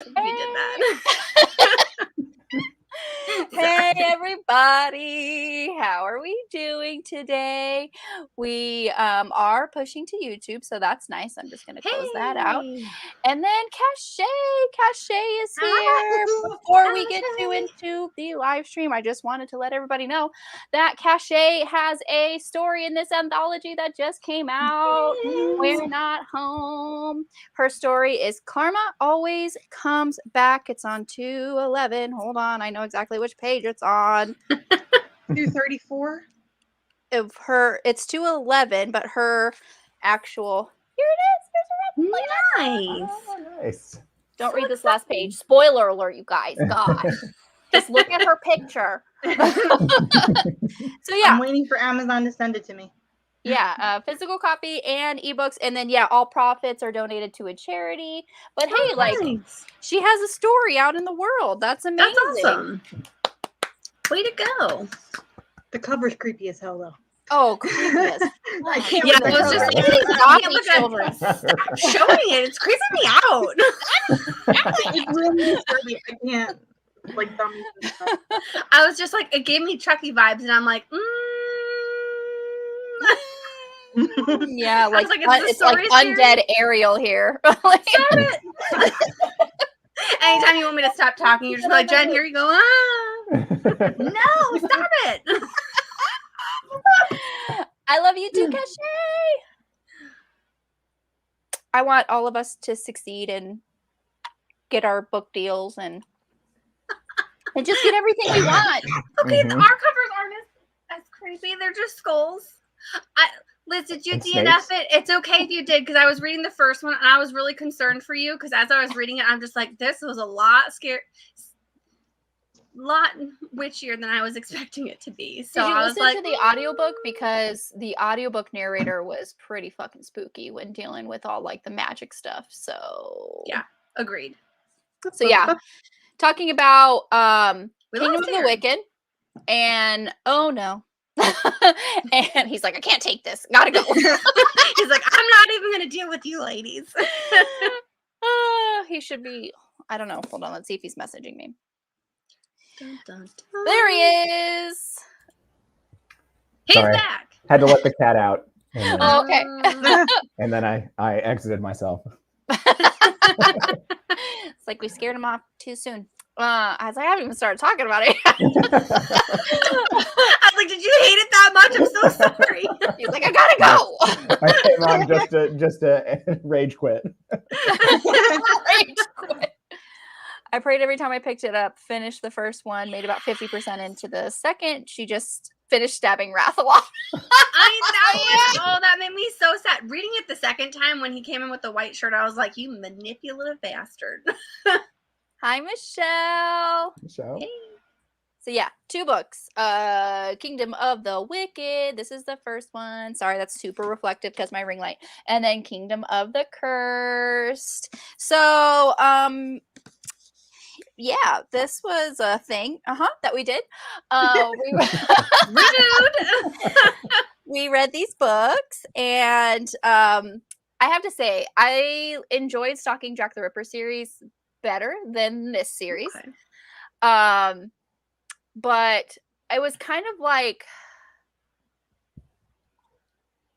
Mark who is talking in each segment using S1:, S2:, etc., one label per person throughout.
S1: You did that.
S2: Hey everybody, how are we doing today? We are pushing to YouTube, so that's nice. I'm just gonna close that out. And then Cache is here. Before we get into the live stream, I just wanted to let everybody know that Cache has a story in this anthology that just came out. We're Not Home. Her story is Karma Always Comes Back. It's on 211. Hold on, I know exactly which page it's on.
S3: 234
S2: of her. It's 211, but her actual. Here it is.
S1: Nice.
S4: Oh, nice.
S2: Don't read this last page. Spoiler alert, you guys. Gosh. Just look at her picture. So yeah.
S3: I'm waiting for Amazon to send it to me.
S2: Yeah, physical copy and ebooks, and then all profits are donated to a charity. But hey, like, she has a story out in the world. That's amazing.
S1: That's awesome. Way to go.
S3: The cover's creepy as hell, though.
S2: Oh, creepiness.
S3: I can't.
S1: Yeah, I was just like, stop showing it. It's creeping me out.
S3: It's really disturbing. I can't. Like dummies and stuff.
S1: I was just like, it gave me Chucky vibes, and I'm like,
S2: Yeah, like, it's like
S1: scary?
S2: undead Ariel here.
S1: Stop it. Anytime you want me to stop talking, you're just like, Jen, here you go. No, stop it.
S2: I love you too, Cache. I want all of us to succeed and get our book deals and just get everything we want.
S1: Okay, our covers aren't as creepy. They're just skulls. Liz, did you DNF it? It's okay if you did, because I was reading the first one and I was really concerned for you, because as I was reading it, I'm just like, this was a lot witchier than I was expecting it to be. So
S2: did you
S1: I was
S2: listen
S1: like,
S2: to the audiobook? Because the audiobook narrator was pretty fucking spooky when dealing with all like the magic stuff. So
S1: yeah, agreed.
S2: So yeah, talking about Kingdom of the Wicked, and oh no. And he's like, I can't take this. Gotta go.
S1: He's like, I'm not even gonna deal with you ladies.
S2: He should be. I don't know. Hold on. Let's see if he's messaging me.
S1: Dun, dun, dun.
S2: There he is.
S1: He's back.
S4: Had to let the cat out. And,
S2: Oh, okay.
S4: And then I exited myself.
S2: It's like we scared him off too soon. I was like, I haven't even started talking about it.
S1: I was like, did you hate it that much? I'm so sorry.
S2: He's like, I gotta go.
S4: I came on just to rage quit.
S2: Rage quit. I prayed every time I picked it up, finished the first one, made about 50% into the second. She just finished stabbing Rathalos.
S1: That made me so sad. Reading it the second time when he came in with the white shirt, I was like, you manipulative bastard.
S2: Hi, Michelle.
S4: Michelle.
S1: Hey.
S2: So yeah, 2 books. Kingdom of the Wicked. This is the first one. Sorry, that's super reflective because my ring light. And then Kingdom of the Cursed. So, yeah, this was a thing that we did. We read these books, and I have to say, I enjoyed Stalking Jack the Ripper series better than this series.
S1: Okay.
S2: But it was kind of like,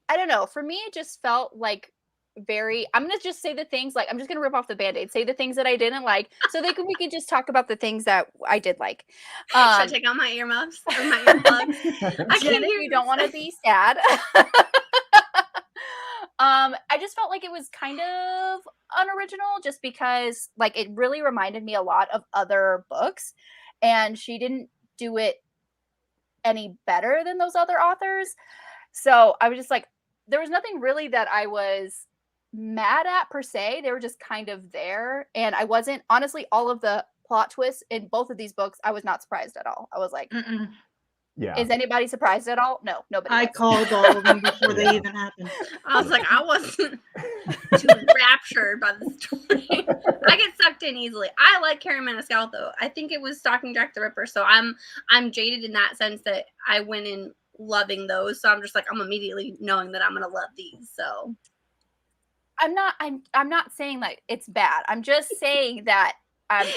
S2: I don't know. For me, it just felt like I'm going to just say the things, like, I'm just going to rip off the Band-Aid, say the things that I didn't like, so we can just talk about the things that I did like.
S1: Should I take out my earmuffs or my earplugs? I can't hear
S2: you. Don't want to be sad. I just felt like it was kind of unoriginal, just because, like, it really reminded me a lot of other books, and she didn't do it any better than those other authors. So I was just like, there was nothing really that I was mad at per se. They were just kind of there, and I wasn't, honestly, all of the plot twists in both of these books, I was not surprised at all. I was like,
S4: yeah.
S2: Is anybody surprised at all? No, nobody.
S3: I called all of them before they even happened.
S1: I was like, I wasn't too raptured by the story. I get sucked in easily. I like Kerri Maniscalco. I think it was Stalking Jack the Ripper, so I'm jaded in that sense that I went in loving those. So I'm just like, I'm immediately knowing that I'm gonna love these. So
S2: I'm not saying like it's bad. I'm just saying that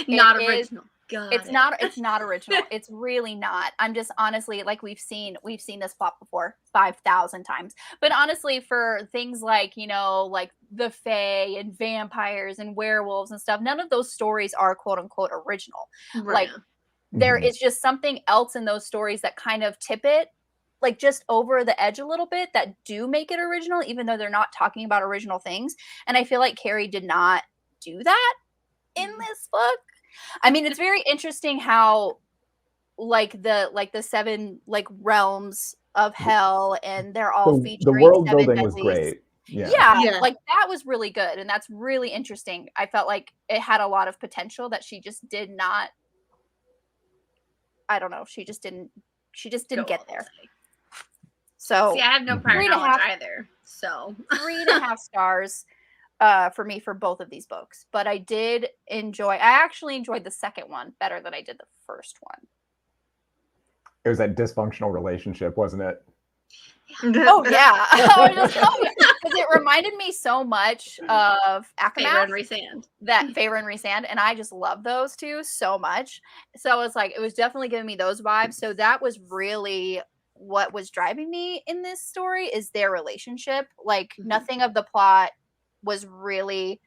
S1: Not
S2: it is-
S1: original.
S2: it's not original. It's really not. I'm just honestly, like, we've seen this plot before 5,000 times. But honestly, for things like, you know, like the Fae and vampires and werewolves and stuff, none of those stories are quote unquote original.
S1: Right.
S2: Like, there is just something else in those stories that kind of tip it, like, just over the edge a little bit, that do make it original, even though they're not talking about original things. And I feel like Kerri did not do that in this book. I mean, it's very interesting how like the 7 like realms of hell, and they're all
S4: The
S2: featuring
S4: world
S2: 7
S4: building was
S2: deadlies.
S4: great.
S2: Yeah, like that was really good, and that's really interesting. I felt like it had a lot of potential that she just did not. I don't know. She just didn't get there. So
S1: see, I have no prior
S2: 3.5
S1: knowledge either. So
S2: 3.5 stars for me for both of these books. But I actually enjoyed the second one better than I did the first one.
S4: It was that dysfunctional relationship, wasn't it?
S2: Oh yeah, because it reminded me so much of
S1: Favor and
S2: Akamath,
S1: Resand.
S2: Favor and Resand, and I just love those two so much. So it's like, it was definitely giving me those vibes. So that was really what was driving me in this story, is their relationship. Like, nothing of the plot was really,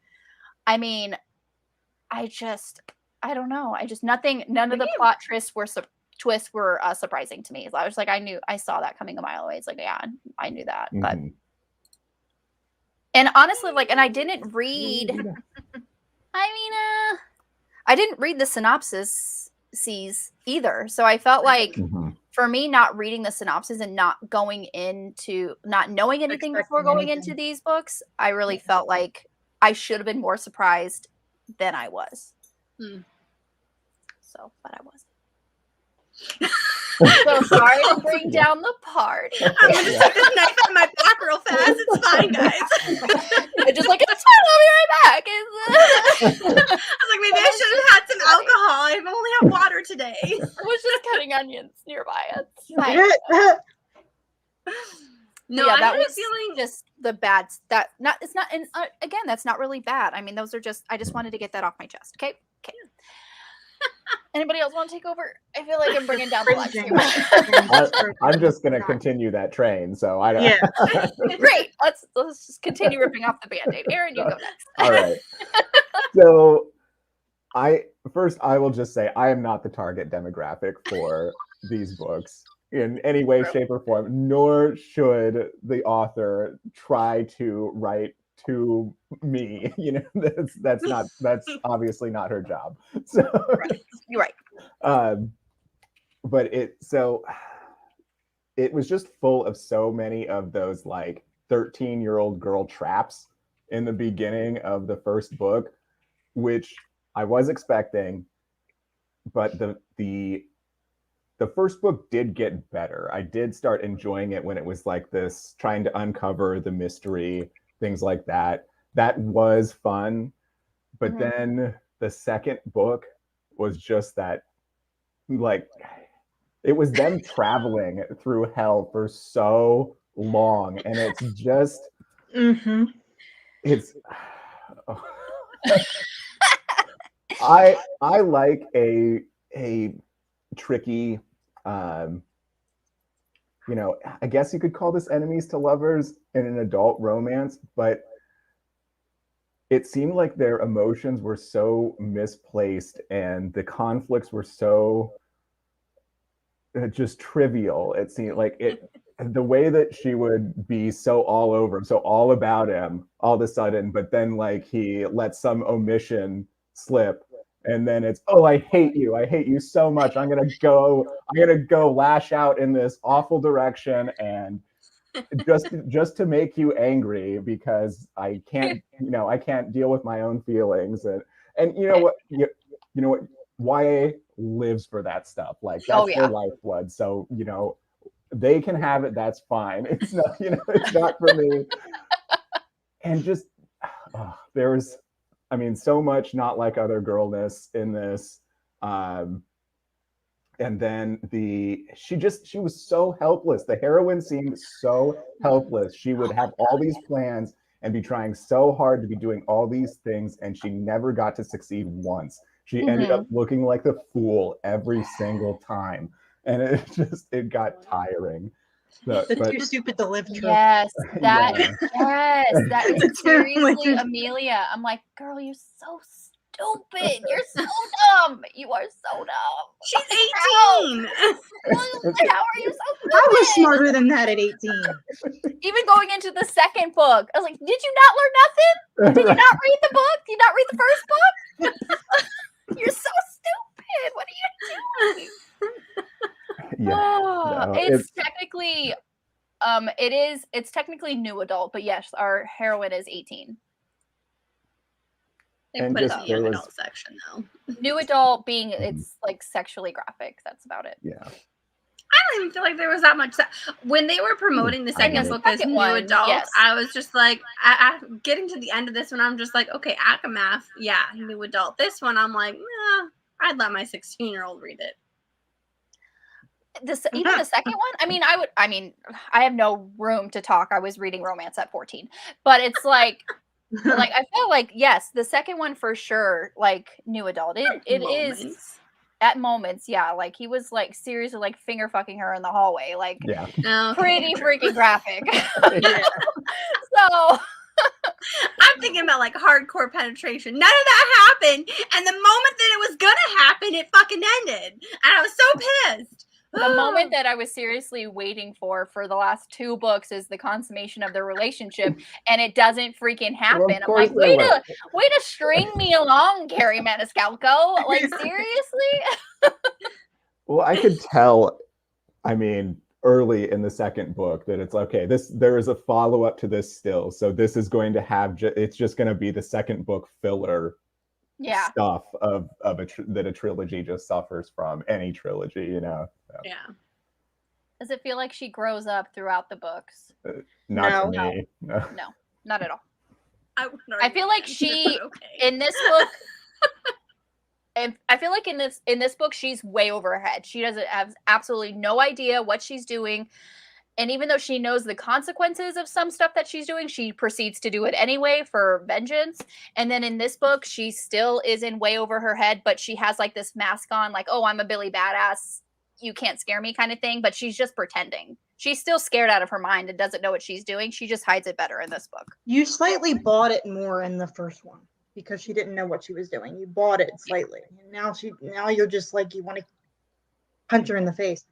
S2: I mean, I don't know. None of the plot twists were surprising to me. I was like, I saw that coming a mile away. It's like, yeah, I knew that. But and honestly, like, and I didn't read. I didn't read the synopsis either. So I felt like, for me, not reading the synopsis and not knowing anything before going into these books, I really felt like I should have been more surprised than I was. So, but I wasn't. So sorry to bring down the party.
S1: I'm gonna stick this knife on my back real fast. It's fine, guys.
S2: It's just like, it's fine, I'll be right back.
S1: I was like, maybe I should have had some alcohol. I only have water today.
S2: I was just cutting onions nearby. It's fine.
S1: No,
S2: yeah,
S1: I
S2: that
S1: had
S2: was
S1: a feeling
S2: just the bad. Again, that's not really bad. I mean, those are just. I just wanted to get that off my chest. Okay. Anybody else want to take over? I feel like I'm bringing down the live stream.
S4: I'm just going to continue that train. So I don't.
S2: Yeah. Great. Let's just continue ripping off the Band-Aid. Aaron, you go next.
S4: All right. So I will just say I am not the target demographic for these books in any way, shape, or form, nor should the author try to write to me. You know, that's obviously not her job. So
S2: you're right.
S4: But it was just full of so many of those like 13-year-old girl traps in the beginning of the first book, which I was expecting, but the first book did get better. I did start enjoying it when it was like this, trying to uncover the mystery, things like that. That was fun. But then the second book was just that, like, it was them traveling through hell for so long. And it's just, it's, I like a tricky, you know, I guess you could call this enemies to lovers in an adult romance, but it seemed like their emotions were so misplaced and the conflicts were so just trivial. It seemed like the way that she would be so all over him, so all about him all of a sudden, but then like he lets some omission slip. And then it's, oh, I hate you so much. I'm gonna go lash out in this awful direction, and just to make you angry because I can't deal with my own feelings. And you know what, YA lives for that stuff. Like that's their lifeblood. So you know, they can have it. That's fine. It's not, it's not for me. And just there was, I mean, so much not like other girlness in this. And then she was so helpless. The heroine seemed so helpless. She would have all these plans and be trying so hard to be doing all these things, and she never got to succeed once. She ended up looking like the fool every single time, and it got tiring.
S3: Too stupid to live trope.
S2: Yes, that
S4: Yeah.
S2: that is seriously Amelia. I'm like, girl, you're so stupid. You're so dumb. You are so dumb.
S1: She's 18.
S2: How are you so stupid?
S3: I was smarter than that at 18.
S2: Even going into the second book, I was like, did you not learn nothing? Did you not read the book? Did you not read the first book? You're so stupid. What are you doing? It's technically it's technically new adult, but yes, our heroine is 18.
S1: They put it in the young adult section though.
S2: New adult being it's like sexually graphic. That's about it.
S4: Yeah.
S1: I don't even feel like there was that much. When they were promoting the second book as new adult, yes. I was just like, getting to the end of this one, I'm just like, okay, Akamath, yeah, new adult. This one, I'm like, nah, I'd let my 16-year-old read it.
S2: Even the second one, I have no room to talk. I was reading romance at 14, but it's like I feel like, yes, the second one for sure, like new adult. It is at moments, yeah. Like he was like seriously like finger fucking her in the hallway, like pretty freaking graphic. So
S1: I'm thinking about like hardcore penetration. None of that happened, and the moment that it was gonna happen, it fucking ended, and I was so pissed.
S2: The moment that I was seriously waiting for the last 2 books is the consummation of their relationship, and it doesn't freaking happen. Well, I'm like, way to string me along, Kerri Maniscalco. Like, seriously?
S4: Well, I could tell, early in the second book that it's okay, there is a follow-up to this still. So this is going to have, it's just going to be the second book filler stuff that a trilogy just suffers from, any trilogy, you know. So.
S1: Yeah.
S2: Does it feel like she grows up throughout the books?
S4: Not to me.
S2: No, not at all. I feel like she in this book. I feel like in this book she's way over her head. She doesn't have absolutely no idea what she's doing. And even though she knows the consequences of some stuff that she's doing, she proceeds to do it anyway for vengeance. And then in this book, she still is in way over her head, but she has like this mask on, like, oh, I'm a Billy badass, you can't scare me kind of thing. But she's just pretending. She's still scared out of her mind and doesn't know what she's doing. She just hides it better in this book.
S3: You slightly bought it more in the first one because she didn't know what she was doing. You bought it slightly. And now you're just like, you want to punch her in the face.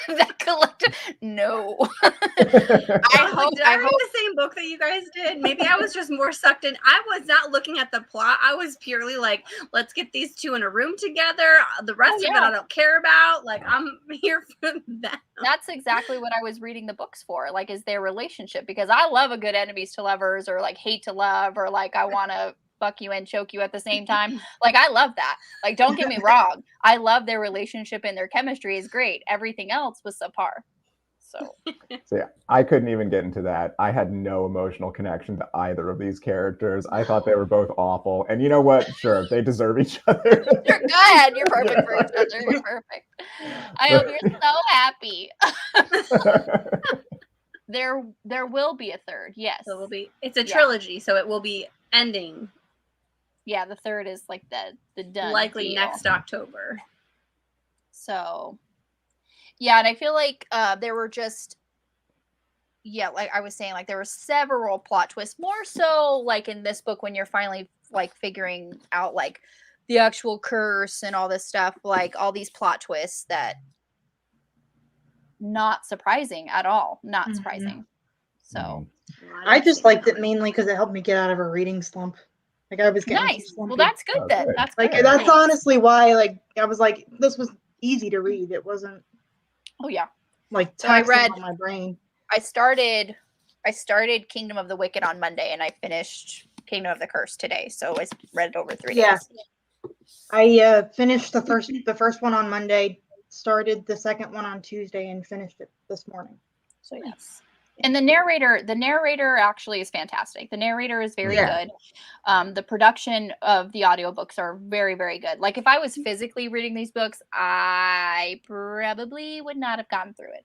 S2: That collective, no.
S1: I hope I read the same book that you guys did. Maybe I was just more sucked in. I was not looking at the plot. I was purely like, let's get these two in a room together. The rest of it I don't care about. Like, I'm here for that.
S2: That's exactly what I was reading the books for. Like, is their relationship, because I love a good enemies to lovers, or like hate to love, or like I want to fuck you and choke you at the same time. Like, I love that. Like, don't get me wrong. I love their relationship and their chemistry is great. Everything else was subpar. So
S4: yeah, I couldn't even get into that. I had no emotional connection to either of these characters. I thought they were both awful. And you know what? Sure, they deserve each other.
S2: You're good. You're perfect for each other. You're perfect. I hope you're so happy. There will be a third. Yes.
S1: So it will be. It's a trilogy, so it will be ending.
S2: Yeah, the third is like the done.
S1: Likely
S2: deal.
S1: Next October.
S2: So, yeah, and I feel like there were just, like I was saying, like there were several plot twists. More so, like in this book, when you're finally like figuring out like the actual curse and all this stuff, like all these plot twists that not surprising at all. Not surprising. So,
S3: I just liked it mainly because it helped me get out of a reading slump. Like I was getting
S2: nice. Well, that's good then. That's
S3: like
S2: good.
S3: That's honestly why. Like I was like, this was easy to read. It wasn't.
S2: Oh yeah.
S3: Like
S2: so I read
S3: on my brain.
S2: I started Kingdom of the Wicked on Monday, and I finished Kingdom of the Curse today. So I read it over 3 days.
S3: I finished the first one on Monday, started the second one on Tuesday, and finished it this morning.
S2: So yes. And the narrator actually is fantastic. The narrator is very good. The production of the audiobooks are very, very good. Like if I was physically reading these books, I probably would not have gotten through it.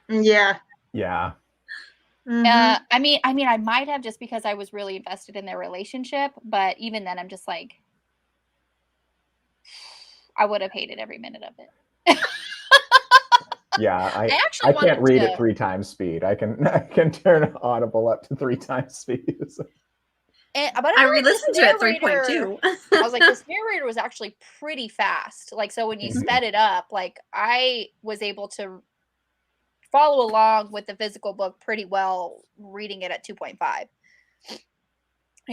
S3: Yeah.
S4: Yeah.
S3: Mhm.
S2: I mean, I might have just because I was really invested in their relationship, but even then, I'm just like, I would have hated every minute of it.
S4: Yeah,
S2: I actually
S4: I can't
S2: wanted
S4: read
S2: to.
S4: at 3 times speed. I can turn Audible up to 3 times speed.
S2: But
S1: I re-listened to it at 3.2.
S2: I was like, this narrator was actually pretty fast. Like, so when you sped it up, like I was able to follow along with the physical book pretty well, reading it at 2.5. I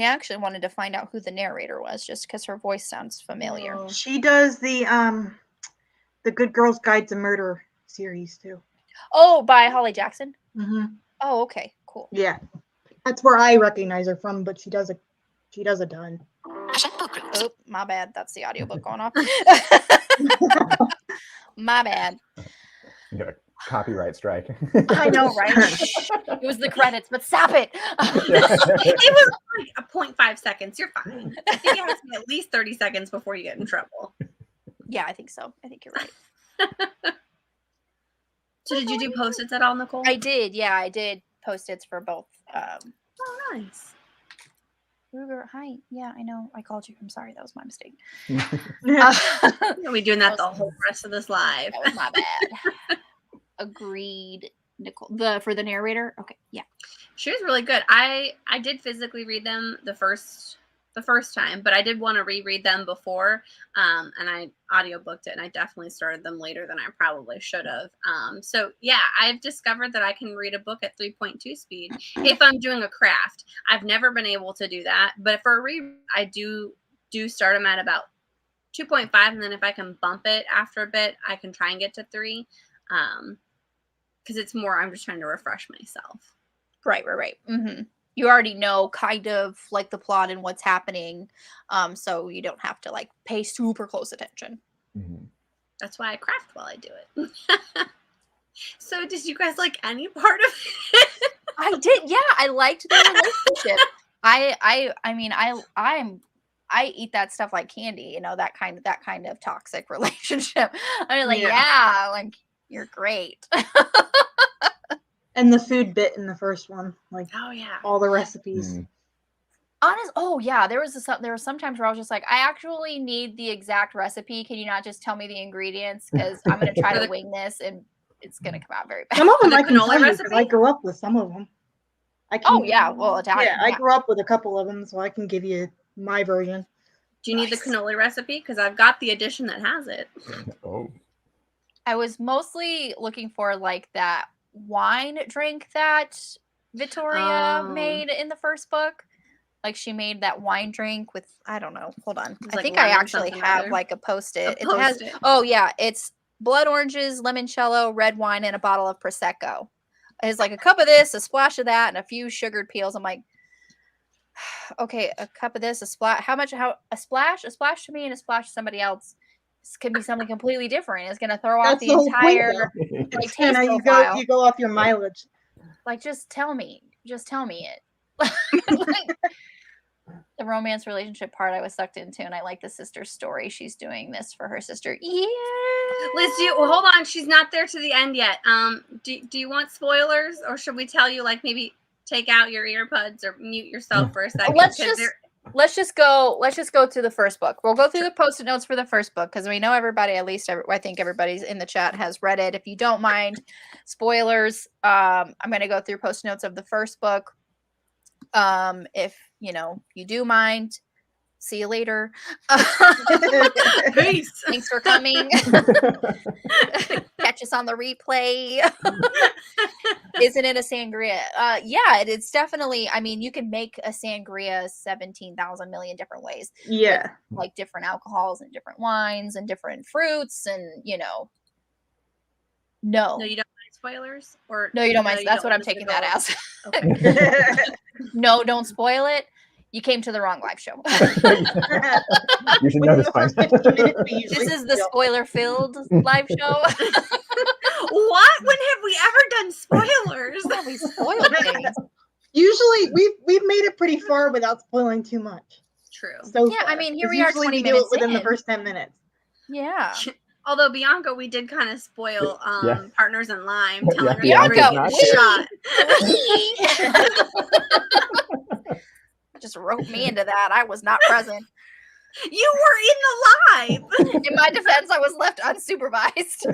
S2: actually wanted to find out who the narrator was, just because her voice sounds familiar.
S1: Oh.
S3: She does the Good Girls Guide to Murder series too.
S2: Oh, by Holly Jackson.
S3: Mhm.
S2: Oh, okay, cool.
S3: Yeah, that's where I recognize her from. But she does a ton.
S2: Oh, my bad. That's the audiobook going off. My bad.
S4: You got a copyright strike.
S2: I know, right? It was the credits, but stop it.
S1: It was like a 0.5 seconds. You're fine. I think it has to be at least 30 seconds before you get in trouble.
S2: Yeah, I think so. I think you're right.
S1: So did you do post-its at all, Nicole?
S2: I did. Yeah, I did post-its for both.
S1: Oh, nice.
S2: Ruger, hi. Yeah, I know. I called you. I'm sorry. That was my mistake.
S1: You'll be doing that the whole rest of this live.
S2: That was my bad. Agreed, Nicole. For the narrator? Okay, yeah.
S1: She was really good. I did physically read them the first time, but I did want to reread them before, and I audiobooked it, and I definitely started them later than I probably should have. So yeah, I've discovered that I can read a book at 3.2 speed if I'm doing a craft. I've never been able to do that, but for a read, I do start them at about 2.5, and then if I can bump it after a bit, I can try and get to 3, because it's more, I'm just trying to refresh myself.
S2: Right. Mm-hmm. You already know kind of like the plot and what's happening, so you don't have to like pay super close attention.
S4: Mhm.
S1: That's why I craft while I do it. So did you guys like any part of it?
S2: I did. Yeah, I liked their relationship. I mean, I eat that stuff like candy, you know, that kind of toxic relationship. I mean, like, yeah, like you're great.
S3: And the food bit in the first one, like
S1: Oh yeah,
S3: all the recipes.
S2: Oh yeah, there was some times where I was just like, I actually need the exact recipe. Can you not just tell me the ingredients? Because I'm gonna try to wing this, and it's gonna come out very bad.
S3: Some of them
S1: The
S3: I can
S1: cannoli
S3: tell you
S1: recipe?
S3: because I grew up with some of them.
S2: Oh yeah, well Italian.
S3: Yeah, I grew up with a couple of them, so I can give you my version.
S1: Do you need the cannoli recipe? Because I've got the edition that has it.
S4: Oh.
S2: I was mostly looking for like that wine drink that Vittoria made in the first book. Like she made that wine drink with, I don't know. Hold on. I think I actually have like a post-it. It has, oh yeah, it's blood oranges, limoncello, red wine, and a bottle of Prosecco. It's like a cup of this, a splash of that, and a few sugared peels. I'm like, okay, a cup of this, a splash. A splash to me and a splash to somebody else. This could be something completely different. It's gonna throw off the entire like taste profile.
S3: You go off your mileage.
S2: Like, just tell me it. The romance relationship part I was sucked into, and I like the sister's story. She's doing this for her sister. Yeah.
S1: Liz, hold on. She's not there to the end yet. Do you want spoilers, or should we tell you like maybe take out your earbuds or mute yourself for a second?
S2: Let's just go through the first book. We'll go through the post-it notes for the first book because we know everybody, at least I think everybody's in the chat has read it. If you don't mind spoilers, I'm going to go through post-it notes of the first book. If you do mind, see you later.
S1: Peace.
S2: Thanks for coming. Catch us on the replay. Isn't it a sangria? Yeah, it's definitely. I mean, you can make a sangria 17,000 million different ways.
S3: Yeah,
S2: like different alcohols and different wines and different fruits, and No,
S1: you don't mind spoilers, or
S2: no, you don't mind. That's what I'm taking that as. Okay. No, don't spoil it. You came to the wrong live show.
S4: You should know this by now.
S2: This is the spoiler-filled live show.
S1: What? When have we ever done spoilers?
S2: We spoiled things.
S3: Usually, we've made it pretty far without spoiling too much.
S1: True.
S3: So
S2: yeah,
S3: far.
S2: I mean, here we are, 20
S3: we do
S2: minutes
S3: it within
S2: in.
S3: the first 10 minutes.
S2: Yeah.
S1: Although Bianca, we did kind of spoil Partners in Lime, telling her
S2: Bianca,
S1: to shot.
S2: Just wrote me into that. I was not present.
S1: You were in the live.
S2: In my defense, I was left unsupervised.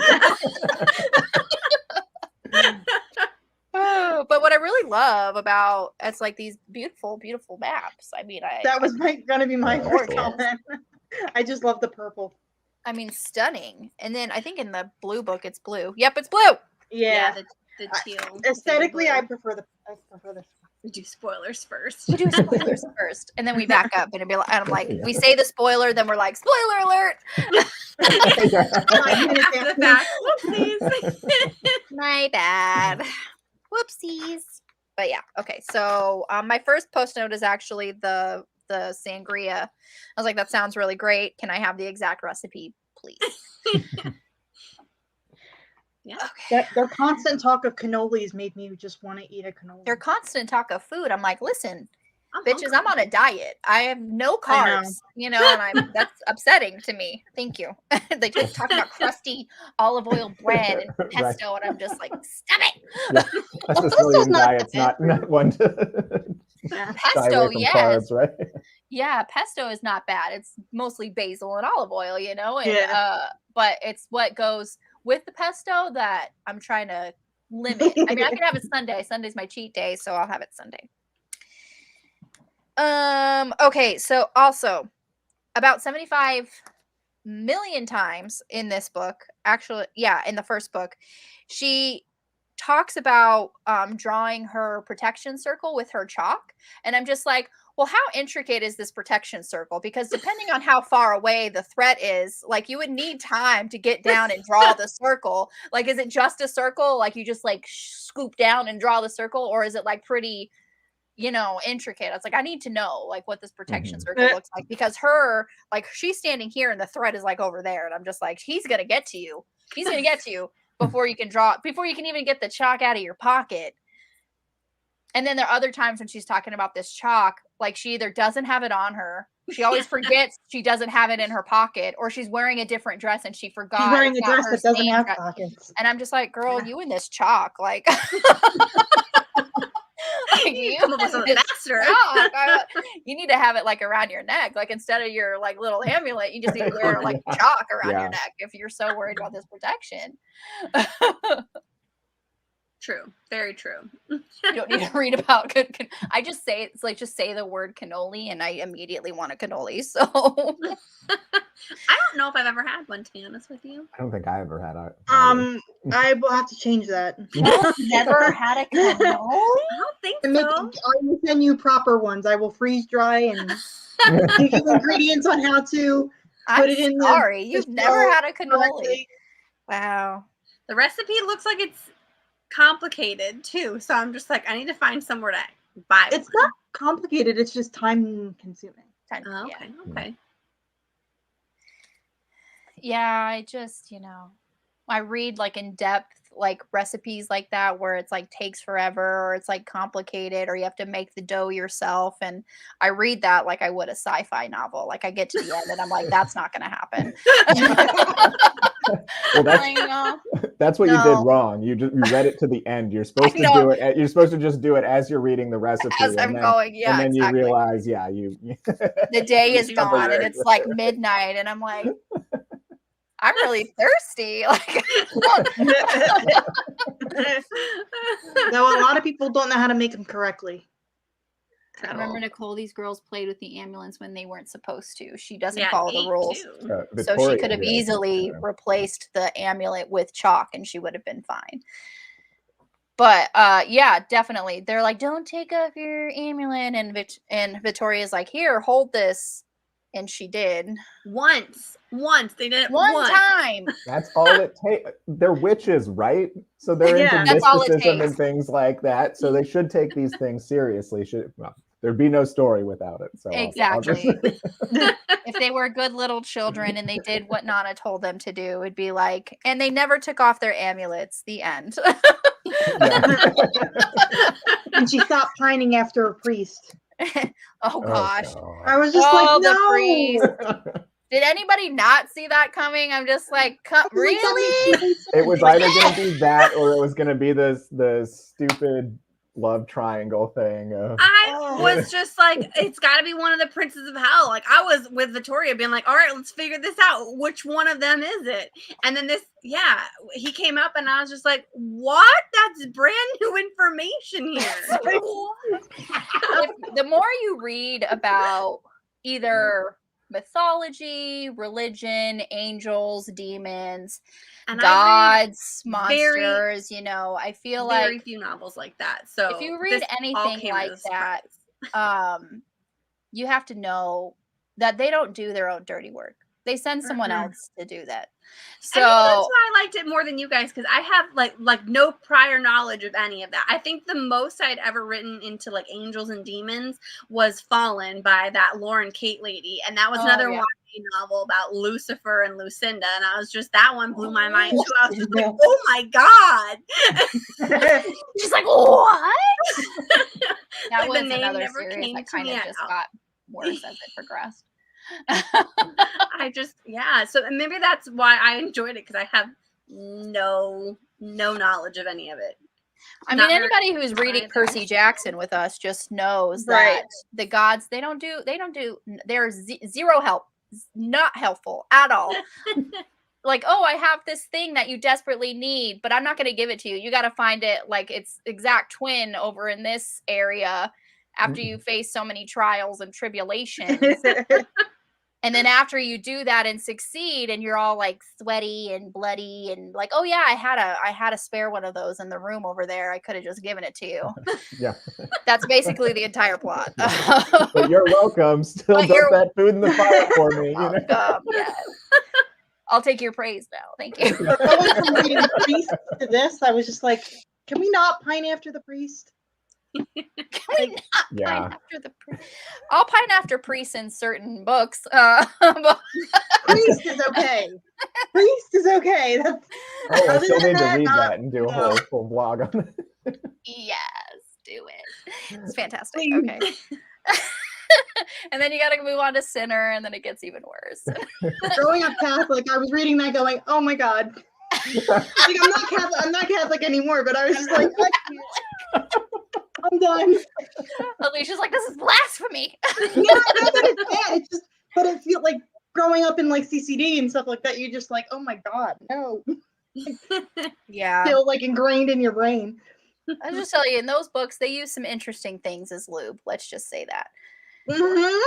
S2: Oh, but what I really love about it's like these beautiful, beautiful maps. I mean,
S3: that was gonna be my first
S2: gorgeous.
S3: comment. I just love the purple.
S2: I mean, stunning. And then I think in the blue book, it's blue. Yep, it's blue.
S3: Yeah,
S1: the teal.
S3: Aesthetically,
S1: blue.
S3: I prefer this.
S1: We do spoilers first.
S2: We do spoilers first, and then we back up, and it'd be like, and I'm like, we say the spoiler, then we're like, spoiler alert.
S1: After the fact. Whoopsies.
S2: My bad. Whoopsies. But yeah, okay. So my first post note is actually the sangria. I was like, that sounds really great. Can I have the exact recipe, please?
S1: Yeah.
S2: Okay.
S3: Their constant talk of cannolis made me just want to eat a cannoli.
S2: Their constant talk of food. I'm like, listen,
S1: I'm
S2: bitches,
S1: hungry.
S2: I'm on a diet. I have no carbs, and that's upsetting to me. Thank you. They just talk about crusty olive oil bread and pesto, and I'm just like, stop it.
S4: Yeah. That's a Sicilian diet's not one to shy
S2: Pesto,
S4: away from
S2: yes.
S4: carbs, right?
S2: Yeah, pesto is not bad. It's mostly basil and olive oil, and but it's what goes with the pesto that I'm trying to limit. I mean, I can have it Sunday. Sunday's my cheat day, so I'll have it Sunday. Okay, so also about 75 million times in this book, actually, in the first book, she talks about drawing her protection circle with her chalk, and I'm just like, well, how intricate is this protection circle? Because depending on how far away the threat is, like, you would need time to get down and draw the circle. Like, is it just a circle? Like, you just like scoop down and draw the circle, or is it like pretty, intricate? I was like, I need to know like what this protection circle looks like, because she's standing here and the threat is like over there, and I'm just like, he's gonna get to you. He's gonna get to you before you can even get the chalk out of your pocket. And then there are other times when she's talking about this chalk, like she either doesn't have it on her, she always forgets she doesn't have it in her pocket, or she's wearing a different dress and she forgot.
S3: She's wearing a dress that doesn't have pockets.
S2: And I'm just like, girl, you and this chalk, like, you
S1: come up with something faster.
S2: You need to have it like around your neck, like instead of your like little amulet, you just need to wear like chalk around your neck if you're so worried about this protection.
S1: True, very true.
S2: You don't need to read about I just say it's like, just say the word cannoli and I immediately want a cannoli. So
S1: I don't know if I've ever had one, to be honest with you.
S4: I don't think I ever had a
S3: I will have to change that.
S2: Never had a cannoli?
S1: I don't think so.
S3: I will send you proper ones. I will freeze dry and give you ingredients on how to put it in.
S2: Sorry, you've never had a cannoli. Wow.
S1: The recipe looks like it's complicated too, so I'm just like, I need to find somewhere to buy
S3: it's
S1: one.
S3: not complicated, it's just time consuming.
S1: Okay.
S2: Yeah, I just, I read like in depth like recipes like that where it's like takes forever, or it's like complicated, or you have to make the dough yourself, and I read that like I would a sci-fi novel. Like I get to the end and I'm like, that's not gonna happen.
S4: Well, that's what you did wrong. You read it to the end. You're supposed to do it. You're supposed to just do it as you're reading the recipe.
S2: As I'm going,
S4: and then you realize, you
S2: the day is gone and it's like midnight, and I'm like, I'm really thirsty. Like,
S3: no, a lot of people don't know how to make them correctly.
S2: I remember Nicole, these girls played with the ambulance when they weren't supposed to. She doesn't follow the rules. So she could have easily replaced the amulet with chalk and she would have been fine. But definitely. They're like, don't take off your amulet. And Victoria's like, here, hold this. And she did.
S1: Once. They did it
S2: one time.
S4: That's all it takes. They're witches, right? So they're into mysticism and things like that. So they should take these things seriously. There'd be no story without it. So
S2: exactly. If they were good little children and they did what Nana told them to do, it'd be like, and they never took off their amulets. The end.
S3: And she stopped pining after a priest.
S2: Oh gosh.
S3: I was just like, no.
S2: The priest. Did anybody not see that coming? I'm just like, really?
S4: It was either going to be that or it was going to be the stupid love triangle thing.
S1: I was just like, it's got to be one of the princes of hell. Like, I was with Victoria being like, all right, let's figure this out. Which one of them is it? And then he came up and I was just like, what? That's brand new information here.
S2: The more you read about either mythology, religion, angels, demons,
S1: And
S2: gods, monsters, I feel like
S1: very few novels like that. So
S2: if you read anything like that, you have to know that they don't do their own dirty work. They send someone else to do that. So
S1: that's why I liked it more than you guys, because I have like no prior knowledge of any of that. I think the most I'd ever written into like angels and demons was Fallen by that Lauren Kate lady, and that was another YA novel about Lucifer and Lucinda, and I was just, that one blew my mind too. I was just like, oh my god.
S2: She's like, what? That was
S1: the name
S2: another
S1: never
S2: series
S1: came
S2: that
S1: to
S2: kind of
S1: me
S2: just got worse as it progressed.
S1: I just, so maybe that's why I enjoyed it, because I have no knowledge of any of it.
S2: I mean, anybody who's reading Percy Jackson with us just knows that the gods, they're zero help, not helpful at all. Like, oh, I have this thing that you desperately need, but I'm not going to give it to you. You got to find it like its exact twin over in this area after you face so many trials and tribulations. And then after you do that and succeed and you're all like sweaty and bloody and like, oh yeah, I had a spare one of those in the room over there. I could have just given it to you.
S4: Yeah.
S2: That's basically the entire plot.
S4: But you're welcome. Still dump that food in the fire for me.
S2: Yes. I'll take your praise now. Thank you.
S3: But going from reading Priest to this, I was just like, can we not pine after the priest?
S2: Can we not pine after the priest? I'll pine after priests in certain books.
S3: Priest is okay. Priest is okay.
S4: I still need to read that and do a whole vlog on it.
S2: Yes, do it. It's fantastic. Okay. And then you got to move on to Sinner, and then it gets even worse.
S3: Growing up Catholic, I was reading that going, oh my god. Like, I'm not Catholic anymore, but I was just like, I can't. I'm done.
S2: Alicia's like, this is blasphemy.
S3: Not that it's bad. It's just, but it feels like growing up in like CCD and stuff like that. You're just like, oh my god, no.
S2: Yeah.
S3: Still like ingrained in your brain.
S2: I'll just tell you, in those books, they use some interesting things as lube. Let's just say that.
S3: Mm-hmm.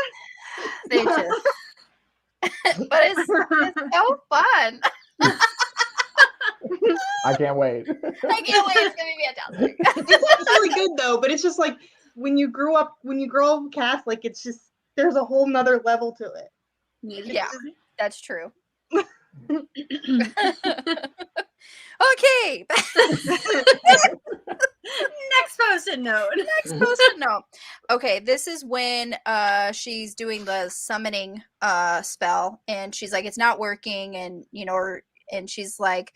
S2: They just, but it's so fun.
S4: I can't wait.
S2: I can't wait. It's gonna be fantastic.
S3: It's really good though, but it's just like when you grow up Catholic, it's just there's a whole nother level to it.
S2: Yeah, that's true. Okay.
S1: Next post-it note.
S2: Okay, this is when she's doing the summoning spell, and she's like, it's not working, and and she's like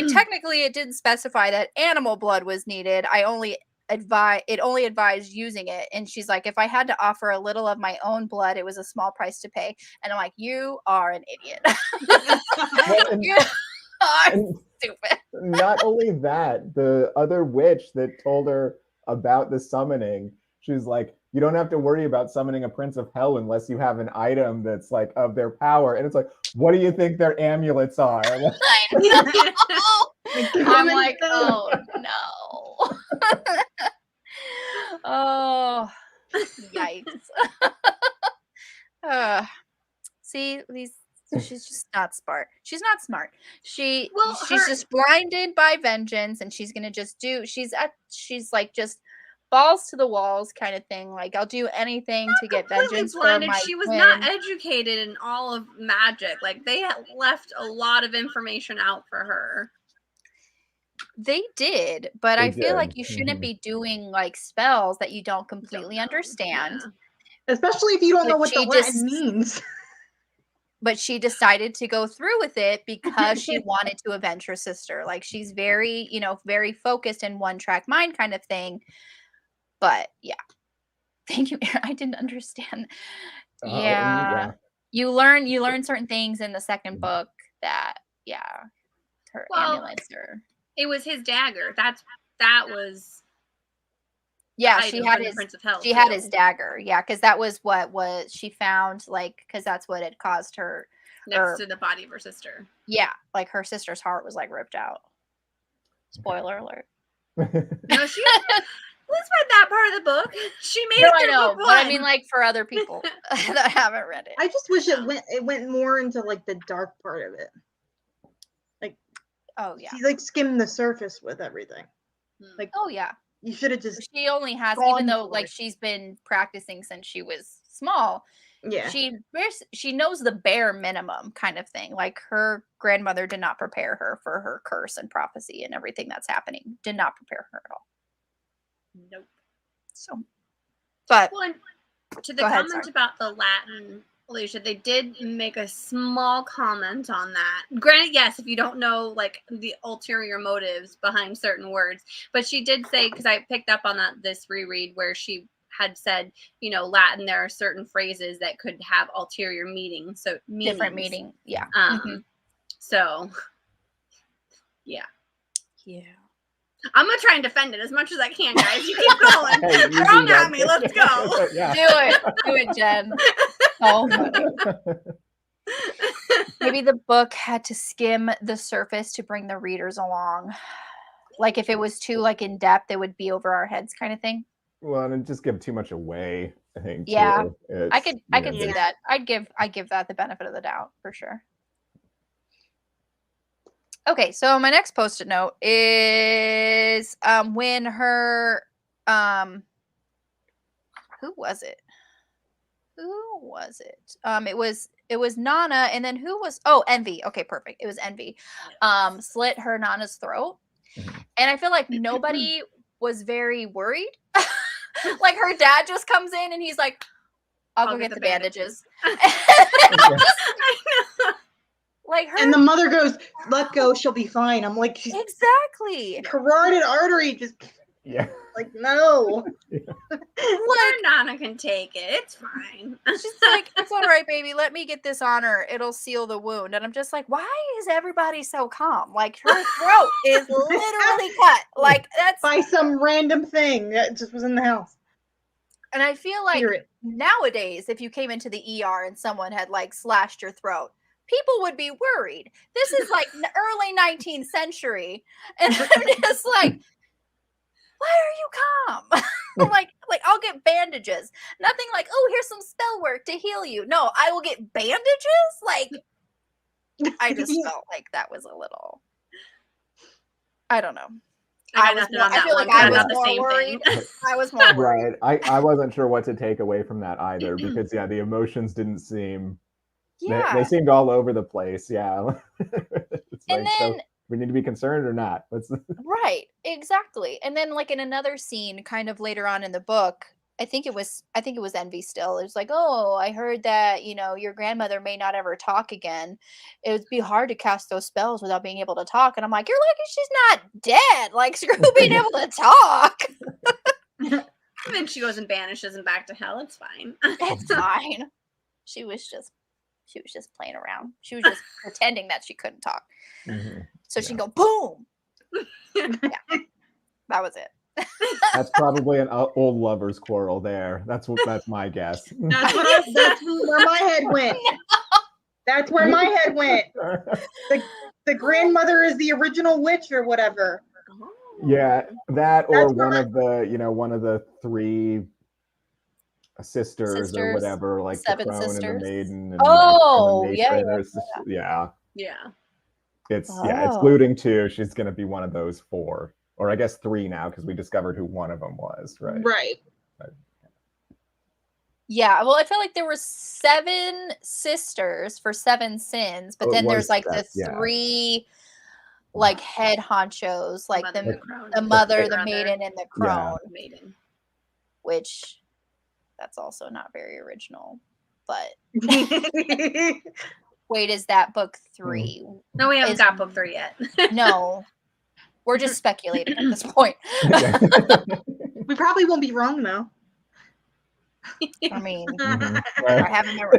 S2: technically it didn't specify that animal blood was needed. It only advised using it. And she's like, if I had to offer a little of my own blood, it was a small price to pay. And I'm like, you are an idiot. You are stupid.
S4: Not only that, the other witch that told her about the summoning, she's like, you don't have to worry about summoning a prince of hell unless you have an item that's like of their power. And it's like, what do you think their amulets are?
S2: I'm like, oh no. Oh, yikes. See, she's just not smart. She's not smart. She's just blinded by vengeance, and she's gonna just she's like just balls to the walls kind of thing. Like, I'll do anything to get vengeance for my
S1: She was
S2: twin.
S1: not educated in all of magic. Like, they left a lot of information out for her.
S2: They did, but I feel like you shouldn't be doing like spells that you don't completely understand.
S3: Yeah. Especially if you don't know what the Latin means.
S2: But she decided to go through with it because she wanted to avenge her sister. Like, she's very, very focused and one-track mind kind of thing. But yeah. Thank you, Aaron. I didn't understand. Yeah. you learn certain things in the second book that her amulets are.
S1: It was his dagger. That was
S2: she had his
S1: Prince of Hell.
S2: She had his dagger. Yeah, because that was what she found. Like, because that's what had caused her
S1: next to the body of her sister.
S2: Yeah, like her sister's heart was like ripped out. Spoiler alert.
S1: No, she. Let's read that part of the book. She made
S2: No,
S1: it.
S2: I know,
S1: but
S2: I mean, like for other people that haven't read it.
S3: I just wish it went more into like the dark part of it. Like,
S2: oh yeah,
S3: she like skimmed the surface with everything. Like,
S2: oh yeah,
S3: you should have just.
S2: She only has, even though like she's been practicing since she was small.
S3: Yeah,
S2: she knows the bare minimum kind of thing. Like her grandmother did not prepare her for her curse and prophecy and everything that's happening. Did not prepare her at all.
S1: Nope.
S2: So, but
S1: to the comment about the Latin, Alicia, they did make a small comment on that. Granted, yes, if you don't know like the ulterior motives behind certain words, but she did say, because I picked up on this reread where she had said, Latin, there are certain phrases that could have ulterior meanings. So
S2: different meaning, yeah.
S1: So, yeah.
S2: Yeah.
S1: I'm gonna try and defend it as much as I can, guys. You keep going. Come at me. Let's go.
S2: Yeah. Do it, Jen. Oh, maybe the book had to skim the surface to bring the readers along. Like if it was too like in depth, it would be over our heads, kind of thing.
S4: Well, and just give too much away, I think.
S2: Yeah,
S4: too.
S2: I could see that. I'd give that the benefit of the doubt for sure. Okay, so my next post-it note is when her who was it? It was Nana, and then who was Envy. Okay, perfect. It was Envy. Slit her Nana's throat. And I feel like nobody was very worried. Like her dad just comes in and he's like, I'll go get the bandages. I know. Like her,
S3: and the mother goes, "Let go, she'll be fine." I'm like, she's
S2: exactly
S3: carotid artery, just like no.
S1: Like Nana can take it. It's fine.
S2: She's like, it's all right, baby. Let me get this on her. It'll seal the wound. And I'm just like, why is everybody so calm? Like her throat is literally cut. Like that's
S3: by some random thing that just was in the house.
S2: And I feel like nowadays, if you came into the ER and someone had like slashed your throat, people would be worried. This is like early 19th century. And I'm just like, why are you calm? like I'll get bandages. Nothing like, oh, here's some spell work to heal you. No, I will get bandages? Like, I just felt like that was a little, I don't know. I feel like I was more worried. I was more worried.
S4: Right. I wasn't sure what to take away from that either because, the emotions didn't seem... Yeah. They seemed all over the place. Yeah. It's
S2: and
S4: like,
S2: then...
S4: So we need to be concerned or not?
S2: Right. Exactly. And then like in another scene kind of later on in the book, I think it was Envy still. It was like, oh, I heard that, your grandmother may not ever talk again. It would be hard to cast those spells without being able to talk. And I'm like, you're lucky she's not dead. Like, screw being able to talk.
S1: And then she goes and banishes him back to hell. It's fine.
S2: It's fine. She was just playing around. She was just pretending that she couldn't talk. Mm-hmm. So she'd go, boom. Yeah. That was it.
S4: That's probably an old lover's quarrel there. That's my guess.
S3: That's where my head went. That's where my head went. The grandmother is the original witch or whatever.
S4: Yeah, that or one of the three sisters or whatever, like the crone and the maiden. And yeah. It's it's looting too. She's gonna be one of those four. Or I guess three now, because we discovered who one of them was, right?
S3: Right.
S2: Yeah, well, I feel like there were 7 sisters for 7 sins, but then there's like the 3 like head honchos, like the mother, the maiden, and the crone. Maiden. Which that's also not very original. But wait, is that book 3?
S1: No, we haven't got book 3 yet.
S2: No. We're just speculating at this point.
S3: We probably won't be wrong though.
S2: I mean,
S4: Mhm.
S2: I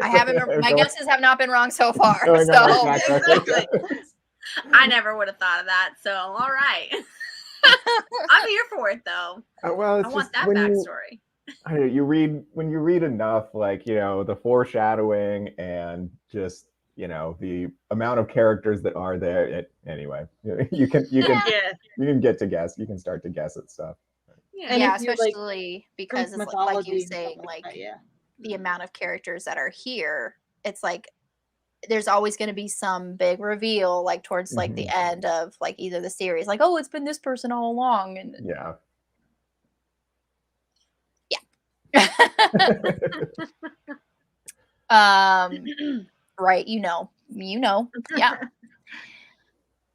S2: haven't. My guesses have not been wrong so far.
S4: Going on
S2: So
S4: my track record.
S1: I never would have thought of that. So all right, I'm here for it though.
S4: Well, it's
S1: I
S4: just
S1: want that
S4: when
S1: backstory.
S4: when you read enough, like, you know, the foreshadowing and just, you know, the amount of characters that are there. Anyway, you can get to guess. You can start to guess at stuff.
S1: Yeah.
S2: yeah,
S3: if you, like,
S2: especially because
S3: Greek
S2: it's like you
S3: mythology and
S2: saying,
S3: stuff
S2: like
S3: that, yeah.
S2: the amount of characters that are here. It's like there's always going to be some big reveal, like towards like the end of like either the series, like, oh, it's been this person all along, and
S4: Yeah.
S2: right, you know, yeah.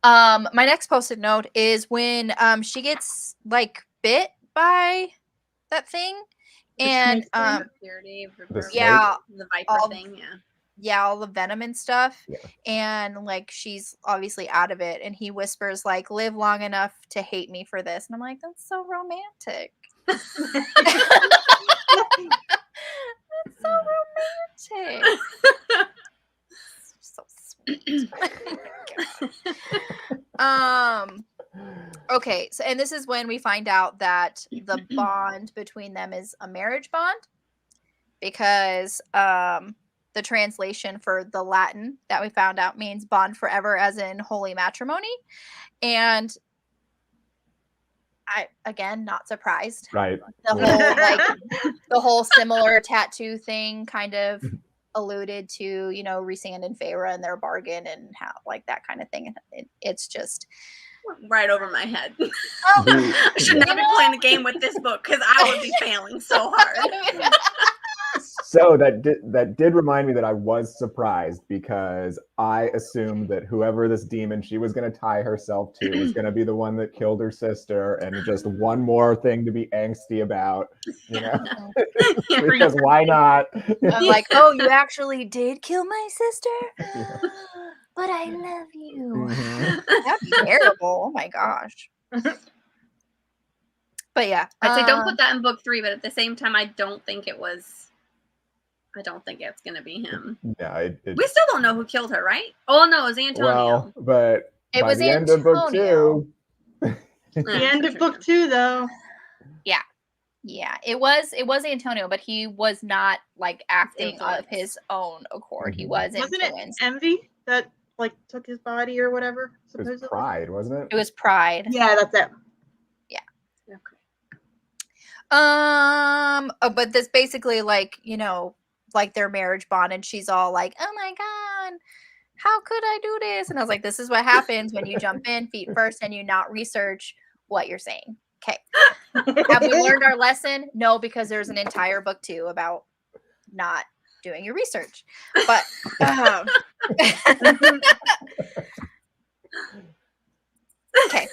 S2: My next post-it note is when she gets like bit by that thing, and
S4: The
S2: yeah,
S1: the viper
S2: all-
S1: thing,
S2: all the venom and stuff,
S4: Yeah.
S2: and like she's obviously out of it, and he whispers like, live long enough to hate me for this, and I'm like, that's so romantic. That's so romantic. So sweet. Okay, so and this is when we find out that the bond between them is a marriage bond, because the translation for the Latin that we found out means bond forever, as in holy matrimony. And I, again, not surprised.
S4: Right.
S2: The whole similar tattoo thing kind of alluded to, you know, Rhysand and Feyre and their bargain and how, like, that kind of thing. It's just
S1: right over my head. I should not be playing the game with this book because I would be failing so hard.
S4: So that did remind me that I was surprised, because I assumed that whoever this demon she was going to tie herself to was going to be the one that killed her sister, and just one more thing to be angsty about, you know? Because why not?
S2: I'm like, oh, you actually did kill my sister? But I love you. That'd be terrible. Oh my gosh. But yeah.
S1: I'd say don't put that in book 3, but at the same time, I don't think it's going to be him.
S4: Yeah,
S1: we still don't know who killed her, right? Oh, no, it was Antonio.
S4: Well, but
S2: it
S4: by
S2: was
S4: the end of book 2.
S3: The end of book 2, though.
S2: Yeah. Yeah, it was Antonio, but he was not like acting of his own accord. He was influenced.
S3: Wasn't it Envy that like took his body or whatever?
S4: It was Pride, wasn't it?
S2: It was Pride.
S3: Yeah, that's it.
S2: Yeah.
S1: Okay.
S2: But this basically, like, you know, like their marriage bond, and she's all like, oh my god, how could I do this? And I was like, this is what happens when you jump in feet first and you not research what you're saying. Okay. Have we learned our lesson? No, because there's an entire book 2 about not doing your research. But okay.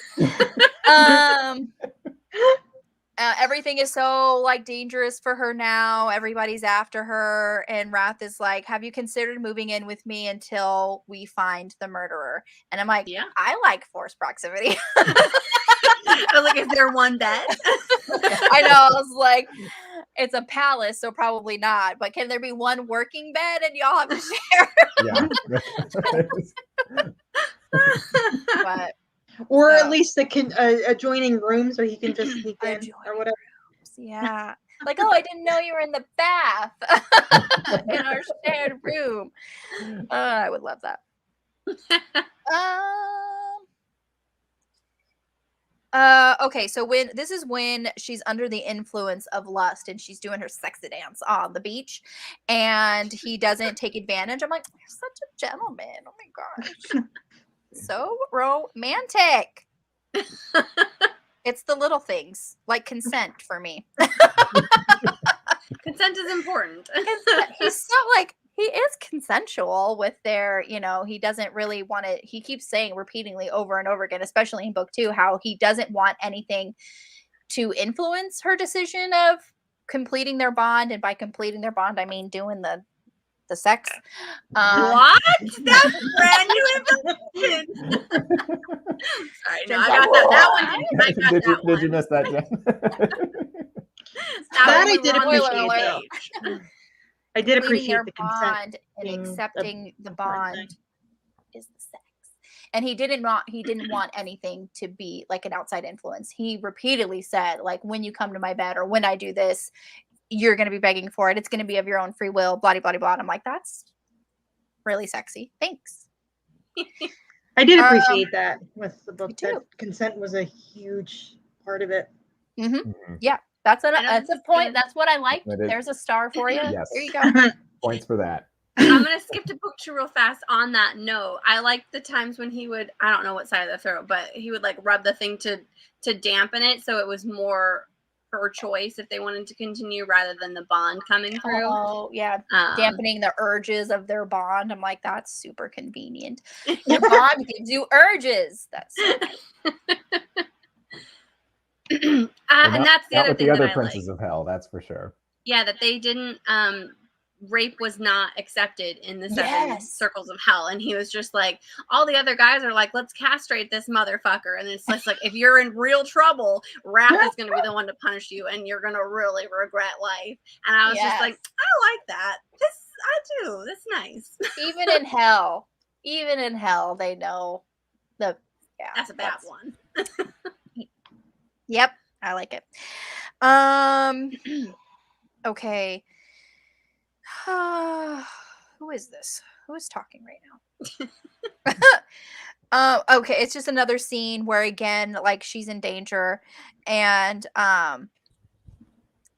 S2: Everything is so like dangerous for her now. Everybody's after her, and Wrath is like, have you considered moving in with me until we find the murderer? And I'm like,
S1: yeah,
S2: I like forced proximity.
S1: I was like, is there one bed?
S2: I know. I was like, it's a palace, so probably not. But can there be one working bed and y'all have to share?
S4: Yeah.
S2: But
S3: or at least the adjoining room, so he can just sneak in or whatever.
S2: Yeah. Like, oh, I didn't know you were in the bath in our shared room. I would love that. Okay, so when she's under the influence of lust and she's doing her sexy dance on the beach, and he doesn't take advantage. I'm like, you're such a gentleman. Oh my gosh. So romantic. It's the little things, like consent for me.
S1: Consent is important.
S2: He's so like, he is consensual with their, you know, he doesn't really want to, he keeps saying repeatedly over and over again, especially in book 2, how he doesn't want anything to influence her decision of completing their bond. And by completing their bond, I mean doing the sex.
S1: What? That's brand new information. Sorry, no, I got that one.
S4: Did you miss that, Jen?
S3: That I
S1: was
S3: did
S1: on the
S3: appreciate,
S1: same
S3: though.
S1: page.
S3: I did
S2: Completing
S3: appreciate
S2: their
S3: the consent
S2: bond and
S3: being
S2: accepting the
S3: important thing.
S2: bond is the sex. And he didn't want anything to be like an outside influence. He repeatedly said, like, when you come to my bed or when I do this, you're going to be begging for it. It's going to be of your own free will, blah, blah, blah. And I'm like, that's really sexy. Thanks.
S3: I did appreciate that with the book.
S2: me too.
S3: That consent was a huge part of it.
S2: Yeah, that's a
S1: I know
S2: that's
S1: this
S2: a
S1: is
S2: point.
S1: gonna-
S2: That's what I liked.
S4: That is-
S2: There's a star for you.
S4: Yes.
S2: There you go.
S4: Points for that.
S1: I'm gonna skip to book 2 real fast on that note. I like the times when he would, I don't know what side of the throat, but he would like rub the thing to dampen it, so it was more her choice if they wanted to continue rather than the bond coming through.
S2: Oh yeah, dampening the urges of their bond. I'm like, that's super convenient. Your bond gives you urges. That's so nice.
S1: And that's the
S4: Not
S1: other
S4: with
S1: thing
S4: the other
S1: that I
S4: princes
S1: like.
S4: of hell, that's for sure.
S1: Yeah, that they didn't rape was not accepted in the 7 circles of hell, and he was just like, all the other guys are like, let's castrate this motherfucker, and it's just like, if you're in real trouble, Wrath is going to be the one to punish you, and you're going to really regret life. And I was just like, I like that. I do. That's nice.
S2: Even in hell, they know
S1: that's a bad one.
S2: Yep, I like it. Okay. Who is this? Who is talking right now? Okay, it's just another scene where again, like, she's in danger, and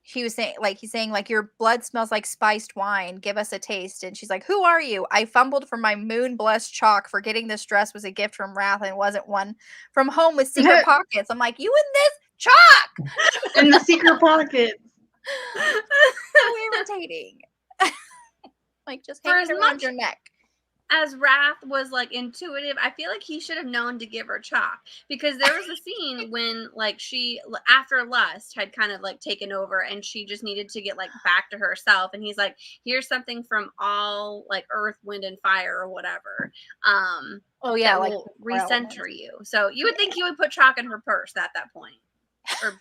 S2: he's saying like, your blood smells like spiced wine. Give us a taste. And she's like, who are you? I fumbled for my moon blessed chalk, forgetting this dress was a gift from Wrath and wasn't one from home with secret pockets. I'm like, you in this chalk
S3: in the secret pockets.
S2: so irritating. Like, just
S1: For
S2: hang
S1: as
S2: it around
S1: much
S2: your neck.
S1: As Wrath was like intuitive, I feel like he should have known to give her chalk, because there was a scene when like she, after Lust had kind of like taken over and she just needed to get like back to herself, and he's like, here's something from all like earth, wind, and fire or whatever,
S2: Oh yeah,
S1: that
S2: like
S1: will recenter you. So you would think he would put chalk in her purse at that point, or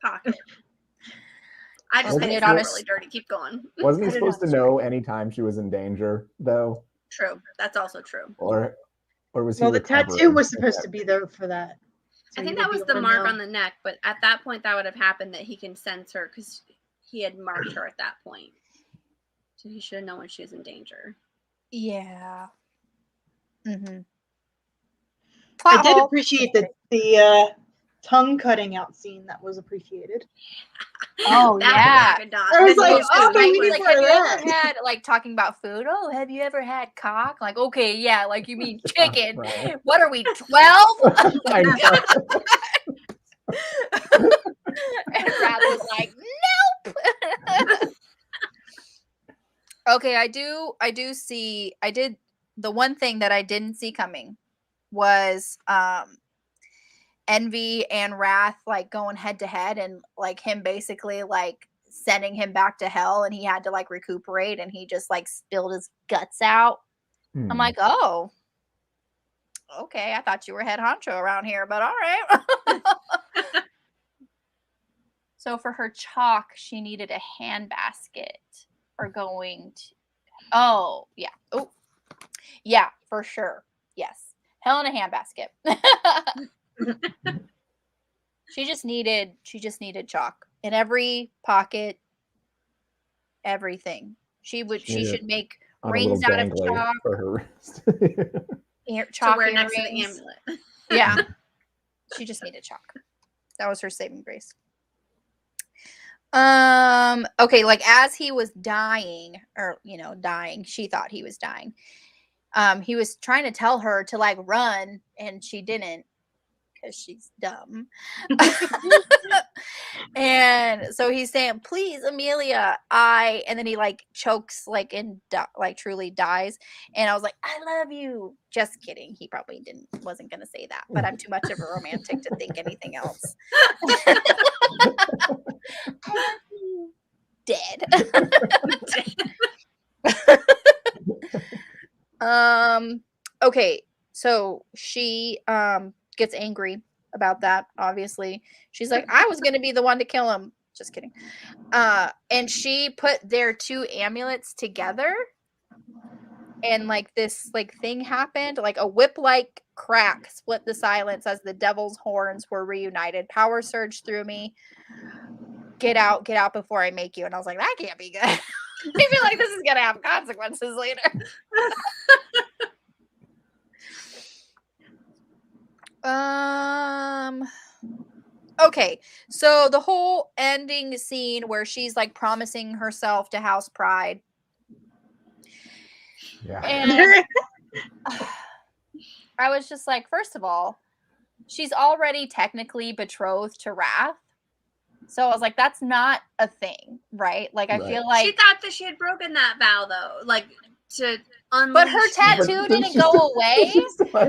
S1: pocket. I just think it's really dirty. Keep going.
S4: Wasn't he supposed to know anytime she was in danger, though?
S1: True. That's also true.
S4: Or was he?
S3: Well, the tattoo was supposed to be there for that.
S1: So I think that was the mark on the neck, but at that point, that would have happened that he can sense her because he had marked her at that point. So he should have known when she was in danger.
S2: Yeah. Mm-hmm.
S3: I did appreciate the tongue cutting out scene. That was appreciated.
S2: Oh yeah,
S3: I was like, oh,
S2: like, have you ever had like talking about food? Oh, have you ever had cock? Like, okay, yeah, like you mean chicken?
S4: Right.
S2: What are we, 12?
S4: I know.
S2: And Wrath was like, nope. Okay, I did the one thing that I didn't see coming was Envy and Wrath like going head to head, and like him basically like sending him back to hell, and he had to like recuperate, and he just like spilled his guts out. I'm like, oh, okay, I thought you were head honcho around here, but all right. So for her chalk, she needed a handbasket for going to, oh yeah, oh yeah, for sure, yes, hell in a handbasket. She just needed chalk in every pocket, everything. She should make rings out of chalk
S4: for her wrist.
S2: Chalk
S1: to wear next to the
S2: earrings.
S1: amulet.
S2: Yeah. She just needed chalk. That was her saving grace. Okay, like as he was dying, or dying, she thought he was dying. He was trying to tell her to like run, and she didn't, because she's dumb. And so he's saying, please, Amelia, and then he like chokes like and like truly dies. And I was like, I love you. Just kidding. He probably wasn't gonna say that, but I'm too much of a romantic to think anything else. I love you. Dead. Okay, so she gets angry about that. Obviously, she's like, I was gonna be the one to kill him. Just kidding. And she put their 2 amulets together, and like this like thing happened, like a whip-like crack split the silence as the devil's horns were reunited. Power surged through me. Get out before I make you. And I was like, that can't be good. I feel like this is gonna have consequences later. Okay, so the whole ending scene where she's like promising herself to House Pride.
S4: Yeah.
S2: And I was just like, first of all, she's already technically betrothed to Wrath. So I was like, that's not a thing, right? Like, I feel like
S1: she thought that she had broken that vow, though, like to unleash.
S2: But her tattoo didn't go away. Like,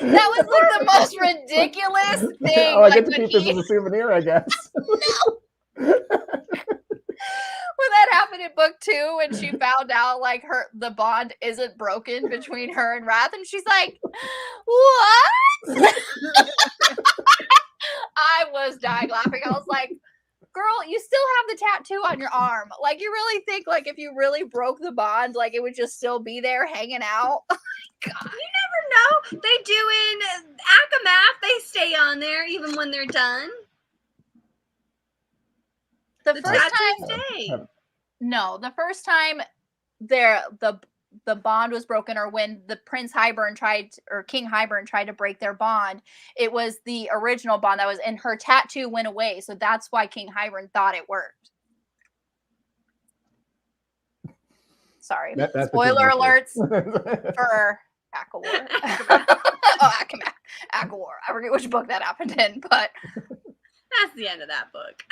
S2: that was like the most ridiculous thing.
S4: Oh, I get
S2: like,
S4: to keep this as a souvenir, I guess.
S2: No. When that happened in book 2, and she found out like the bond isn't broken between her and Wrath, and she's like, "What?" I was dying laughing. I was like, "Girl, you still have the tattoo on your arm. Like, you really think like if you really broke the bond, like it would just still be there hanging out?" God.
S1: You never know. They do in Akamath. They stay on there even when they're done.
S2: The
S1: The
S2: first
S1: tattoos
S2: time,
S1: stay.
S2: no, the first time the bond was broken, or when the King Hybern tried to break their bond, it was the original bond that was, and her tattoo went away, so that's why King Hybern thought it worked. Sorry,
S4: That's
S2: spoiler alerts for Akawar. Akamath, Akawar. I forget which book that happened in, but
S1: That's the end of that book.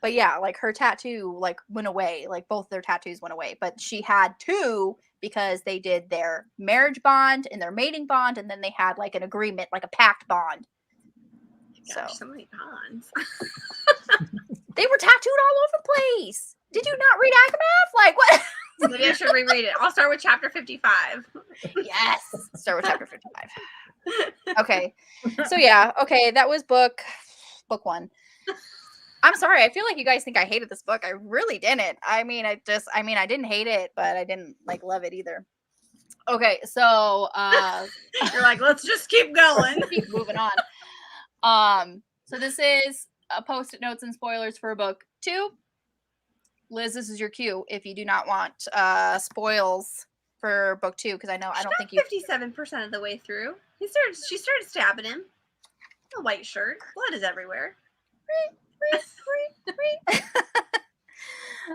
S2: but yeah, like her tattoo like went away, like both their tattoos went away, but she had 2 because they did their marriage bond and their mating bond, and then they had like an agreement, like a pact bond.
S1: Gosh, so many bonds.
S2: They were tattooed all over the place. Did you not read Akamath? Like, what?
S1: Maybe I should reread it. I'll start with chapter 55.
S2: Yes, start with chapter 55. Okay, so yeah, okay, that was book 1. I'm sorry, I feel like you guys think I hated this book. I really didn't. I mean, I didn't hate it, but I didn't like love it either. Okay, so
S1: You're like, let's just keep going.
S2: keep moving on. So this is post-it notes and spoilers for book 2. Liz, this is your cue if you do not want spoils for book 2, because I don't think you
S1: 57% of the way through. She started stabbing him. A white shirt. Blood is everywhere.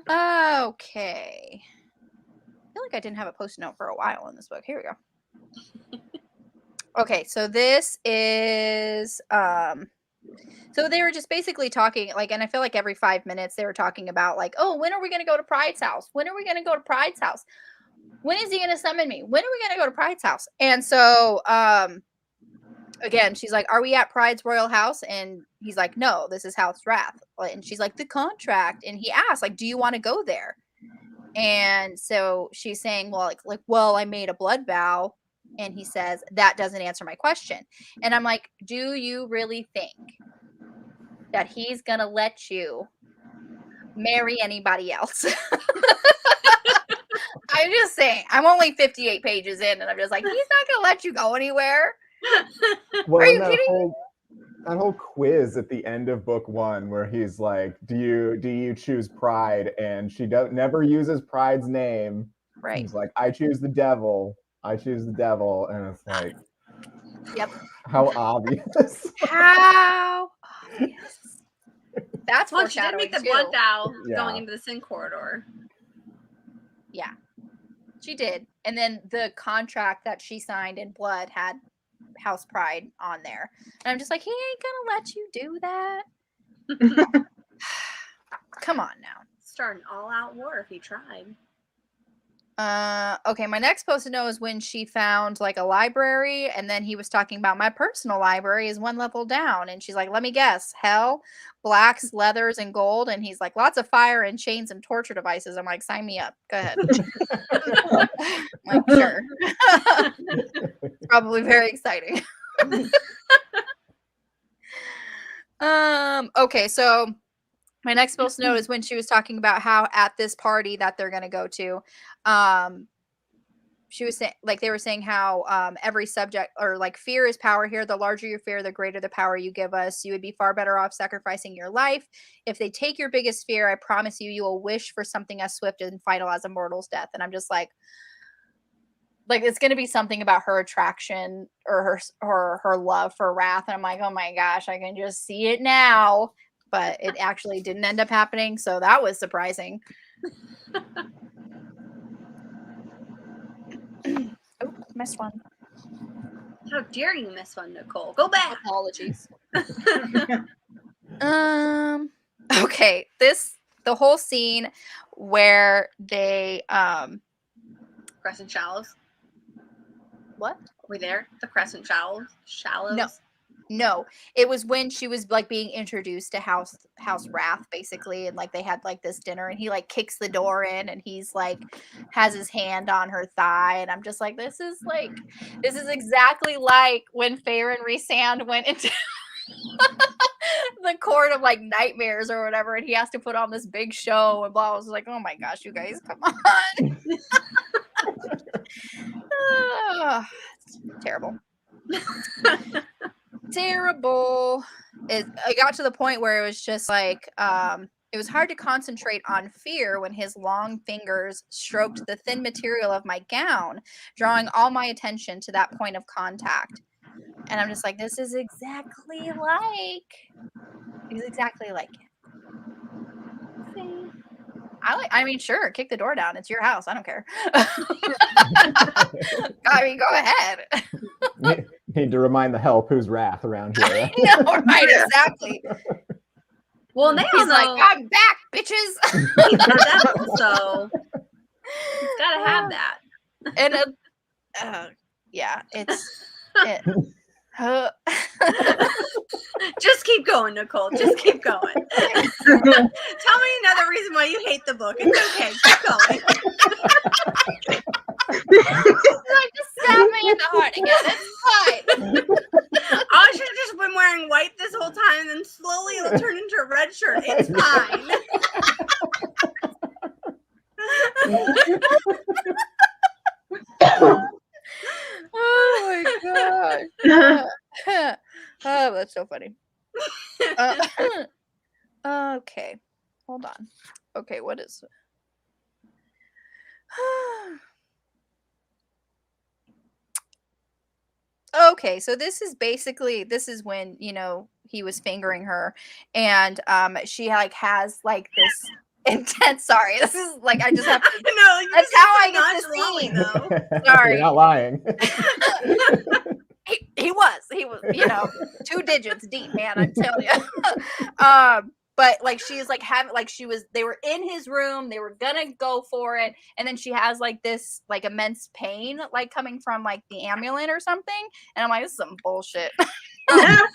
S2: Okay. I feel like I didn't have a post-it note for a while in this book. Here we go. Okay, so this is so they were just basically talking, like, and I feel like every 5 minutes they were talking about like, oh, when are we gonna go to Pride's house? When are we gonna go to Pride's house? When is he gonna summon me? When are we gonna go to Pride's house? And so again, she's like, are we at Pride's royal house? And he's like, no, this is House Wrath. And she's like, the contract. And he asked, like, do you want to go there? And so she's saying, well, I made a blood vow. And he says, that doesn't answer my question. And I'm like, do you really think that he's going to let you marry anybody else? I'm just saying, I'm only 58 pages in, and I'm just like, he's not going to let you go anywhere.
S4: Well,
S2: Are you kidding?
S4: That whole quiz at the end of book 1 where he's like, do you choose Pride? And she never uses Pride's name.
S2: Right.
S4: He's like, I choose the devil. I choose the devil. And it's like,
S2: yep.
S4: How obvious.
S2: How obvious. That's
S1: well, she did make the blood vow going into the sin corridor.
S2: Yeah, she did. And then the contract that she signed in blood had House Pride on there. And I'm just like, he ain't gonna let you do that. Come on now.
S1: Start an all-out war if he tried.
S2: Okay, my next post-it note is when she found like a library, and then he was talking about my personal library is 1 level down, and she's like, let me guess, hell, blacks, leathers, and gold, and he's like, lots of fire and chains and torture devices. I'm like, sign me up, go ahead. I'm like, sure. It's probably very exciting. Okay, so my next post note is when she was talking about how at this party that they're gonna go to, she was saying, like, they were saying how every subject, or like, fear is power here. The larger your fear, the greater the power you give us. You would be far better off sacrificing your life. If they take your biggest fear, I promise you, you will wish for something as swift and final as a mortal's death. And I'm just like it's going to be something about her attraction or her love for Wrath. And I'm like, oh my gosh, I can just see it now. But it actually didn't end up happening. So that was surprising. Oh, missed one.
S1: How dare you miss one, Nicole? Go back.
S2: Apologies. Okay, the whole scene where they
S1: Crescent Shallows.
S2: What?
S1: Are we there? The Crescent Shallows?
S2: No, it was when she was like being introduced to House Wrath, basically, and like they had like this dinner, and he like kicks the door in, and he's like has his hand on her thigh, and I'm just like, this is exactly like when Feyre and Rhysand went into the court of like nightmares or whatever, and he has to put on this big show and blah. I was like, oh my gosh, you guys, come on. Terrible. Terrible. It got to the point where it was just like it was hard to concentrate on fear when his long fingers stroked the thin material of my gown, drawing all my attention to that point of contact. And I'm just like, this is exactly like it. See? I mean, sure, kick the door down. It's your house. I don't care. I mean, go ahead.
S4: Need to remind the help who's Wrath around here.
S2: No, right, exactly.
S1: Well, now
S2: he's like, I'm back, bitches.
S1: He's the devil, so he's gotta have that.
S2: And yeah, it.
S1: Just keep going, Nicole. Just keep going. Tell me another reason why you hate the book. It's okay. Keep going.
S2: Like, just stab me in the heart again. It's fine.
S1: I should have just been wearing white this whole time, and then slowly it'll turn into a red shirt. It's fine.
S2: Oh my god. Oh, that's so funny. Okay. Hold on. Okay, what is it? Okay, so this is when, he was fingering her, and she like has like this intense, sorry, this is like, I just have to
S1: no,
S2: that's how I get to see though. Sorry.
S4: You're not lying.
S2: he was 2 digits deep, man, I'm telling you. But like she's like having like they were in his room, they were gonna go for it, and then she has like this like immense pain like coming from like the amulet or something, and I'm like, this is some bullshit. I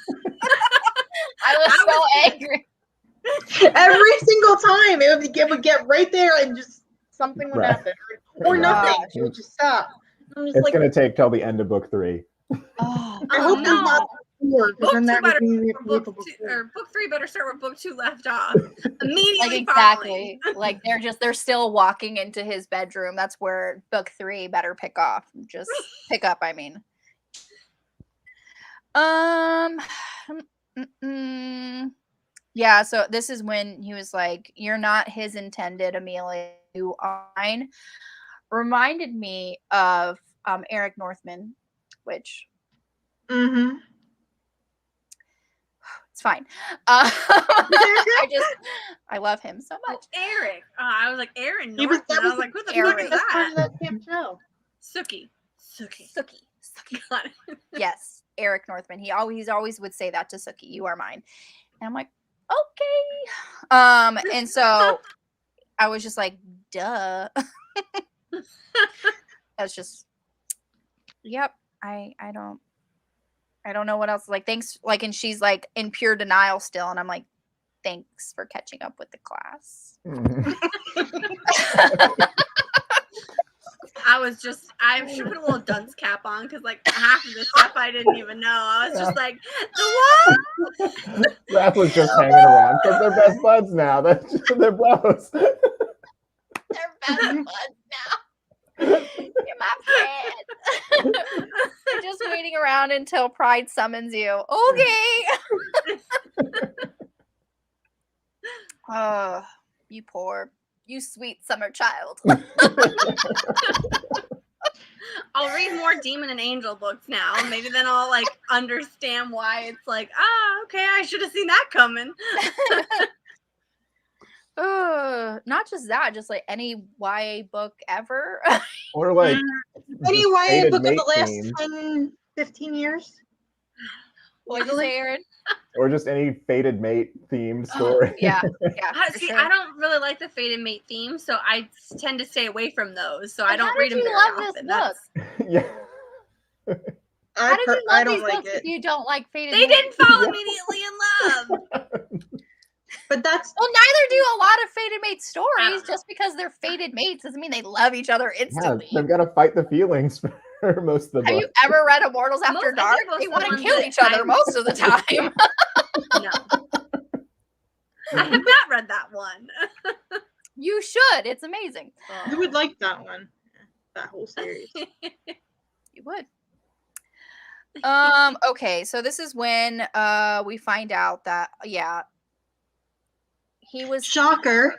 S2: was so angry.
S3: Every single time it would get right there and just something would happen. Or nothing. She would just stop. I'm just
S4: it's going to take till the end of book 3.
S3: Oh, I hope there's not more, because then that would mean
S1: book 3 better start where book 2 left off. Immediately
S2: like, exactly. Like they're still walking into his bedroom. That's where book 3 better pick up, I mean. Yeah, so this is when he was like, you're not his intended, Amelia, you are mine. Reminded me of Eric Northman, which it's fine. I love him so much.
S1: Eric. I was like, Aaron Northman. I was like, who the
S3: Eric.
S1: fuck is that?
S3: That damn show.
S1: Suki.
S2: Yes, Eric Northman. He always would say that to Suki. You are mine. And I'm like, okay. And so I was just like, duh. That's just, yep. I don't know what else. Like, thanks. Like, and she's like in pure denial still, and I'm like, thanks for catching up with the class.
S1: I should put a little dunce cap on because like half of the stuff I didn't even know. I was just like, the what?
S4: Raph was just hanging around because they're best buds now. They're bros.
S2: They're best buds now. You're my friend. You're just waiting around until Pride summons you. Okay. Oh, you sweet summer child.
S1: I'll read more demon and angel books now. Maybe then I'll like understand why it's like, okay, I should have seen that coming.
S2: Not just that, just like any YA book ever.
S4: Or like
S3: Any YA
S4: fated
S3: book of
S4: mate
S3: the last
S4: theme.
S3: 10, 15 years?
S2: What'd you say, Aaron?
S4: Or just any fated mate themed story.
S2: Yeah.
S1: See, I don't really like the fated mate theme, so I tend to stay away from those. So I don't
S2: How
S1: read
S2: did
S1: them
S2: you
S1: very
S2: love
S1: often.
S2: this book?
S4: Yeah.
S2: How did you
S3: I
S2: love
S3: don't
S2: these
S3: like
S2: books
S3: it.
S2: if you don't like fated
S1: They
S2: mates?
S1: didn't fall immediately in love.
S3: But that's
S2: Well, neither do a lot of fated mate stories.
S1: don't
S2: Just because they're fated mates doesn't mean they love each other
S4: Yeah,
S2: instantly.
S4: they've got to fight the feelings for most of the
S2: Have
S4: book.
S2: you ever read Immortals After
S1: I
S2: Dark?
S1: think most
S2: They
S1: of the
S2: want to
S1: ones
S2: kill
S1: that
S2: each other
S1: I've-
S2: most of the time.
S1: No. I have not read that one.
S2: You should. It's amazing.
S3: you would like that one. That whole series.
S2: You would. Okay, so this is when we find out that he was
S3: Shocker.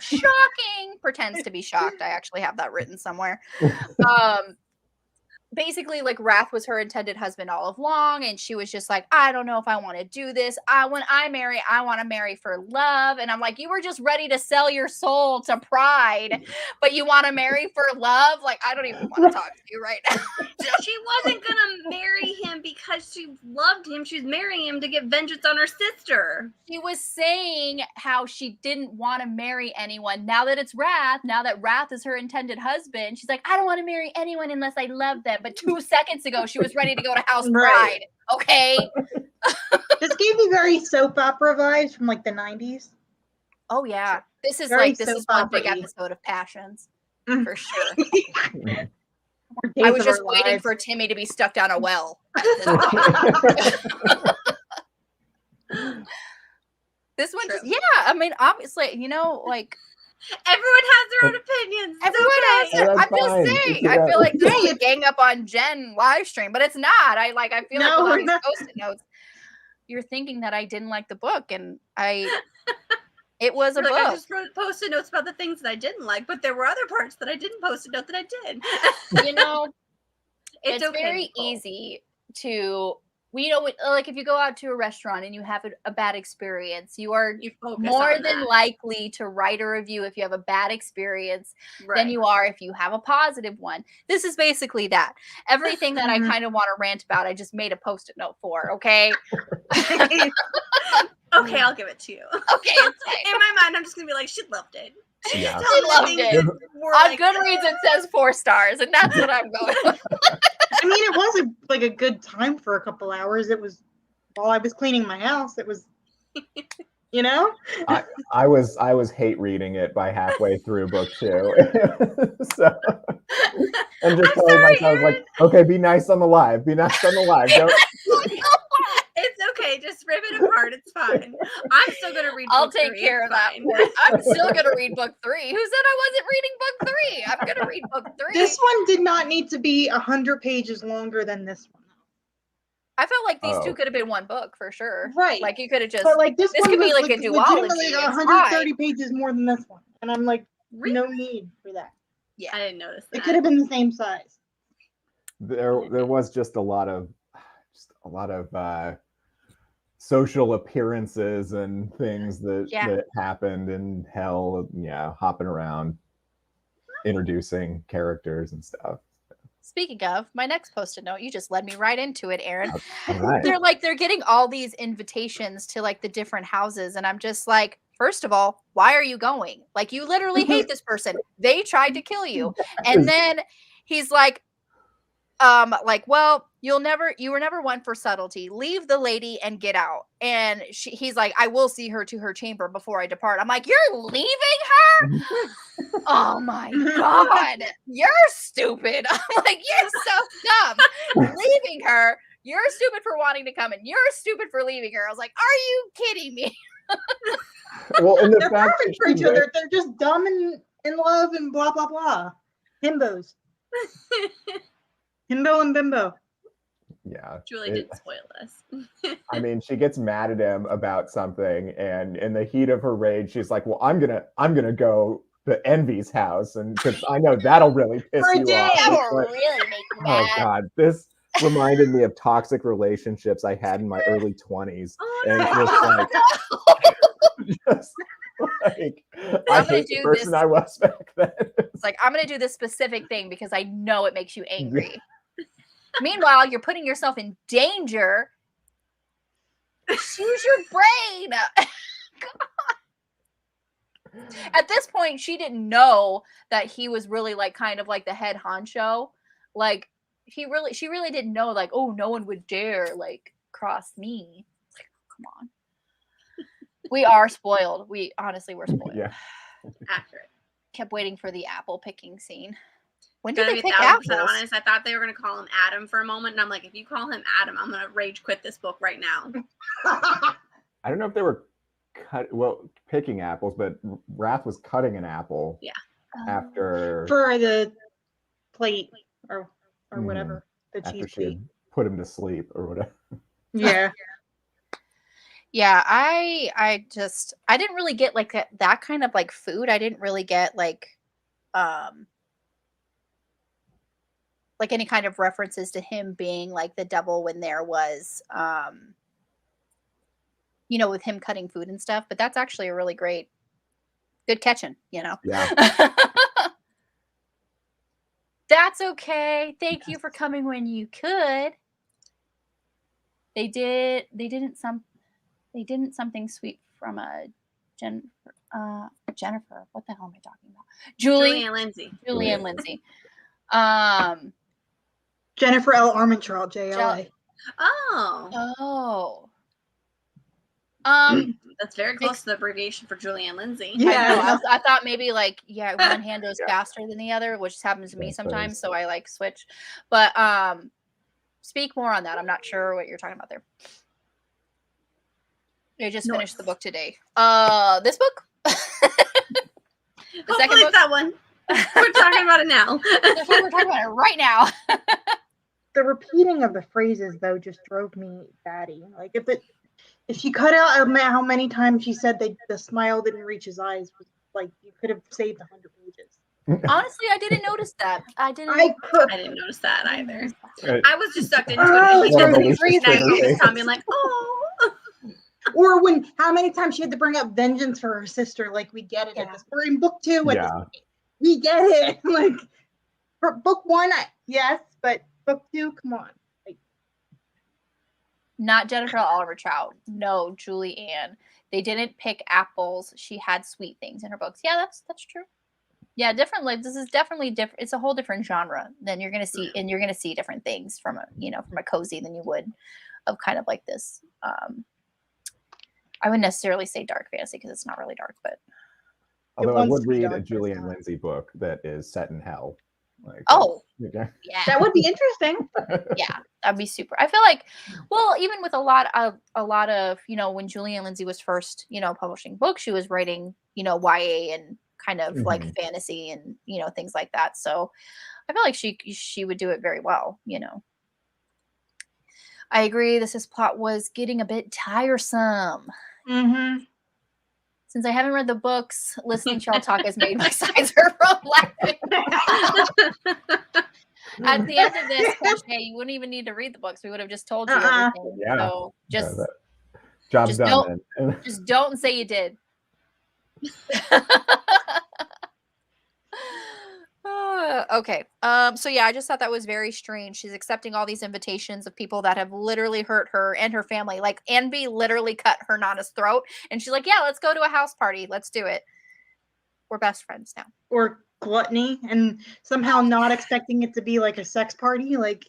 S2: shocking. Pretends to be shocked. I actually have that written somewhere. Basically, like, Wrath was her intended husband all along, and she was just like, I don't know if I want to do this. When I marry, I want to marry for love. And I'm like, you were just ready to sell your soul to Pride, but you want to marry for love? Like, I don't even want to talk to you right now.
S1: She wasn't gonna marry him because she loved him. She was marrying him to get vengeance on her sister.
S2: She was saying how she didn't want to marry anyone. Now that it's Wrath, now that Wrath is her intended husband, she's like, I don't want to marry anyone unless I love them. But 2 seconds ago, she was ready to go to House Pride.
S3: Right.
S2: Okay.
S3: This gave me very soap opera vibes from like the 90s.
S2: Oh yeah. This is
S3: Very
S2: like this is
S3: soap
S2: one big
S3: opera-y.
S2: episode of Passions.
S3: Mm.
S2: For sure.
S3: Days
S2: I was
S3: of
S2: just
S3: Our
S2: waiting
S3: Lives.
S2: for Timmy to be stuck down a well. This one,
S1: True.
S2: I mean, obviously, like
S1: Everyone has their own opinions. It's
S2: everyone has
S1: okay.
S2: their,
S4: That's
S2: I'm
S4: fine.
S2: just saying.
S4: It's
S2: I feel like this
S3: okay.
S2: is a gang up on Jen live stream, but it's not. I feel like with
S3: No,
S2: all
S3: we're
S2: these
S3: not.
S2: post-it notes, you're thinking that I didn't like the book, and it was a
S1: Like,
S2: book.
S1: I just wrote post-it notes about the things that I didn't like, but there were other parts that I didn't post-it note that I did.
S2: It's
S1: okay,
S2: very
S1: Nicole.
S2: easy to, like if you go out to a restaurant and you have a bad experience, you are
S1: You focus
S2: more
S1: on
S2: than
S1: that.
S2: likely to write a review if you have a bad experience
S1: Right.
S2: than you are if you have a positive one. This is basically that. Everything that I
S3: Mhm.
S2: kind of want to rant about, I just made a post-it note for, okay?
S1: Okay, I'll give it to you.
S2: Okay, it's fine.
S1: In my mind, I'm just gonna be like, she loved it. She
S4: Yeah.
S1: just telling me
S2: Loved
S1: things
S2: it.
S1: that were
S2: On
S1: like,
S2: Goodreads, it says 4 stars, and that's what I'm going with.
S3: I mean, it was like a good time for a couple hours. It was while I was cleaning my house. It was,
S4: I was hate reading it by halfway through book 2. So, and just
S1: I'm
S4: telling
S1: sorry,
S4: myself, like,
S1: Aaron.
S4: okay, be nice on the live. Be nice on the live. Don't,
S1: It's okay, just rip it apart. It's fine. I'm still gonna read.
S2: I'll
S1: book
S2: take
S1: 3.
S2: care of
S1: It's
S2: that
S1: fine.
S2: for it. I'm still going to read book 3. Who said I wasn't reading book 3? I'm going to read book 3.
S3: This one did not need to be 100 pages longer than this one.
S2: I felt like these two
S4: Oh.
S2: could have been one book for sure.
S3: Right.
S2: Like you could have just.
S3: But like this one
S2: could be
S3: was
S2: like a
S3: legitimately
S2: duology. It's
S3: 130 pages more than this one, and I'm like,
S1: Really?
S3: no need for that.
S1: I didn't notice that.
S3: It could have been the same size.
S4: there was just a lot of social appearances and things that happened in hell. Yeah, hopping around, introducing characters and stuff.
S2: Speaking of, my next post-it note, you just led me right into it, Aaron.
S4: All right.
S2: They're getting all these invitations to like the different houses, and I'm just like, first of all, why are you going? Like, you literally hate this person. They tried to kill you. And then he's like, well, you were never one for subtlety. Leave the lady and get out. And he's like, I will see her to her chamber before I depart. I'm like, you're leaving her? Oh my God, you're stupid. I'm like, you're so dumb. Leaving her. You're stupid for wanting to come, and you're stupid for leaving her. I was like, are you kidding me?
S4: Well, and the
S3: They're
S4: fact
S3: perfect
S4: that
S3: for each
S4: she
S3: other. They're just dumb and in love and blah blah blah. Himbos. Himbo and bimbo.
S4: yeah,
S1: Julie did spoil us.
S4: I mean, she gets mad at him about something, and in the heat of her rage, she's like, "Well, I'm gonna go to Envy's house, and because I know that'll really piss
S3: For a
S4: you
S3: day.
S4: off."
S2: That
S4: It's
S2: will
S4: like,
S2: really make me
S4: oh
S2: mad.
S4: God, this reminded me of toxic relationships I had in my early 20s, and just like I hate the person I was back then.
S2: It's like, I'm gonna do this specific thing because I know it makes you angry. Meanwhile, you're putting yourself in danger. Use your brain. At this point, she didn't know that he was really like kind of like the head honcho. Like she really didn't know, like, oh, no one would dare like cross me. Like, come on. We are spoiled. We're spoiled.
S4: Yeah.
S1: Accurate.
S2: Kept waiting for the apple picking scene. When
S1: Gotta
S2: did they
S1: be
S2: pick
S1: 1000%
S2: apples?
S1: honest. I thought they were gonna call him Adam for a moment, and I'm like, if you call him Adam, I'm gonna rage quit this book right now.
S4: I don't know if they were picking apples, but Wrath was cutting an apple.
S1: Yeah.
S4: After
S3: For the plate or whatever the
S4: after
S3: cheese
S4: she
S3: plate.
S4: had put him to sleep or whatever.
S3: Yeah.
S2: Yeah, I didn't really get like that kind of like food. I didn't really get like any kind of references to him being like the devil when there was with him cutting food and stuff. But that's actually a really good catching,
S4: Yeah.
S2: That's okay. Thank you for coming when you could. They didn't something sweet from a Jennifer. What the hell am I talking about? Julie and Lindsay.
S3: Jennifer L. Armentrout, JLA.
S2: Oh.
S1: That's very close to the abbreviation for Julie and Lindsay.
S3: Yeah.
S2: I thought maybe like, one hand goes faster than the other, which happens to me sometimes, so I like switch. But speak more on that. I'm not sure what you're talking about there. I just finished the book today. This book?
S1: The second book? That one. We're talking about it now.
S2: We're talking about it right now.
S3: The repeating of the phrases though just drove me batty. Like if she cut out how many times she said the smile didn't reach his eyes, like you could have saved 100 pages.
S2: Honestly, I didn't notice that. I didn't
S1: notice that either. I was just sucked into it. Being like, oh.
S3: Or how many times she had to bring up vengeance for her sister? Like, we get it at this. We're in book 2. We get it. Like, for book 1, yes, but book 2, come on. Like,
S2: not Jennifer Oliver Trout. No, Julie Ann. They didn't pick apples. She had sweet things in her books. Yeah, that's true. Yeah, different. Like, this is definitely different. It's a whole different genre than you're gonna see, and you're gonna see different things from a cozy than you would of kind of like this. I wouldn't necessarily say dark fantasy because it's not really dark, but
S4: although I would read a Julie and Lindsay book that is set in hell. Like,
S2: yeah,
S3: that would be interesting.
S2: Yeah, that'd be super. I feel like, well, even with a lot of when Julie and Lindsay was first publishing books, she was writing YA and kind of like fantasy and things like that. So I feel like she would do it very well. I agree. This plot was getting a bit tiresome. Since I haven't read the books, listening to y'all talk has made my sides hurt from laughing. At the end of this, hey, you wouldn't even need to read the books. We would have just told you everything.
S4: Yeah.
S2: So
S4: job's done.
S2: Just don't say you did. Okay. So yeah, I just thought that was very strange. She's accepting all these invitations of people that have literally hurt her and her family. Like Envy literally cut her Nana's throat, and she's like, "Yeah, let's go to a house party. Let's do it. We're best friends now."
S3: Or gluttony, and somehow not expecting it to be like a sex party. Like,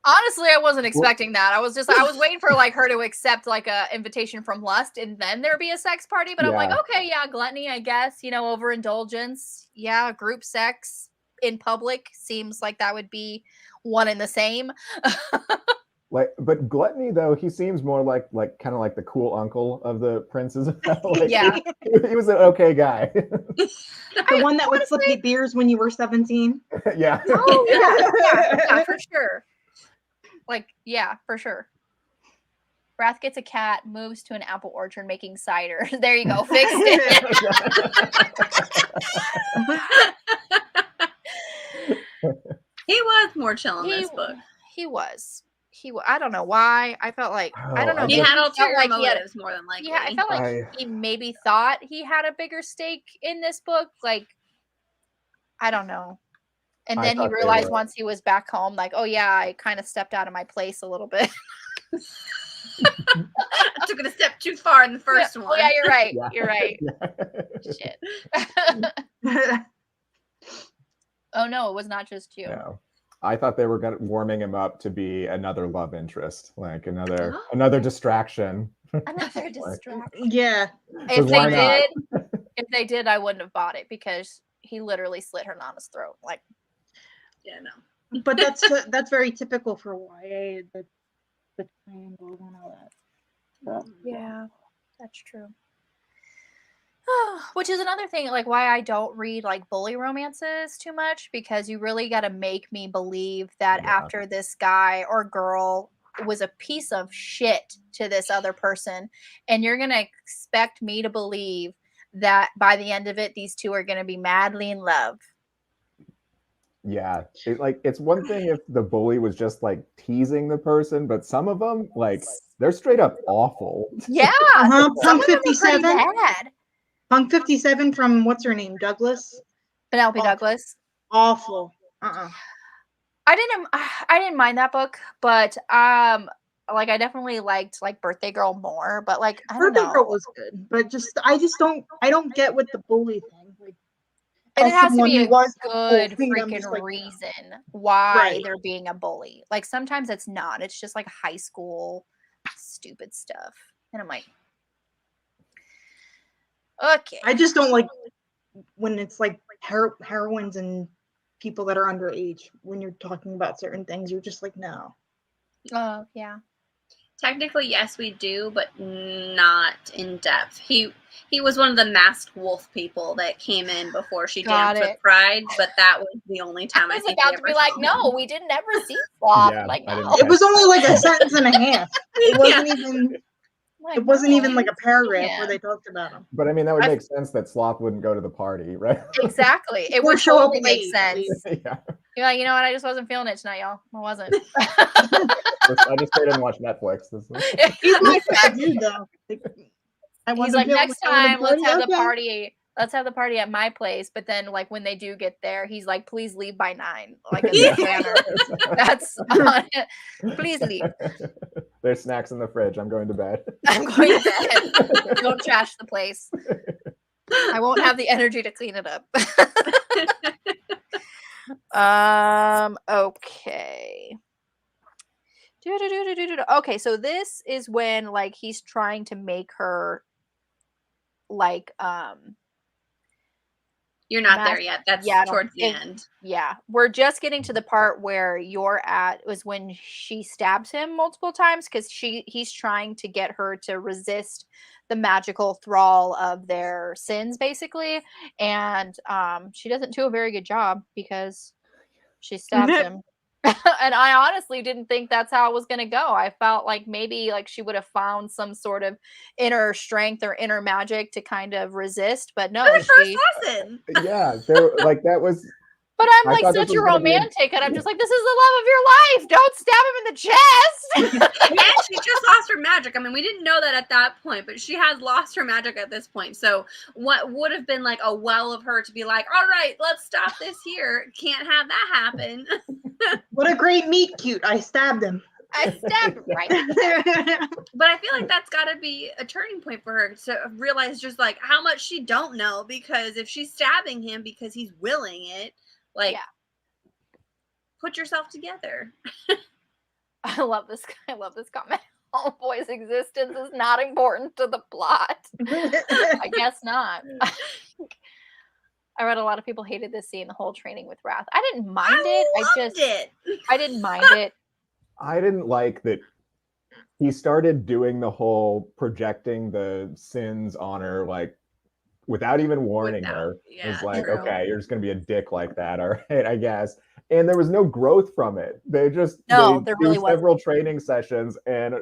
S2: Honestly, I wasn't expecting that. I was waiting for like her to accept like a invitation from Lust and then there'd be a sex party. But I'm like,
S4: Yeah.
S2: okay, yeah, gluttony, I guess, overindulgence. Yeah, group sex in public seems like that would be one and the same.
S4: But Gluttony though, he seems more like kind of like the cool uncle of the princes.
S2: Yeah.
S4: He was an okay guy.
S3: The one that would flip you beers when you were 17.
S4: Yeah.
S2: Oh yeah, for sure. Like, yeah, for sure. Wrath gets a cat, moves to an apple orchard making cider. There you go, fixed it.
S1: He was more chill in this book.
S2: He was. I don't know why. I felt like I don't know.
S1: He had ulterior
S2: like
S1: motives more than likely.
S2: Yeah, I felt like he maybe thought he had a bigger stake in this book. Like, I don't know. And then he realized once he was back home, like, oh yeah, I kind of stepped out of my place a little bit.
S1: I took it a step too far in the first one.
S2: Yeah, you're right. Yeah. You're right. Shit. Oh no, it was not just you.
S4: No. I thought they were warming him up to be another love interest, like another distraction.
S2: Another distraction.
S3: Yeah.
S2: If they did, I wouldn't have bought it because he literally slit her Nana's throat. Like,
S1: yeah, no.
S3: But that's very typical for YA, the triangle and all that. So.
S2: Yeah, that's true. Which is another thing, like why I don't read like bully romances too much, because you really got to make me believe that after this guy or girl was a piece of shit to this other person, and you're gonna expect me to believe that by the end of it, these two are gonna be madly in love.
S4: Yeah, it's one thing if the bully was just like teasing the person, but some of them, like, they're straight up awful.
S2: Yeah,
S3: Punk 57. Punk 57 from what's her name, Douglas.
S2: Penelope Douglas.
S3: Awful.
S2: I didn't mind that book, but like I definitely liked like Birthday Girl more. But like
S3: Birthday Girl was good, but I don't get with the bully thing. Like,
S2: and it has to be a good
S3: freaking
S2: like, reason why they're being a bully. Like sometimes it's not. It's just like high school stupid stuff. And I'm like, okay.
S3: I just don't like when it's like heroines and people that are underage. When you're talking about certain things, you're just like, no.
S2: Oh, yeah.
S1: Technically, yes, we do, but not in depth. He was one of the masked wolf people that came in before she danced with Pride, but that was the only time I was
S2: about to be like, no, we didn't ever see Flop.
S4: Yeah,
S2: like, no.
S3: It was only like a sentence and a half. It wasn't even. It wasn't even like a paragraph where they talked about him.
S4: But I mean, that would make sense that Sloth wouldn't go to the party, right?
S2: Exactly. It would totally make sense. Yeah. You're like, you know what? I just wasn't feeling it tonight, y'all. I wasn't.
S4: I just stayed and watched Netflix.
S3: He's my fat dude, though.
S2: He's like, next time, let's have the party. Let's have the party at my place. But then, like, when they do get there, he's like, please leave by 9. Like, that's please leave.
S4: There's snacks in the fridge. I'm going to bed.
S2: I'm going to bed. Don't trash the place. I won't have the energy to clean it up. Okay. Okay, so this is when like he's trying to make her like
S1: you're not there yet. That's towards the end.
S2: Yeah. We're just getting to the part where you're at was when she stabs him multiple times because he's trying to get her to resist the magical thrall of their sins, basically. And she doesn't do a very good job because she stabs him. And I honestly didn't think that's how it was going to go. I felt like maybe like she would have found some sort of inner strength or inner magic to kind of resist, but no.
S1: The first lesson.
S4: Yeah, like that was.
S2: But I'm like such a romantic, and I'm just like, this is the love of your life. Don't stab him in the chest.
S1: And she just lost her magic. I mean, we didn't know that at that point, but she has lost her magic at this point. So what would have been like a well of her to be like, all right, let's stop this here. Can't have that happen.
S3: What a great meet cute. I stabbed him.
S2: I stabbed him right.
S1: But I feel like that's got to be a turning point for her to realize just like how much she don't know, because if she's stabbing him because he's willing it, like, put yourself together.
S2: I love this comment. Homeboy's existence is not important to the plot. I guess not. I read a lot of people hated this scene, the whole training with Wrath. I didn't mind it. I didn't mind it.
S4: I didn't like that he started doing the whole projecting the sins on her, like without even warning her. It was like,
S1: true.
S4: okay, you're just gonna be a dick like that, all right, I guess. And there was no growth from it. They just
S2: No,
S4: they
S2: there
S4: do
S2: really
S4: several training sessions, and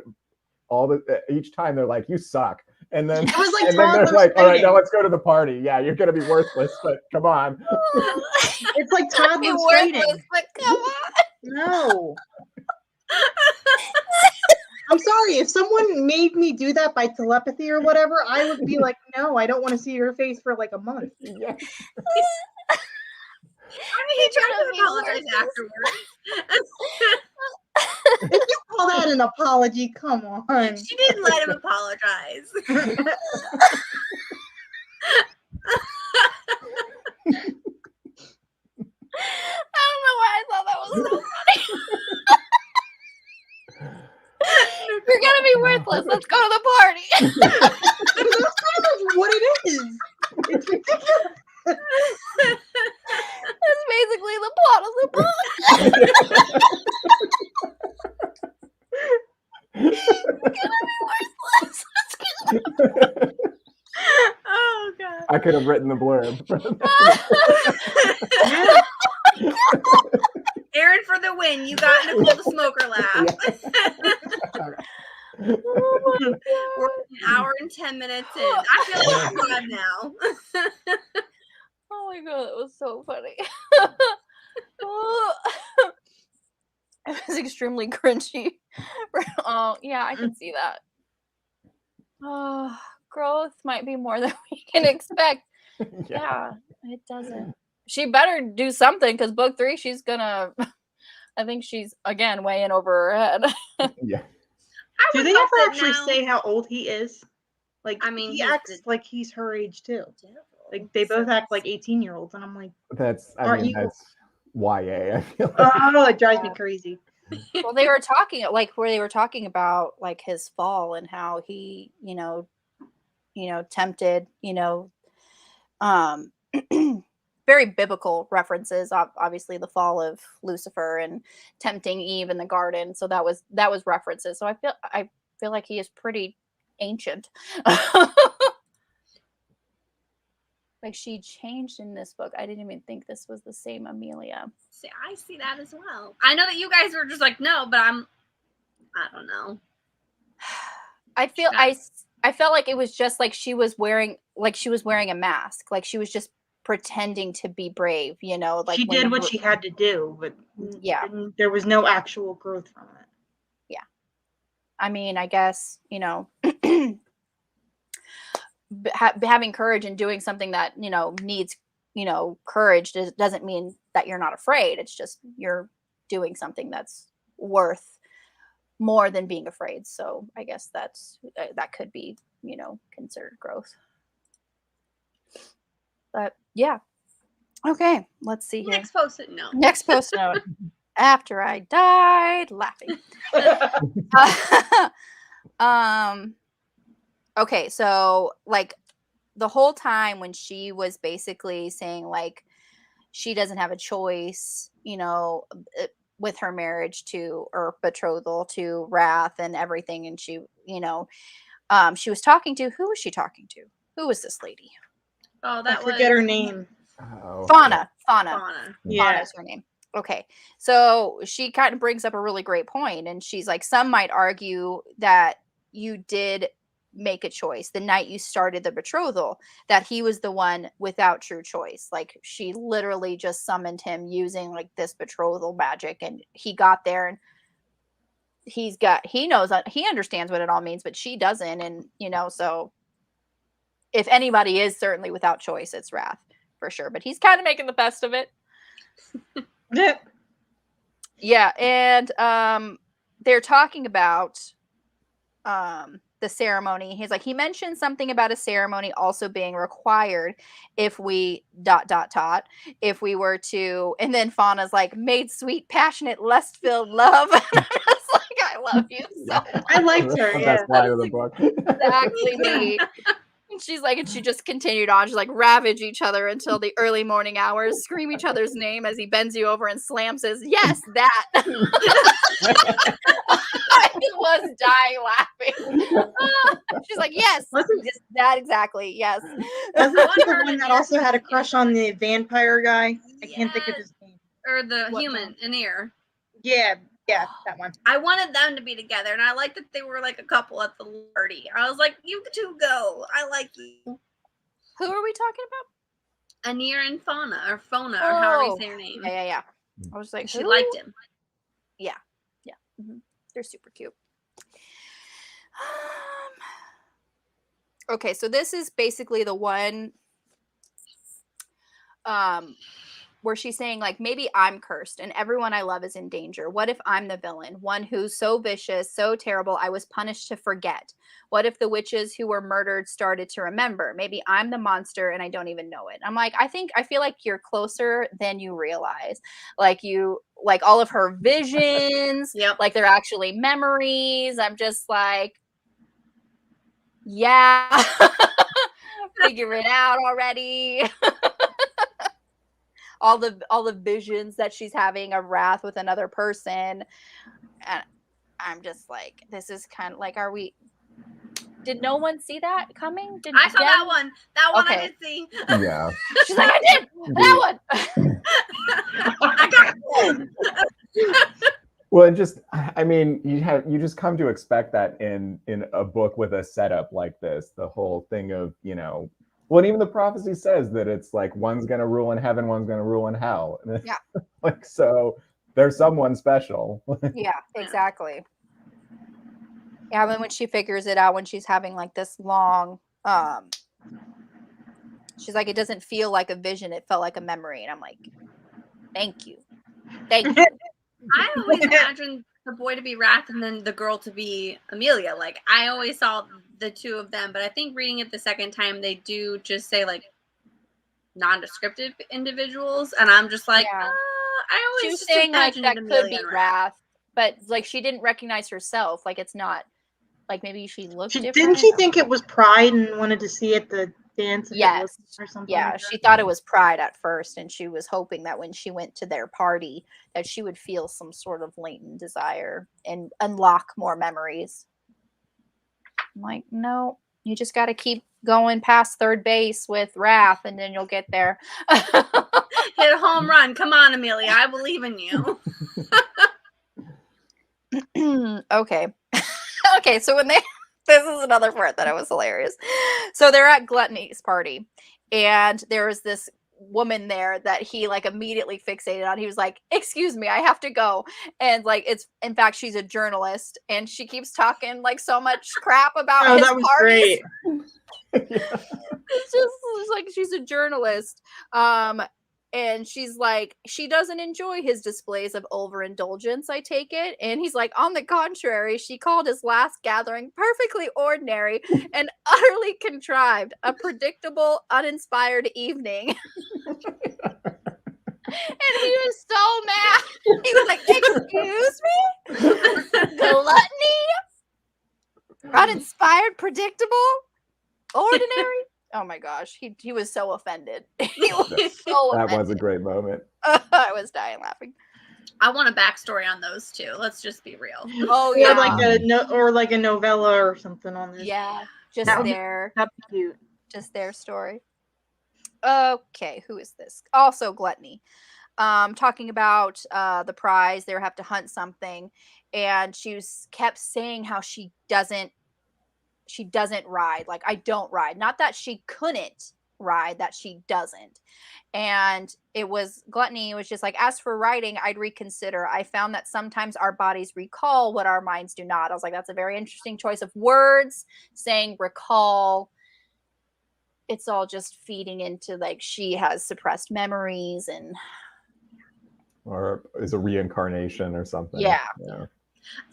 S4: each time they're like, you suck. And then,
S3: It was like
S4: and then they're
S3: toddlers
S4: like, all right,
S3: fighting.
S4: now let's go to the party. Yeah, you're gonna be worthless, but come on.
S3: It's like toddlers
S2: Worthless,
S3: fighting.
S2: but come on.
S3: No. I'm sorry. If someone made me do that by telepathy or whatever, I would be like, no, I don't want to see your face for like a month.
S4: Yeah.
S1: I mean, he tried to apologize afterwards.
S3: If you call that an apology, come on.
S1: She didn't let him apologize.
S2: I don't know why I thought that was so funny. You're gonna be worthless. Let's go to the party.
S3: That's pretty much what it is. It's ridiculous.
S2: That's basically the plot of the book. You're gonna be worthless. Let's go.
S1: Oh god.
S4: I could have written the blurb.
S1: Aaron for the win. You got Nicole the smoker laugh. We're an hour and 10 minutes in. I feel like it's live now.
S2: Oh my god, that was so funny. It was extremely cringy. Oh, yeah, I can see that. Oh, growth might be more than we can expect. Yeah, it doesn't. She better do something because book 3, she's gonna. I think she's again way in over her head.
S4: Yeah.
S3: Do they ever actually say how old he is? Like,
S1: I mean,
S3: he acts like he's her age too. Like, they both act like 18-year-olds, and I'm like,
S4: That's
S3: Aren't you-
S4: that's YA, I feel like.
S3: oh, it drives me crazy.
S2: Well, they were talking about like his fall and how he, tempted, very biblical references, obviously the fall of Lucifer and tempting Eve in the garden. So that was references. So I feel like he is pretty ancient. Like, she changed in this book. I didn't even think this was the same Amelia.
S1: See, I see that as well. I know that you guys were just like, no, but I don't know.
S2: I felt like it was just like she was wearing a mask. Like, she was just pretending to be brave, like
S3: She did what she had to do, but
S2: yeah,
S3: there was no actual growth from it.
S2: Yeah. I mean, I guess, having courage and doing something that, needs, courage doesn't mean that you're not afraid. It's just you're doing something that's worth more than being afraid. So I guess that could be, considered growth. But yeah. Okay, let's see here.
S1: Next post-it note.
S2: Next post note. After I died laughing. Okay, so like the whole time when she was basically saying like she doesn't have a choice, with her marriage to or betrothal to Wrath and everything, and she, she was talking to, who was she talking to? Who was this lady?
S1: Oh, that
S3: I forget her name.
S4: Oh,
S2: Fauna.
S3: Yeah.
S2: Fauna's her name. Okay. So she kind of brings up a really great point, and she's like, some might argue that you did make a choice the night you started the betrothal, that he was the one without true choice. Like, she literally just summoned him using like this betrothal magic, and he got there, and he understands what it all means, but she doesn't. And so if anybody is certainly without choice, it's Wrath for sure, but he's kind of making the best of it. Yeah. And they're talking about the ceremony. He's like, he mentioned something about a ceremony also being required if we ... if we were to, and then Fauna's like, made sweet, passionate, lust-filled love. And I'm just like, love you so much.
S3: I liked her.
S4: The
S3: Yeah.
S4: best line of the book.
S2: Exactly me. And she's like, and she just continued on. She's like, ravage each other until the early morning hours, scream each other's name as he bends you over and slams his, yes, that. I was dying laughing. She's like, yes, just that exactly, yes.
S3: Wasn't she the one that also had a crush on the vampire guy? I can't think of his name.
S1: Or the
S2: What
S1: human, Anir.
S3: Yeah, that one.
S1: I wanted them to be together, and I liked that they were like a couple at the party. I was like, you two go. I like you.
S2: Who are we talking about?
S1: Anir and Fauna, or Fona, or however you say her name.
S2: Yeah. I was like,
S1: She
S2: who?
S1: liked him.
S2: Yeah. Mm-hmm. They're super cute. Okay, so this is basically the one where she's saying, like, maybe I'm cursed and everyone I love is in danger. What if I'm the villain? One who's so vicious, so terrible, I was punished to forget. What if the witches who were murdered started to remember? Maybe I'm the monster and I don't even know it. I'm like, I feel like you're closer than you realize. Like all of her visions,
S1: Yep.
S2: like they're actually memories. I'm just like, yeah, figure it out already. all the visions that she's having of Wrath with another person, and I'm just like, this is kind of like, did no one see that coming?
S1: I saw that one. That one
S2: Okay.
S1: I did see.
S4: Yeah.
S2: She's like, I did that one.
S1: I got one.
S4: Well, and just, I mean, you just come to expect that in a book with a setup like this, the whole thing of, well, and even the prophecy says that it's like one's going to rule in heaven, one's going to rule in hell.
S2: Yeah.
S4: Like, so there's someone special.
S2: Yeah, exactly. Yeah, when she figures it out, when she's having like this long, she's like, it doesn't feel like a vision, it felt like a memory. And I'm like, thank you.
S1: I always imagined the boy to be Wrath and then the girl to be Amelia. Like, I always saw the two of them, but I think reading it the second time, they do just say like nondescriptive individuals, and I'm just like,
S2: Yeah.
S1: I always
S2: She was
S1: just
S2: saying like
S1: imagined
S2: that
S1: Amelia
S2: could be
S1: and
S2: Wrath, but like she didn't recognize herself. Like it's not like maybe she looked different.
S3: Didn't she think it was Pride and wanted to see at the dance?
S2: Yes.
S3: Or something.
S2: Yeah,
S3: like
S2: she thought it was Pride at first, and she was hoping that when she went to their party that she would feel some sort of latent desire and unlock more memories. I'm like, no, you just got to keep going past third base with Wrath, and then you'll get there.
S1: hit a home run. Come on, Amelia. I believe in you.
S2: Okay. Okay, so when this is another part that was hilarious. So they're at Gluttony's party, and there was this woman there that he like immediately fixated on. He was like, excuse me, I have to go. And like, it's, in fact, she's a journalist, and she keeps talking like so much crap about his
S3: that was
S2: parties.
S3: great.
S2: It's like she's a journalist. And she's like, she doesn't enjoy his displays of overindulgence, I take it. And he's like, on the contrary, she called his last gathering perfectly ordinary and utterly contrived, a predictable, uninspired evening. And he was so mad. He was like, excuse me? Gluttony? Uninspired, predictable, ordinary? Oh my gosh, he was so offended. He was so
S4: That
S2: offended.
S4: was a great moment.
S2: I was dying laughing.
S1: I want a backstory on those two. Let's just be real.
S2: Oh
S3: Or
S2: yeah,
S3: like a novella or something on this.
S2: yeah, just
S3: That would be-
S2: their
S3: That'd be cute.
S2: just their story. Okay, who is this? Also Gluttony. Talking about the prize. They have to hunt something, and kept saying how she doesn't ride. Like, I don't ride. Not that she couldn't ride, that she doesn't. And it was Gluttony was just like, as for riding, I'd reconsider. I found that sometimes our bodies recall what our minds do not. I was like, that's a very interesting choice of words, saying recall. It's all just feeding into like she has suppressed memories and
S4: Or is a reincarnation or something.
S2: Yeah.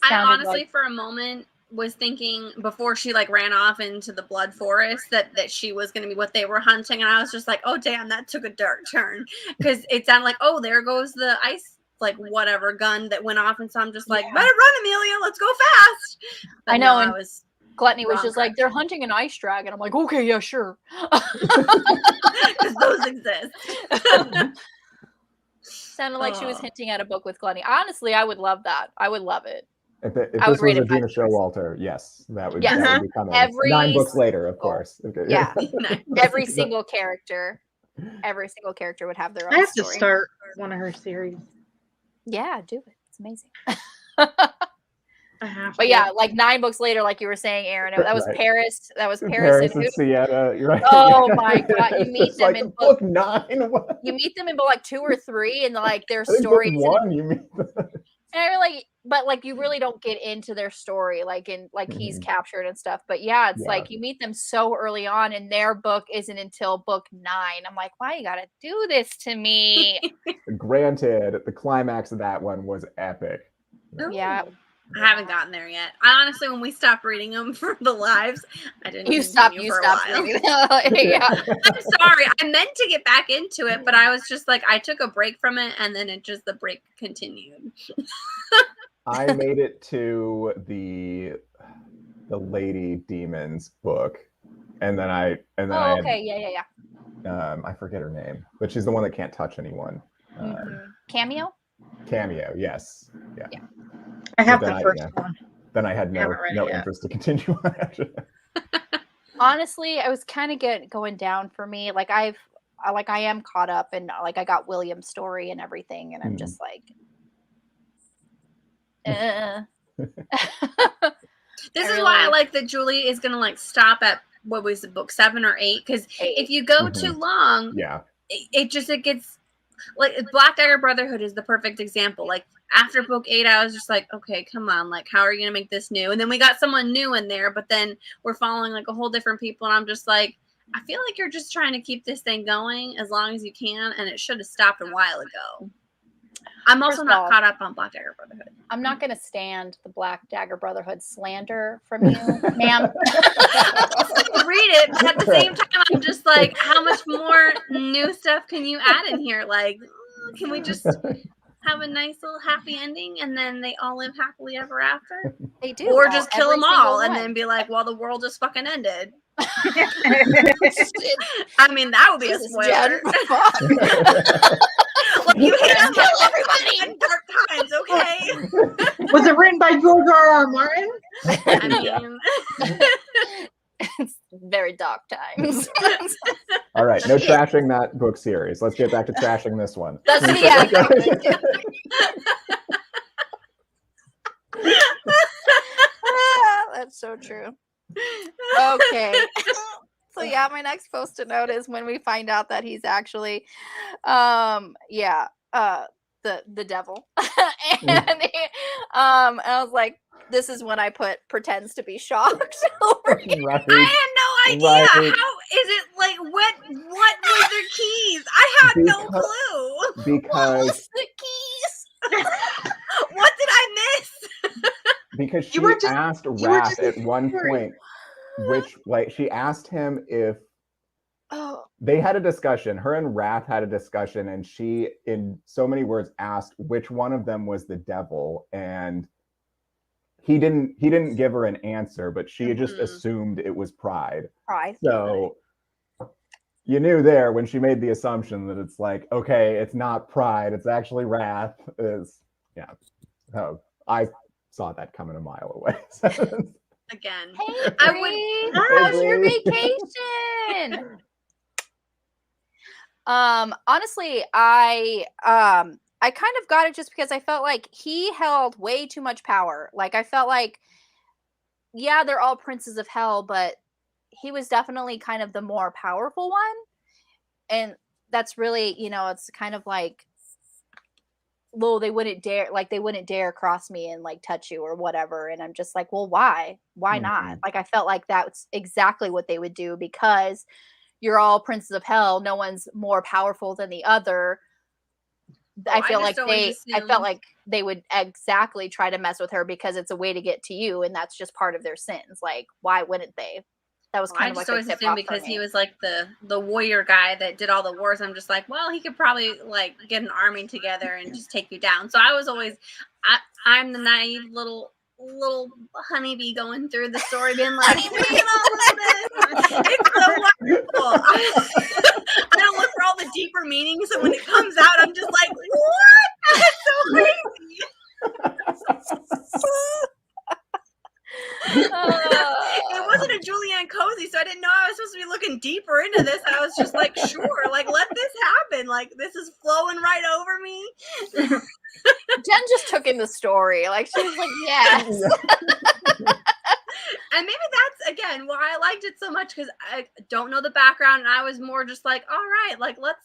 S1: I
S2: Sounded
S1: honestly,
S2: like-
S1: for a moment, was thinking before she like ran off into the blood forest that she was going to be what they were hunting, and I was just like, oh damn, that took a dark turn, because it sounded like, oh, there goes the ice like whatever gun that went off, and so I'm just like, better run, Amelia, let's go fast. But
S2: I know,
S1: no,
S2: and
S1: I was
S2: Gluttony was
S1: wrong
S2: just like, they're hunting an ice dragon. I'm like, okay, yeah, sure.
S1: because those exist.
S2: Sounded like she was hinting at a book with Gluttony. Honestly, I would love that. I would love it.
S4: If
S2: I would
S4: this was
S2: rate
S4: a
S2: it 5
S4: Gina
S2: stars.
S4: Showalter, yes, that would
S2: Yes.
S4: be coming.
S2: Every
S4: 9 books later, of
S2: single-
S4: course. Okay.
S2: Yeah.
S1: Nice.
S2: Every single character would have their own
S3: I have to
S2: story.
S3: start one of her series.
S2: Yeah, do it. It's amazing.
S3: I have
S2: But
S3: to.
S2: yeah, like 9 books later, like you were saying, Aaron, that was
S4: Right.
S2: Paris. That was Paris,
S4: Paris
S2: and
S4: and
S2: who?
S4: Sienna. You're right.
S2: Oh my God, you meet
S4: It's
S2: them
S4: like
S2: in
S4: book 9. What?
S2: You meet them in book like 2 or 3, and like their
S4: I think
S2: stories.
S4: book 1. You mean?
S2: And I really, but like you really don't get into their story, like in like he's captured and stuff. But yeah, it's like you meet them so early on, and their book isn't until book 9. I'm like, why you gotta do this to me?
S4: Granted, the climax of that one was epic.
S2: Yeah.
S1: I haven't gotten there yet. I honestly, when we stopped reading them for the lives, I didn't.
S2: You stopped
S1: for a while.
S2: reading. Yeah.
S1: I'm sorry. I meant to get back into it, but I was just like, I took a break from it, and then the break continued.
S4: I made it to the Lady Demons book, and then I I forget her name, but she's the one that can't touch anyone.
S2: Cameo.
S4: Yes. Yeah.
S3: I have the first one.
S4: Then I had no interest to continue on it.
S2: Honestly, I was kind of going down for me. Like I am caught up, and like I got William's story and everything, and I'm just like,
S1: This is why I like that Julie is gonna like stop at what was it, book 7 or 8? Because if you go too long, it gets like Black Dagger Brotherhood is the perfect example. Like after book 8, I was just like, okay, come on, like how are you gonna make this new? And then we got someone new in there, but then we're following like a whole different people, and I'm just like, I feel like you're just trying to keep this thing going as long as you can, and it should have stopped a while ago. I'm also not caught up on Black Dagger Brotherhood.
S2: I'm not going to stand the Black Dagger Brotherhood slander from you, ma'am.
S1: Read it, but at the same time, I'm just like, how much more new stuff can you add in here? Like, can we just have a nice little happy ending, and then they all live happily ever after?
S2: They do.
S1: Or just kill them all and then be like, well, the world just fucking ended. I mean, that would be a spoiler. Look, you hate us, kill everybody in dark times, okay?
S3: Was it written by George R.R. Martin?
S1: I mean,
S2: it's very dark times.
S4: All right, no trashing that book series. Let's get back to trashing this one.
S2: That's so true. Okay. So yeah, my next post-it note is when we find out that he's actually the devil. And I was like, this is when I put pretends to be shocked.
S4: Right.
S1: I had no idea. How is it like what was their keys? I had no clue.
S4: Because
S2: what was the keys?
S1: What did I miss?
S4: Because she asked Wrath at one point, she asked him if they had a discussion. Her and Wrath had a discussion, and she, in so many words, asked which one of them was the devil, and he didn't give her an answer, but she just assumed it was Pride. So you knew there when she made the assumption that it's like, okay, it's not Pride, it's actually Wrath. I saw that coming a mile away.
S1: Again,
S2: hey, how's your vacation? Honestly, I kind of got it just because I felt like he held way too much power. Like I felt like, yeah, they're all princes of hell, but he was definitely kind of the more powerful one. And that's really, it's kind of like, well, they wouldn't dare cross me and like touch you or whatever. And I'm just like, well, why not? Like, I felt like that's exactly what they would do because you're all princes of hell. No one's more powerful than the other. I felt like they would exactly try to mess with her because it's a way to get to you. And that's just part of their sins. Like, why wouldn't they? That was kind
S1: I
S2: of
S1: just
S2: like a
S1: always
S2: tip
S1: assumed
S2: off
S1: because
S2: for
S1: he
S2: me.
S1: was like the warrior guy that did all the wars. I'm just like, well, he could probably like get an army together and just take you down. So I was always, I'm the naive little honeybee going through the story, being like, read all of this. It's so wonderful. I don't look for all the deeper meanings, and when it comes out, I'm just like, what? That's so crazy. It wasn't a Julianne Cozy, so I didn't know I was supposed to be looking deeper into this. I was just like, sure, like let this happen. Like this is flowing right over me.
S2: Jen just took in the story. Like she was like, yes.
S1: And maybe that's again why I liked it so much, because I don't know the background, and I was more just like, all right, like let's.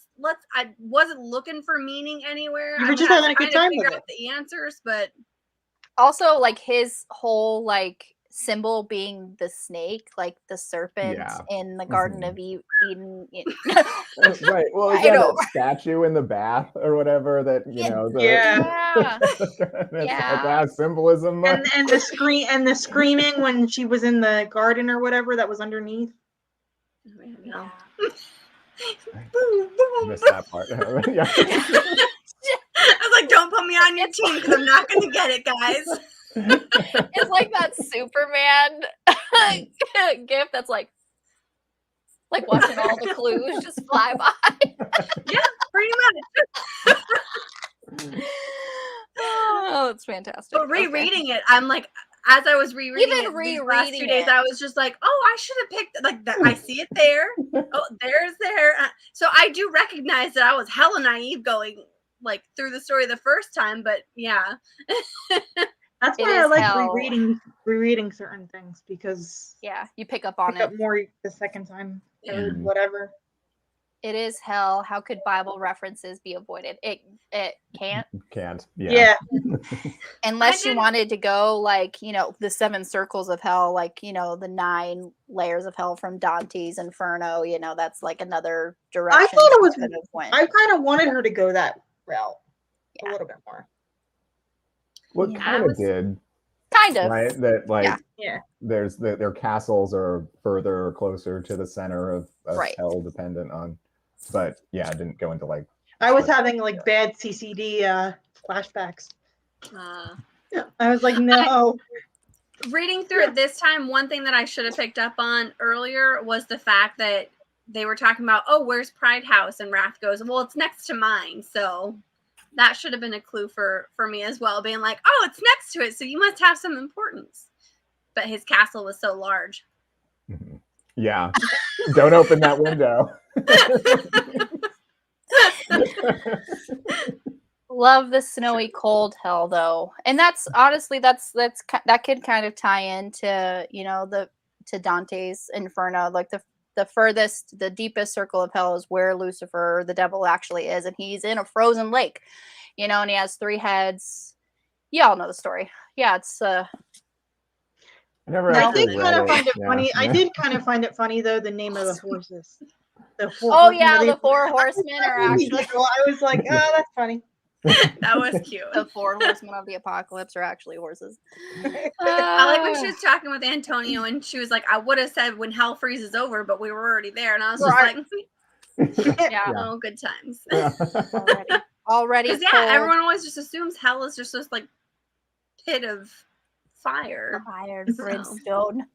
S1: I wasn't looking for meaning anywhere.
S3: You were just having a good time with
S1: figure
S3: it.
S1: out the answers, but
S2: Also, like his whole like symbol being the snake, like the serpent in the Garden of Eden.
S4: Right. Well, is that statue in the bath or whatever that
S2: Yeah.
S4: Like symbolism.
S3: And the screaming when she was in the garden or whatever that was underneath.
S2: Yeah.
S4: Missed that part. Yeah.
S1: I was like, don't put me on your team because I'm not going to get it, guys.
S2: It's like that Superman gif that's like watching all the clues just fly by.
S1: Yeah, pretty much.
S2: Oh, it's fantastic.
S1: But rereading it, I'm like, as I was rereading
S2: Even
S1: it these last 2 days, I was just like, oh, I should have picked like that. I see it there. Oh, there's there. So I do recognize that I was hella naive going like through the story the first time, but yeah.
S3: That's why I like rereading certain things, because
S2: you pick up on it
S3: more the second time or whatever.
S2: It is hell. How could Bible references be avoided? It can't.
S3: Yeah.
S2: Unless you wanted to go like, the 7 circles of hell, like, the 9 layers of hell from Dante's Inferno, that's like another direction.
S3: I kind of wanted her to go that route a little bit more.
S4: Well, kind of did.
S2: Kind of.
S4: Right? That like there's their castles are further or closer to the center of hell, dependent on. But yeah, I didn't go into like.
S3: I was having like bad CCD flashbacks. I was like, no.
S1: Reading through it this time, one thing that I should have picked up on earlier was the fact that they were talking about, oh, where's Pride House? And Wrath goes, well, it's next to mine. So that should have been a clue for me as well, being like, oh, it's next to it, so you must have some importance. But his castle was so large.
S4: Yeah. Don't open that window.
S2: Love the snowy cold hell though, and that's honestly that could kind of tie into to Dante's Inferno. Like the furthest, the deepest circle of hell is where Lucifer, the devil, actually is, and he's in a frozen lake, and he has 3 heads. Y'all know the story. Yeah, it's
S3: I did kind of find it funny. I did kind of find it funny though, the name of the horses. The 4
S2: the 4 horsemen are actually.
S3: I was like, oh, that's funny.
S1: That was cute.
S2: The 4 horsemen of the apocalypse are actually horses.
S1: I like when she was talking with Antonio, and she was like, I would have said when hell freezes over, but we were already there. And I was just like, oh, good times.
S2: Already.
S1: Because everyone always just assumes hell is just this like pit of fire.
S2: Fire and brimstone.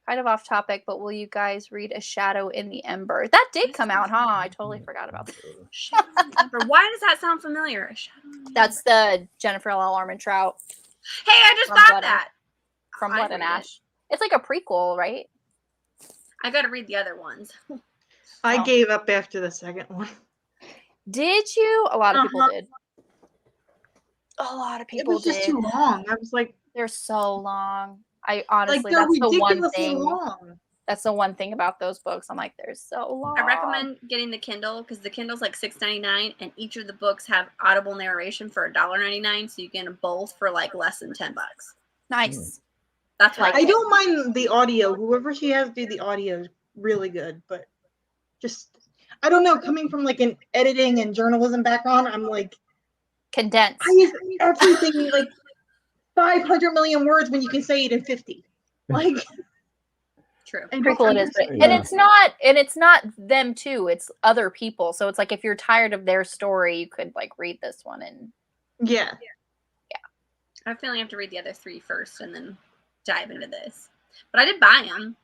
S2: Kind of off topic, but will you guys read A Shadow in the Ember? That did come out, huh? I totally forgot about that.
S1: Why does that sound familiar?
S2: That's the Jennifer L. Armentrout.
S1: Hey, I just thought that.
S2: From Blood and Ash. It's like a prequel, right?
S1: I got to read the other ones.
S3: I gave up after the second one.
S2: Did you? A lot of people did. A lot of people did.
S3: It was just too long. I was like,
S2: they're so long. I honestly, that's the one thing. That's the one thing about those books. I'm like, they're so long.
S1: I recommend getting the Kindle because the Kindle's like $6.99, and each of the books have audible narration for $1.99, so you get them both for like less than $10.
S2: Nice.
S1: That's why
S3: I don't mind the audio. Whoever she has do the audio is really good, but just I don't know. Coming from like an editing and journalism background, I'm like
S2: condensed.
S3: I use everything 500 million words when you can say it in 50. Like,
S1: True.
S3: and
S2: Pretty cool it is, but, and it's not them too. It's other people. So it's like if you're tired of their story, you could like read this one and
S3: yeah.
S1: I feel like I have to read the other 3 first and then dive into this. But I did buy them.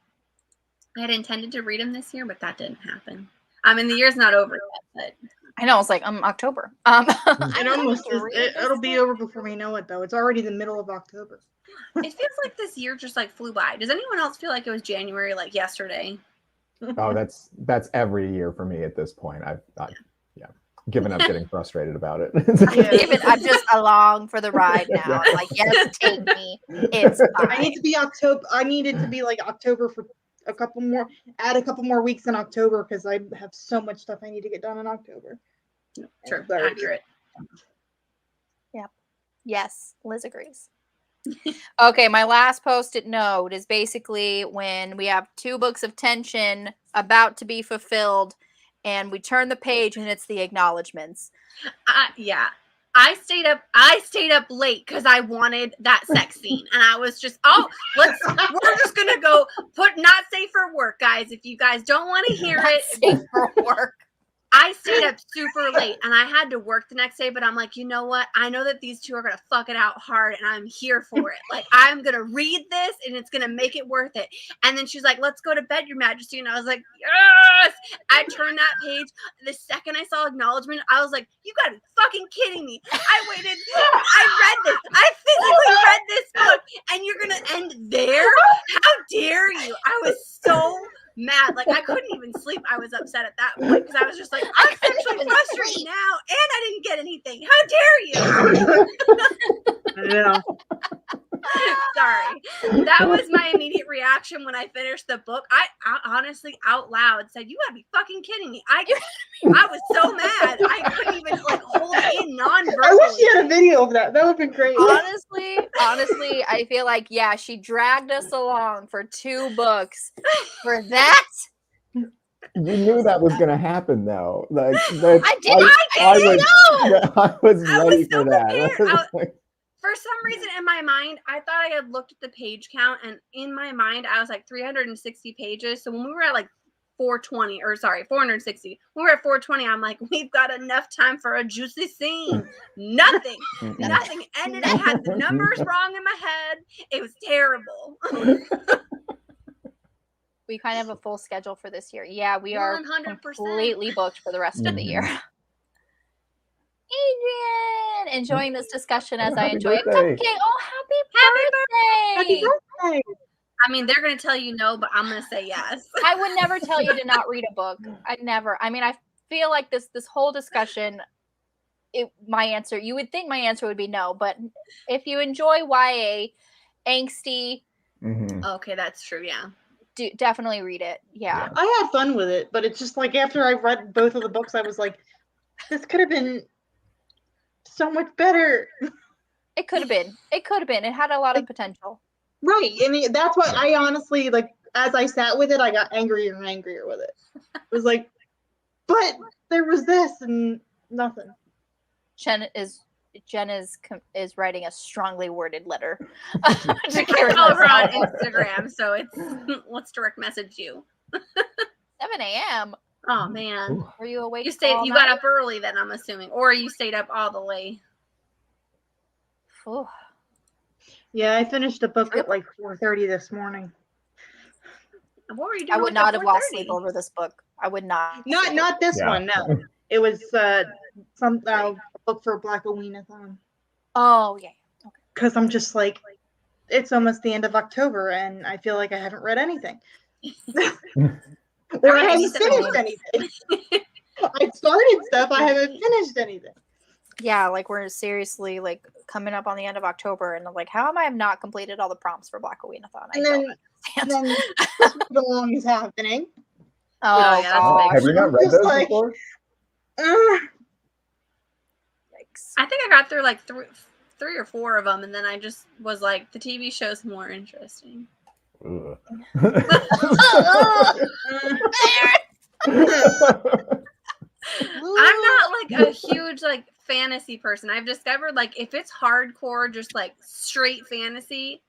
S1: I had intended to read them this year, but that didn't happen. I mean, the year's not over yet, but
S2: I know it's like October.
S3: It almost is. It'll be over before we know it, though. It's already the middle of October.
S1: it feels like this year just like flew by. Does anyone else feel like it was January like yesterday?
S4: Oh, that's every year for me at this point. I've given up getting frustrated about it.
S2: I'm just along for the ride now.
S4: Yeah.
S2: I'm like, yes, take me. It's fine.
S3: I need to be October. I need it to be like October for a couple more weeks in October because I have so much stuff I need to get done in October.
S1: True.
S3: Sorry.
S1: Accurate.
S2: Yep. Yes, Liz agrees. Okay, my last post-it note is basically when we have 2 books of tension about to be fulfilled and we turn the page and it's the acknowledgments.
S1: Yeah. I stayed up late because I wanted that sex scene. And I was just, we're just gonna go not safe for work, guys. If you guys don't want to hear it.
S2: Safe for work.
S1: I stayed up super late and I had to work the next day, but I'm like, you know what? I know that these 2 are going to fuck it out hard and I'm here for it. Like, I'm going to read this and it's going to make it worth it. And then she's like, let's go to bed, Your Majesty. And I was like, yes! I turned that page. The second I saw acknowledgement, I was like, you got to be fucking kidding me. I waited. I read this. I physically read this book and you're going to end there? How dare you? I was so mad. Like, I couldn't even sleep. I was upset at that point because I was just like, I'm actually frustrated now and I didn't get anything. How dare you?
S3: I know.
S1: Sorry. That was my immediate reaction when I finished the book. I honestly out loud said, you gotta be fucking kidding me. I was so mad. I couldn't even like hold it in non-verbally.
S3: I wish you had a video of that. That would have been great.
S2: Honestly, I feel like, yeah, she dragged us along for 2 books for that.
S4: You knew that was going to happen, though. Like,
S1: I
S4: was ready for that.
S1: For some reason in my mind, I thought I had looked at the page count, and in my mind, I was like 360 pages. So when we were at like 460. When we were at 420, I'm like, we've got enough time for a juicy scene. Nothing ended. I had the numbers wrong in my head. It was terrible.
S2: We kind of have a full schedule for this year. Yeah, we are
S1: 100%.
S2: completely booked for the rest of the year. Adrian, enjoying this discussion as I enjoy it. Cupcake. Oh, happy birthday!
S1: I mean, they're going to tell you no, but I'm going to say yes.
S2: I would never tell you to not read a book. I'd never. I mean, I feel like this whole discussion, my answer, you would think my answer would be no, but if you enjoy YA, angsty.
S4: Mm-hmm.
S1: Okay, that's true, yeah.
S2: Definitely read it. Yeah.
S3: I had fun with it, but it's just like after I read both of the books, I was like, this could have been so much better.
S2: It could have been. It had a lot of potential.
S3: Right. I mean, that's what I honestly, like, as I sat with it, I got angrier and angrier with it. It was like, but there was this and nothing.
S2: Jen is writing a strongly worded letter.
S1: To Kerri over on Instagram, so let's direct message you.
S2: 7 a.m.
S1: Oh man,
S2: were you awake?
S1: You got up early then, I'm assuming, or you stayed up all the way.
S2: Ooh.
S3: Yeah, I finished a book at like 4:30 this morning.
S1: What were you doing?
S2: I would not have lost sleep over this book. I would not.
S3: Not this one. No, it was some book for Black Aweenathon.
S2: Oh yeah. Okay.
S3: Because I'm just like, it's almost the end of October, and I feel like I haven't read anything. Or I haven't finished anything. I started stuff, I haven't finished anything.
S2: Yeah, like we're seriously like coming up on the end of October, and I'm like, how am I not completed all the prompts for Black Aweenathon?
S3: And then the long is happening.
S2: Oh,
S1: yeah,
S4: have you not read those
S3: like,
S4: before?
S2: Yikes.
S1: I think I got through like 3 or 4 of them, and then I just was like, the TV show's more interesting.
S4: I'm
S1: not like a huge like fantasy person. I've discovered like if it's hardcore, just like straight fantasy.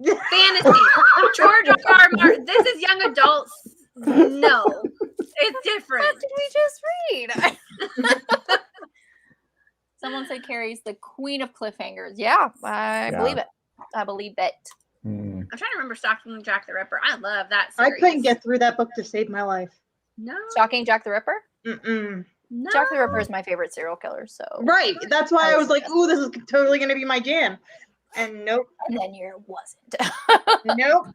S1: George R. Martin. This is young adults. No, it's different.
S2: What did we just read? Someone said Kerri's the queen of cliffhangers. Yeah, I believe it. I believe it.
S1: I'm trying to remember Stalking Jack the Ripper. I love that series.
S3: I couldn't get through that book to save my life.
S1: No.
S2: Stalking Jack the Ripper?
S3: Mm-mm.
S1: No.
S2: Jack the Ripper is my favorite serial killer. So
S3: Right. That's why I was like, ooh, this is totally going to be my jam. And nope.
S2: And then it wasn't.
S3: Nope.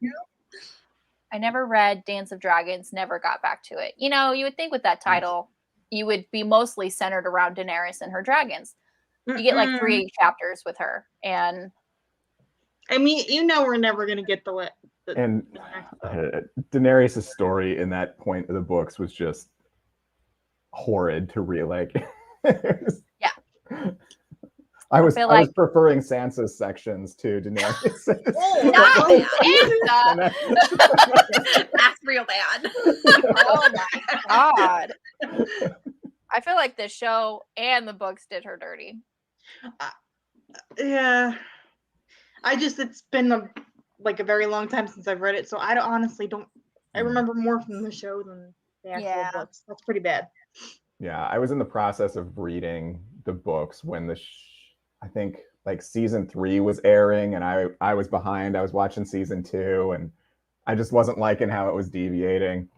S2: I never read Dance of Dragons, never got back to it. You know, you would think with that title, you would be mostly centered around Daenerys and her dragons. You get like 3 chapters with her. And
S3: I mean, you know, we're never going to get the
S4: and Daenerys' story in that point of the books was just horrid to read. Like,
S2: yeah.
S4: I was preferring Sansa's sections to Daenerys.
S1: That's real bad.
S2: Oh my god. I feel like the show and the books did her dirty.
S3: Yeah. It's been a very long time since I've read it, so I honestly don't. I remember more from the show than the actual books. That's pretty bad.
S4: Yeah, I was in the process of reading the books when I think like season 3 was airing, and I was behind. I was watching season 2, and I just wasn't liking how it was deviating.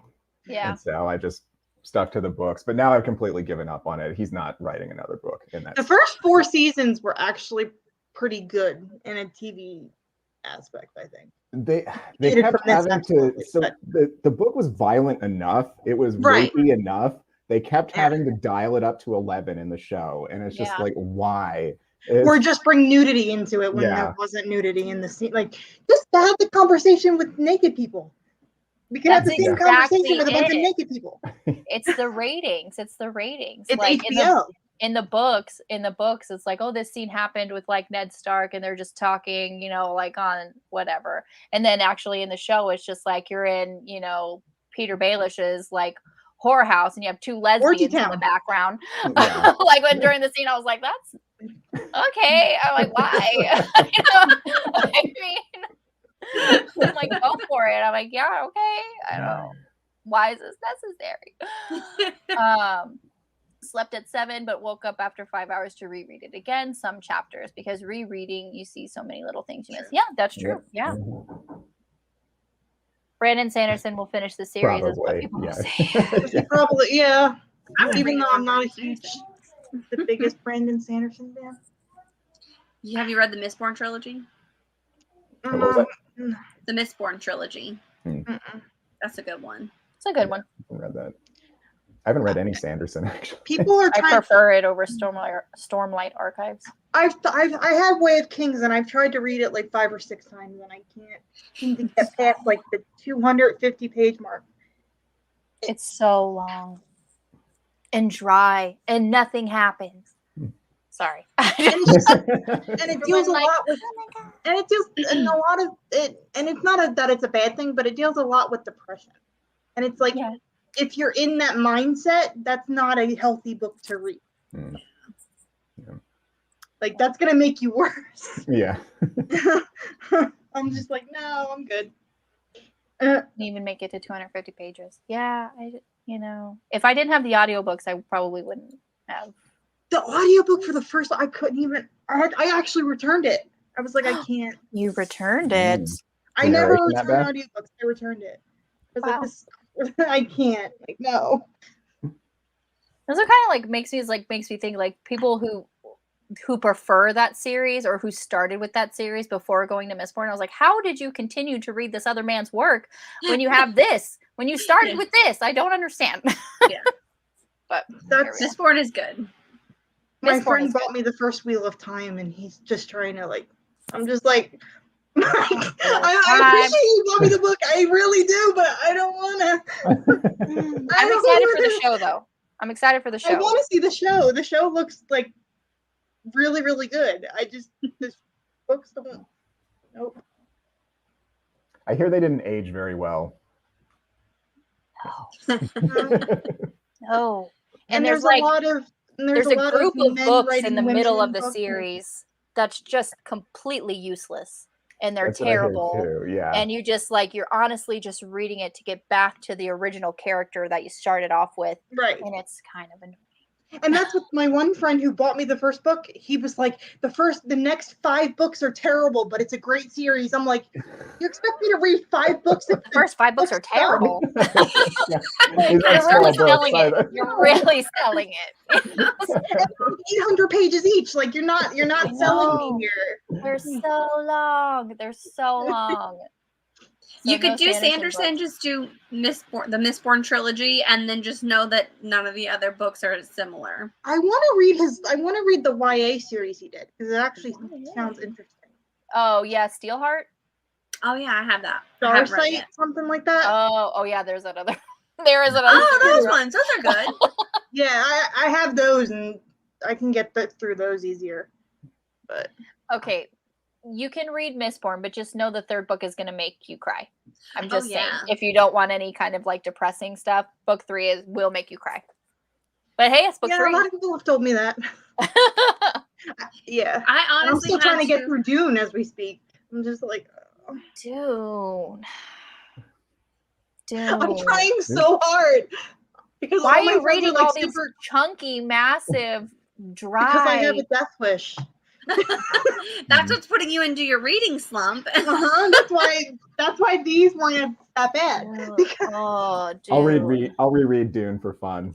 S2: Yeah.
S4: And so I just stuck to the books. But now I've completely given up on it. He's not writing another book in that.
S3: The first 4 seasons were actually pretty good in a TV aspect, I think.
S4: They kept having to. So the book was violent enough. It was rapey enough. They kept having to dial it up to 11 in the show, and it's just like, why?
S3: Or just bring nudity into it when there wasn't nudity in the scene. Like, just have the conversation with naked people. We can have the same conversation with a bunch of naked people.
S2: It's the ratings. It's
S3: like HBO.
S2: In the books, it's like, oh, this scene happened with like Ned Stark, and they're just talking, you know, like on whatever. And then actually in the show, it's just like you're in, you know, Peter Baelish's like whorehouse, and you have 2 lesbians in the background. Yeah. Like when during the scene, I was like, that's okay. I'm like, why? You know, I mean, I'm like, go for it. I'm like, yeah, okay. I don't know. Why is this necessary? Slept at 7, but woke up after 5 hours to reread it again. Some chapters, because rereading, you see so many little things you miss. Yeah, that's true. Yeah. Brandon Sanderson will finish the series, is what people will say.
S3: Probably, yeah. Even though I'm not the biggest Brandon Sanderson fan.
S1: Have you read the Mistborn trilogy?
S4: The
S1: Mistborn trilogy. That's a good one.
S2: It's a good one.
S4: I haven't read that. I haven't read any Sanderson, actually.
S3: People are
S2: I prefer it over Stormlight Archives.
S3: I have Way of Kings, and I've tried to read it like 5 or 6 times, and I can't seem to get past like the 250-page mark.
S2: It's so long and dry, and nothing happens. Sorry.
S3: And it deals a lot with, and it deals and a lot of it, and it's not that it's a bad thing, but it deals a lot with depression, and it's like. Yeah. If you're in that mindset, that's not a healthy book to read. Yeah. Like, that's going to make you worse.
S4: Yeah.
S3: I'm just like, no, I'm good.
S2: Didn't even make it to 250 pages. Yeah, if I didn't have the audiobooks, I probably wouldn't have.
S3: The audiobook for the first, I couldn't even, I actually returned it. I was like, I can't.
S2: You returned it?
S3: I never returned audiobooks. I returned it. I was like, this. I can't. Like, no.
S2: Those are kind of like makes me think like people who prefer that series or who started with that series before going to Mistborn. I was like, how did you continue to read this other man's work when you have this? When you started with this, I don't understand. Yeah, but
S1: Mistborn is good.
S3: My friend bought me the first Wheel of Time, and he's just trying to like. I'm just like. I appreciate you bought me the book. I really do, but I don't want to.
S2: I'm excited for the show, though. I'm excited for the show.
S3: I want to see the show. The show looks like really, really good. This books don't. Nope.
S4: I hear they didn't age very well.
S2: No.
S3: And there's a lot of there's
S2: a
S3: lot
S2: group of
S3: men
S2: books
S3: writing
S2: in the
S3: women
S2: middle of the
S3: books.
S2: series that's just completely useless, and they're
S4: That's what I hear
S2: terrible.
S4: too, yeah.
S2: And you just like, you're honestly just reading it to get back to the original character that you started off with,
S3: Right.
S2: and it's kind of annoying.
S3: And that's what my one friend who bought me the first book, he was like, the next 5 books are terrible, but it's a great series. I'm like, you expect me to read 5 books?
S2: The first 5 books are terrible.
S4: Yeah.
S2: You're really selling it. You're really selling it.
S3: 800 pages each. Like you're not selling me here.
S2: They're so long. They're so long. So
S1: you could do
S2: Sanderson,
S1: just do the Mistborn trilogy, and then just know that none of the other books are similar.
S3: I want to read the YA series he did, because it actually sounds interesting.
S2: Oh yeah, Steelheart.
S1: Oh yeah, I have that.
S3: Starsight, something like that.
S2: Oh yeah, there's another. There is another.
S1: Oh, those ones. Those are good.
S3: Yeah, I have those, and I can get through those easier. But
S2: okay, you can read Mistborn, but just know the 3rd book is going to make you cry. I'm just saying, if you don't want any kind of like depressing stuff, book 3 will make you cry. But hey, it's book 3.
S3: A lot of people have told me that. Yeah,
S1: I honestly,
S3: I'm still trying to get through Dune as we speak. I'm just like,
S2: Dune.
S3: I'm trying so hard. Because
S2: why are you reading all these chunky, massive, dry?
S3: Because I have a death wish.
S1: That's what's putting you into your reading slump.
S3: That's why these weren't that bad.
S2: Oh, dude.
S4: I'll reread Dune for fun.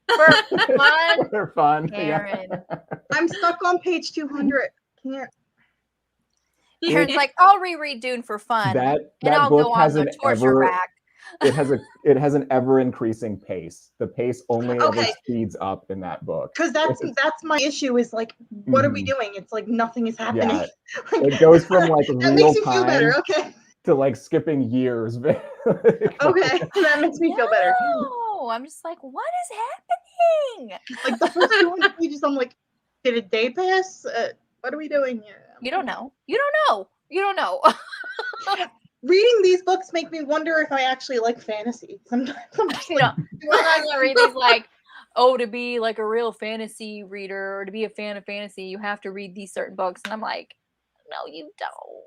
S2: For fun?
S4: For fun.
S2: Karen.
S4: Yeah.
S3: I'm stuck on page 200. Can't.
S2: Karen's like, I'll reread Dune for fun.
S4: That
S2: I'll
S4: book
S2: go on
S4: has
S2: the torture rack.
S4: It has an ever increasing pace. The pace only ever speeds up in that book.
S3: Because that's my issue, is like, what are we doing? It's like nothing is happening.
S4: Yeah.
S3: Like,
S4: It goes from like
S3: that
S4: real
S3: makes you feel better. Okay.
S4: to like skipping years.
S3: Okay, that makes me feel better.
S2: No, I'm just like, what is happening?
S3: Like the first 200 pages, I'm like, did a day pass? What are we doing here?
S2: You don't know. You don't know.
S3: Reading these books make me wonder if I actually like fantasy. Sometimes I'm just like,
S2: sometimes I read these like, oh, to be like a real fantasy reader or to be a fan of fantasy, you have to read these certain books. And I'm like, no, you don't.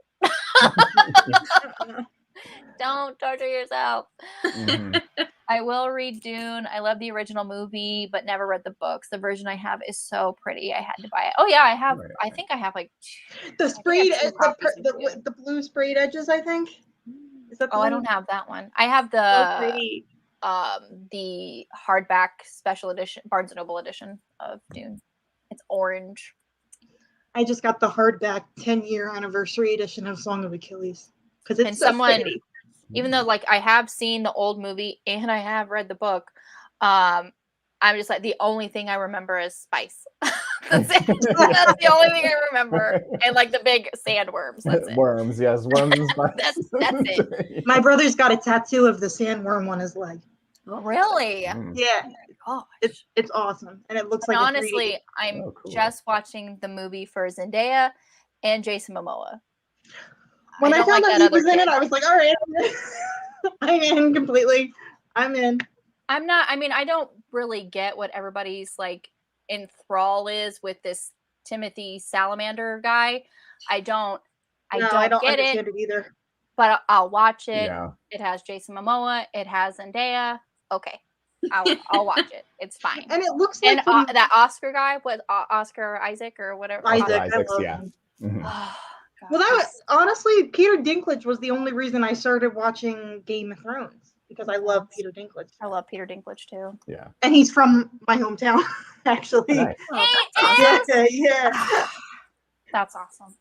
S2: Don't torture yourself.
S4: Mm-hmm.
S2: I will read Dune. I love the original movie, but never read the books. The version I have is so pretty. I had to buy it. Oh yeah, I have. I think I have like
S3: the sprayed, the blue sprayed edges. I think. Is that?
S2: I don't have that one. I have the the hardback special edition, Barnes and Noble edition of Dune. It's orange.
S3: I just got the hardback 10-year anniversary edition of Song of Achilles. Because it's pretty.
S2: Even though like I have seen the old movie and I have read the book, I'm just like, the only thing I remember is spice. That's it. That's the only thing I remember. And like the big sandworms. That's it.
S4: Worms, yes, worms and spice.
S2: That's it.
S3: My brother's got a tattoo of the sandworm on his leg.
S2: Oh, really?
S3: Yeah.
S2: Oh,
S3: it's awesome, and it looks like.
S2: Honestly, I'm just watching the movie for Zendaya and Jason Momoa.
S3: When I found out he was in it, I was like, all right, I'm in completely. I'm in.
S2: I'm not. I mean, I don't really get what everybody's like enthrall is with this Timothy Salamander guy. I don't get
S3: understand it either.
S2: But I'll watch it. Yeah. It has Jason Momoa. It has Zendaya. Okay, I'll watch it. It's fine.
S3: And it looks like
S2: that Oscar guy, Oscar Isaac or whatever.
S3: Isaac,
S4: yeah. Mm-hmm.
S3: Well, that was honestly, Peter Dinklage was the only reason I started watching Game of Thrones, because I love Peter Dinklage.
S2: I love Peter Dinklage too.
S4: Yeah.
S3: And he's from my hometown, actually.
S4: Nice.
S3: Yeah.
S2: That's awesome.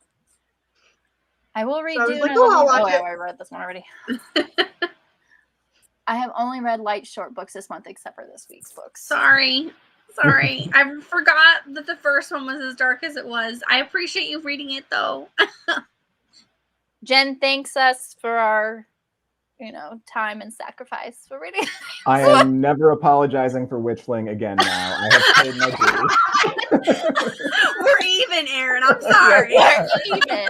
S2: I will read Dune.
S3: Like, I
S2: read this one already. I have only read light short books this month, except for this week's books.
S1: Sorry. I forgot that the first one was as dark as it was. I appreciate you reading it, though.
S2: Jen thanks us for our, time and sacrifice for reading.
S4: I am never apologizing for Witchling again now. I have paid my dues.
S1: We're even, Aaron. I'm sorry.
S2: We're even.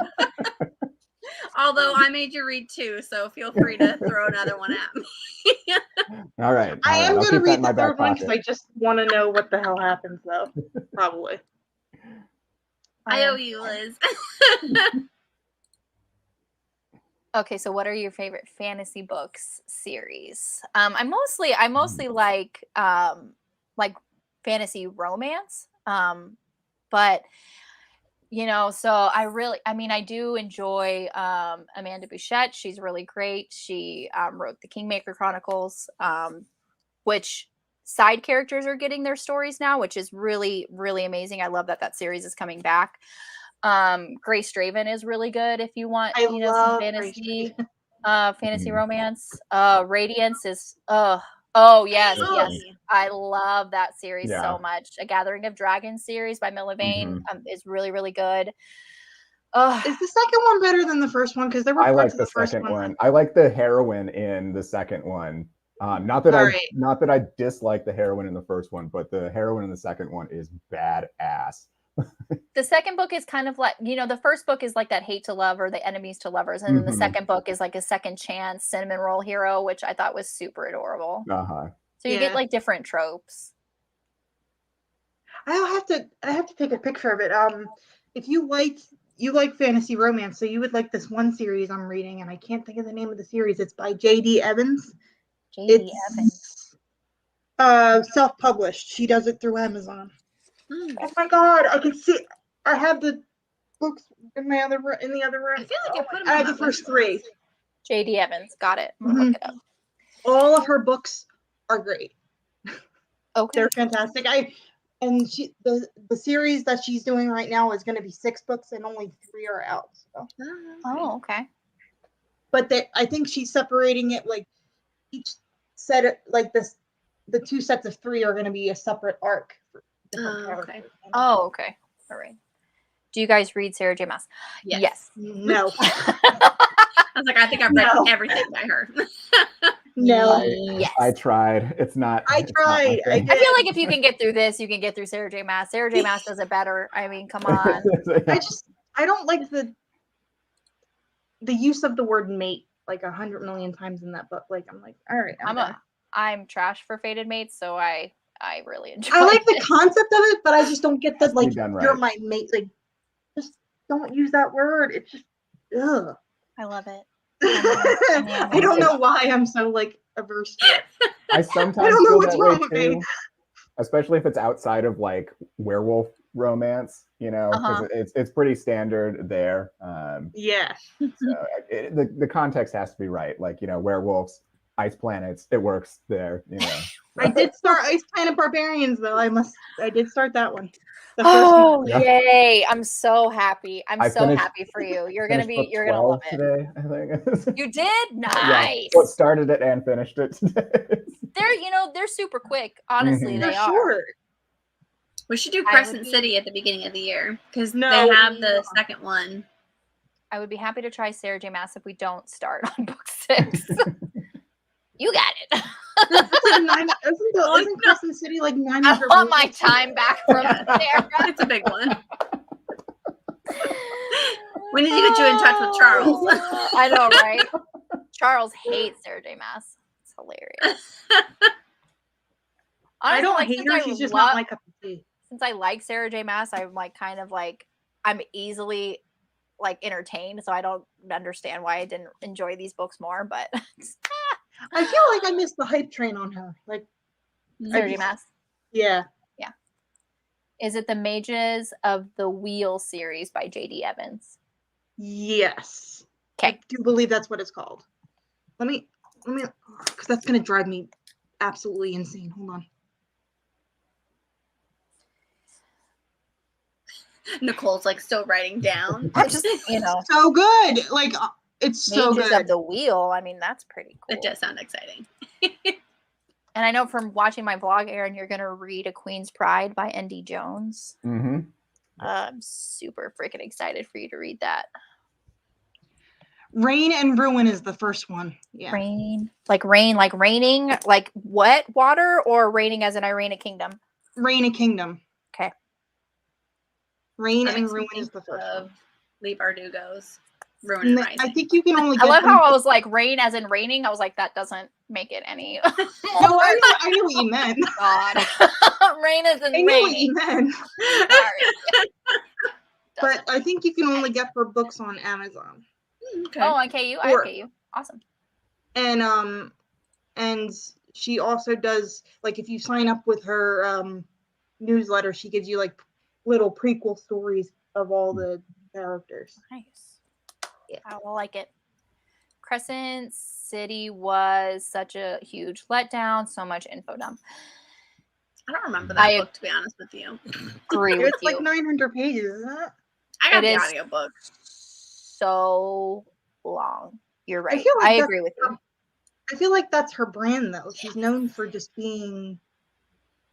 S1: Although I made you read 2, so feel free to throw another one at me.
S4: All right.
S3: I am
S4: I'll
S3: going to
S4: keep that
S3: read
S4: in my
S3: the
S4: back
S3: third one because
S4: pocket.
S3: I just want to know what the hell happens, though. Probably.
S1: I owe you, Liz.
S2: Okay, so what are your favorite fantasy books series? I mostly like fantasy romance. But so I do enjoy Amanda Bouchette. She's really great. She wrote the Kingmaker Chronicles, which side characters are getting their stories now, which is really, really amazing. I love that series is coming back. Grace Draven is really good if you want, some fantasy romance. Radiance is yes. I love that series so much. A Gathering of Dragons series by Milla Vane is really, really good.
S3: Is the second one better than the first one? Because there were parts of the second one.
S4: I like the heroine in the second one. Not that I dislike the heroine in the first one, but the heroine in the second one is badass.
S2: The second book is kind of like, the first book is like that hate to love or the enemies to lovers. And then the second book is like a second chance cinnamon roll hero, which I thought was super adorable. So you get like different tropes.
S3: I have to take a picture of it. If you like fantasy romance, so you would like this one series I'm reading, and I can't think of the name of the series. It's by J.D. Evans. Evans. Self-published. She does it through Amazon. Oh my God! I can see. I have the books in the other room.
S1: I feel like I put them.
S3: I have the first 3.
S2: J.D. Evans, got it. I'm gonna look it up.
S3: All of her books are great.
S2: Okay,
S3: they're fantastic. The series that she's doing right now is going to be 6 books, and only 3 are out. So.
S2: Oh, okay.
S3: But I think she's separating it like each set, like this. The 2 sets of 3 are going to be a separate arc.
S2: Okay. Oh, okay. All right. Do you guys read Sarah J. Maas? Yes.
S3: No.
S1: I was like, I think I've read everything by her.
S3: No.
S4: I tried. It's not.
S3: I tried.
S2: I feel like if you can get through this, you can get through Sarah J. Maas. Sarah J. Maas does it better. I mean, come on.
S3: I don't like the use of the word mate like 100 million times in that book. Like, I'm like, all right.
S2: I'm trash for fated mates, so I really enjoy
S3: I like the concept of it, but I just don't get that, like,
S4: right.
S3: You're my mate. Like, just don't use that word. It's just, ugh.
S2: I love it.
S3: I don't know why I'm so, like, averse to it.
S4: I sometimes
S3: don't know
S4: feel
S3: what's
S4: that
S3: wrong
S4: way
S3: with me.
S4: too, especially if it's outside of, like, werewolf romance, because it's pretty standard there.
S3: Yeah.
S4: So the context has to be right. Like, werewolves, ice planets, it works there,
S3: I did start Ice Planet Barbarians, though. I did start that one.
S2: Yay. I'm so happy. I'm so happy for you. You're going to love it.
S4: Today, I think.
S2: You did? Nice.
S4: Yeah. Well, started it and finished it today.
S2: They're super quick. Honestly, they are.
S3: Short.
S1: We should do Crescent City at the beginning of the year because they have the second one.
S2: I would be happy to try Sarah J. Maas if we don't start on book 6. You got it.
S3: Isn't Crescent City like 900?
S2: I want my time back from there.
S1: It's a big one. We need to get you in touch with Charles.
S2: I know, right? Charles hates Sarah J. Maas. It's hilarious. Honestly,
S3: I don't hate her. She's just not my cup of tea.
S2: Since I like Sarah J. Maas, I'm like kind of like I'm easily like entertained, so I don't understand why I didn't enjoy these books more. But
S3: I feel like I missed the hype train on her. Like
S2: Sarah J. Maas.
S3: Yeah.
S2: Yeah. Is it the Mages of the Wheel series by J.D. Evans?
S3: Yes.
S2: Okay.
S3: I do believe that's what it's called. Let me, because that's gonna drive me absolutely insane. Hold on.
S1: Nicole's like still writing down.
S2: I'm just,
S3: so good. Like it's so
S2: Mages
S3: good.
S2: of the Wheel. I mean, that's pretty cool.
S1: It does sound exciting.
S2: And I know from watching my vlog, Aaron, you're gonna read A Queen's Pride by N.D. Jones.
S4: Mm-hmm.
S2: I'm super freaking excited for you to read that.
S3: Rain and Ruin is the first one. Yeah.
S2: Rain, like raining, like what? Water or raining as in I reign a kingdom?
S3: Reign a Kingdom.
S2: Okay.
S3: Rain and Ruin is the first one.
S1: Lee Bardugo's. Ruin and Rising.
S3: I think you can only
S2: I
S3: get
S2: love
S3: them
S2: how I was like rain as in raining. I was like, that doesn't make it any.
S3: No, I knew what you meant.
S2: God. Rain as in
S3: I knew what
S2: raining.
S3: you meant.
S2: Sorry.
S3: But I think you can only get her books on Amazon.
S1: Okay.
S2: Oh, on KU? I have KU. Awesome.
S3: And she also does, like, if you sign up with her newsletter, she gives you like little prequel stories of all the characters.
S2: Nice. Yeah, I will like it. Crescent City was such a huge letdown. So much info dump.
S1: I don't remember that book, to be honest with you.
S2: Agree with
S3: It's
S2: you.
S3: like 900 pages, isn't it?
S1: I got
S2: It
S1: the
S2: is
S1: audiobook.
S2: so long. You're right.
S3: feel like
S2: I
S3: that's
S2: agree with you.
S3: I feel like that's her brand, though. She's known for just being.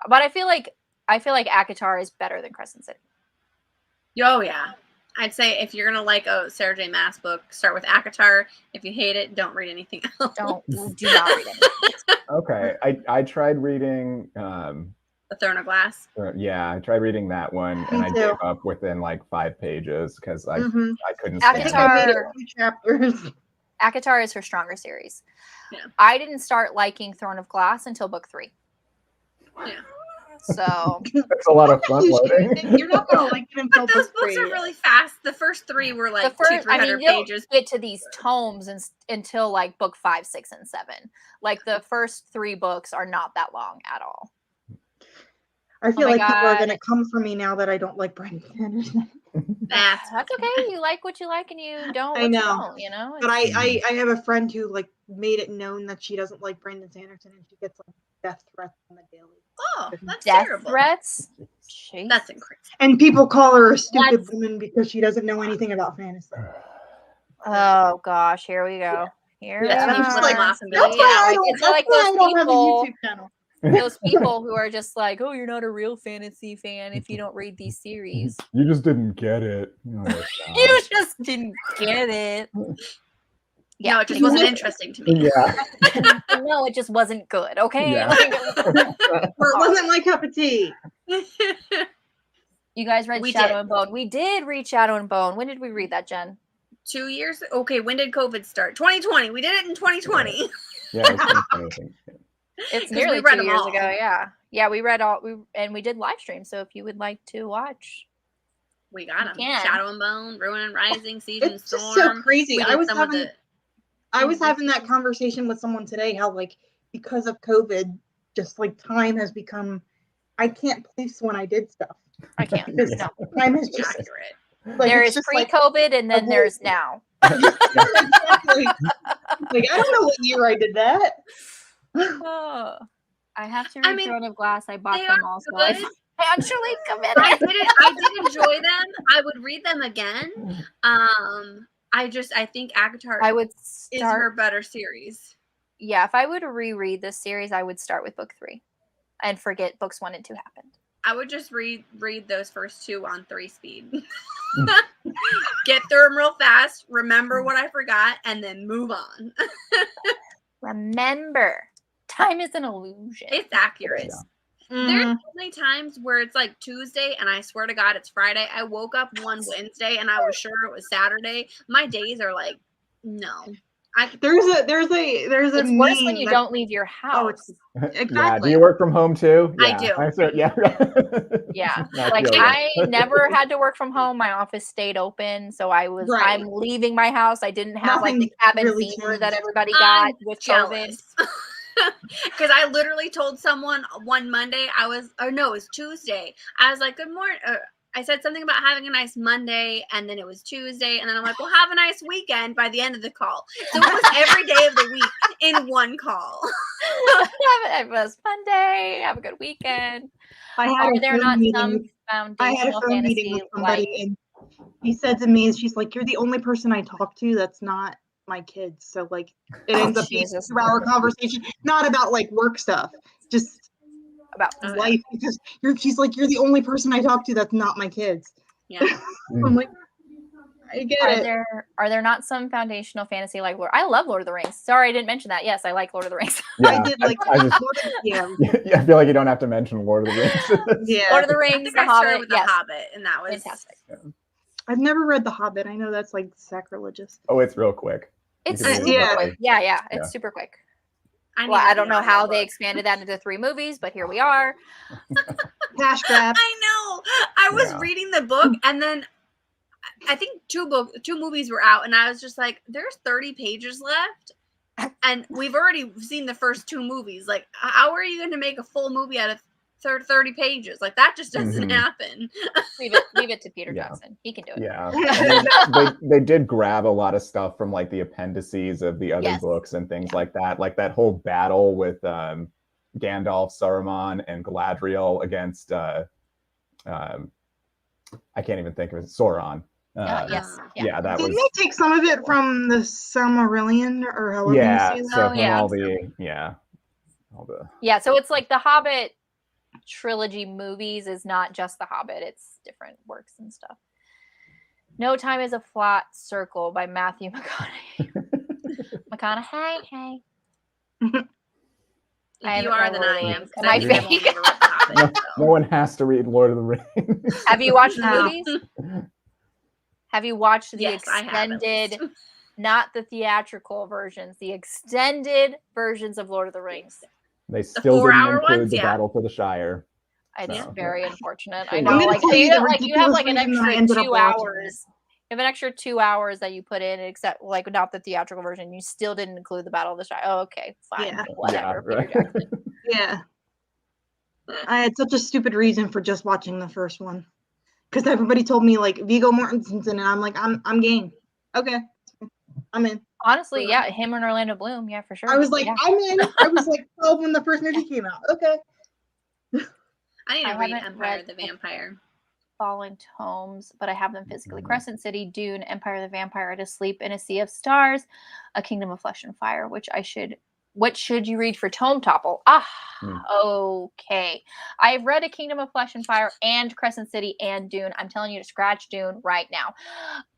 S2: But I feel like ACOTAR is better than Crescent City.
S1: Oh yeah, I'd say if you're gonna like a Sarah J. Maas book, start with ACOTAR. If you hate it, don't read anything else.
S2: Do not read it.
S4: Okay, I tried reading.
S1: The Throne of Glass.
S4: Yeah, I tried reading that one, and I gave up within like 5 pages because I couldn't stand it.
S3: I made it 2 chapters.
S2: ACOTAR is her stronger series.
S1: Yeah.
S2: I didn't start liking Throne of Glass until book 3.
S1: Yeah.
S2: So
S4: it's a lot of front loading.
S3: You're not gonna like it until
S1: But those
S3: book
S1: books
S3: 3.
S1: are really fast. The first 3 were like 200-300
S2: you don't
S1: pages.
S2: get to these tomes until like book 5, 6, and 7. Like the first 3 books are not that long at all.
S3: I feel like people are
S2: God.
S3: gonna come for me now that I don't like Brandon Sanderson.
S2: That's okay. You like what you like, and you don't.
S3: I
S2: What
S3: know.
S2: You don't, you know.
S3: But I have a friend who like made it known that she doesn't like Brandon Sanderson, and she gets like death threats on the daily.
S1: Oh, that's
S2: death
S1: terrible.
S2: threats. Jeez.
S1: That's incredible.
S3: And people call her a stupid woman because she doesn't know anything about fantasy.
S2: Oh gosh, here we go. Here
S1: Yeah,
S2: we
S1: I'm
S2: go.
S1: just like laughing.
S3: That's why I don't have a
S2: people.
S3: YouTube channel.
S2: Those people who are just like, oh, you're not a real fantasy fan if you don't read these series.
S4: You just didn't get it.
S2: You just didn't get it.
S1: Yeah, no, it just wasn't interesting to me.
S4: Yeah.
S2: No, it just wasn't good. Okay.
S4: Yeah.
S3: It wasn't my cup of tea.
S2: You guys read Shadow and Bone. We did read Shadow and Bone. When did we read that, Jen?
S1: 2 years. Okay, when did COVID start? 2020. We did it in 2020.
S4: Yeah.
S2: It's nearly 2 years ago. Yeah. We read all. We did live stream. So if you would like to watch,
S1: we got them. Shadow and Bone, Ruin and Rising, Siege and Storm.
S3: It's so crazy. I was having that conversation with someone today. How like because of COVID, just like time has become. I can't place when I did stuff.
S2: I can't.
S3: Because time is just
S1: accurate.
S3: Like,
S2: there is pre-COVID, and then there's now.
S3: Exactly. Like I don't know what year I did that.
S2: Oh, I have to read Throne of Glass. I bought them all, so
S1: I
S2: actually committed.
S1: I did enjoy them. I would read them again. I think ACOTAR is her better series.
S2: Yeah, if I would reread this series, I would start with book 3 and forget books 1 and 2 happened.
S1: I would just read those first 2 on 3 speed. Get through them real fast, remember what I forgot, and then move on.
S2: Remember, time is an illusion.
S1: It's accurate.
S3: Yeah.
S1: There's so many times where it's like Tuesday and I swear to God it's Friday. I woke up one Wednesday and I was sure it was Saturday. My days are like, no.
S3: There's a
S2: it's worse when you don't leave your house.
S3: Exactly.
S4: Yeah. Do you work from home too?
S1: I do.
S4: Yeah.
S2: Yeah. Like I never had to work from home. My office stayed open, so I'm leaving my house. I didn't have like the cabin fever that everybody got with COVID.
S1: Because I literally told someone one Monday, it was Tuesday. I was like, good morning. I said something about having a nice Monday, and then it was Tuesday, and then I'm like, well, have a nice weekend by the end of the call. So it was every day of the week in one call.
S2: It was Monday. Have a good weekend. Are there not some foundational fantasy
S3: with somebody, and he said to me, she's like, you're the only person I talk to that's not my kids. So like it ends up being a 2-hour conversation, not about like work stuff, just about life, because she's like, you're the only person I talk to that's not my kids.
S1: Yeah.
S3: I'm like, I get it.
S2: Are there not some foundational fantasy like Lord? I love Lord of the Rings. Sorry, I didn't mention that. Yes, I like Lord of the Rings.
S4: Yeah,
S3: I did like
S4: I feel like you don't have to mention Lord of the Rings.
S3: Yeah.
S2: Lord of the Rings, The Hobbit.
S1: The Hobbit, and that was
S2: fantastic.
S3: I've never read The Hobbit. I know that's like sacrilegious.
S4: Oh, it's real quick.
S2: It's
S4: can
S3: read it
S2: super
S3: that
S2: quick.
S4: way.
S2: Yeah,
S4: Yeah.
S2: it's super quick.
S1: I
S2: Well,
S1: need
S2: I
S1: to
S2: don't
S1: read
S2: know
S1: the
S2: how they
S1: audiobook.
S2: expanded that into 3 movies, but here we are.
S3: Cash grab.
S1: I know. I was
S4: Yeah.
S1: reading the book, and then I think 2 movies were out, and I was just like, "There's 30 pages left, and we've already seen the first 2 movies. Like, how are you going to make a full movie out of 30 pages? Like, that just doesn't
S4: Mhm.
S1: happen."
S2: Leave it to Peter
S4: Yeah.
S2: Jackson. He can do it.
S4: Yeah. I mean, they did grab a lot of stuff from like the appendices of the other
S2: Yes.
S4: books and things like that. Like that whole battle with Gandalf, Saruman, and Galadriel against I can't even think of it, Sauron.
S2: Yes.
S4: Yeah, that
S3: Didn't
S4: was
S3: they take some of it from the Silmarillion or however
S4: yeah.
S3: you say that?
S4: So
S2: Oh,
S4: from
S2: yeah.
S4: all the
S2: Yeah, so it's like the Hobbit trilogy movies is not just the Hobbit, it's different works and stuff. No Time is a Flat Circle by Matthew McConaughey. Hey.
S1: If you are, then I am. 'Cause
S2: My
S1: I think I've only ever read The Hobbit,
S4: no,
S1: so.
S4: no one has to read Lord of the Rings.
S2: Have you watched the
S3: No.
S2: movies? Have you watched the
S1: Yes, I have, at
S2: extended,
S1: least.
S2: not the theatrical versions, the extended versions of Lord of the Rings?
S4: They still didn't
S1: 4-hour
S4: include
S1: ones?
S4: the
S1: Yeah.
S4: Battle for the Shire.
S2: It's
S4: So,
S2: very unfortunate. I
S4: I'm
S2: know.
S3: gonna
S2: Like
S3: tell you
S2: you
S3: the
S2: have
S3: ridiculous
S2: like an
S3: reason that I
S2: extra
S3: ended up
S2: 2
S3: watching
S2: hours. You have an extra 2 hours that you put in, except like not the theatrical version. You still didn't include the Battle of the Shire. Oh, okay, fine,
S3: Yeah.
S2: whatever.
S4: Yeah,
S2: Peter
S4: right.
S2: Jackson.
S3: Yeah. I had such a stupid reason for just watching the first one. Because everybody told me like Viggo Mortensen's in it. I'm like, I'm game. Okay. I'm in.
S2: Honestly, yeah, him and Orlando Bloom, yeah, for sure.
S3: I was like,
S2: yeah.
S3: I'm in. I was like 12 when the first movie came out. Okay.
S1: I need
S2: I
S1: to read
S2: haven't
S1: Empire
S2: read
S1: of the Vampire.
S2: Fallen Tomes, but I have them physically. Crescent City, Dune, Empire of the Vampire, To Sleep in a Sea of Stars, A Kingdom of Flesh and Fire, what should you read for Tome Topple? Okay. I've read A Kingdom of Flesh and Fire and Crescent City and Dune. I'm telling you to scratch Dune right now.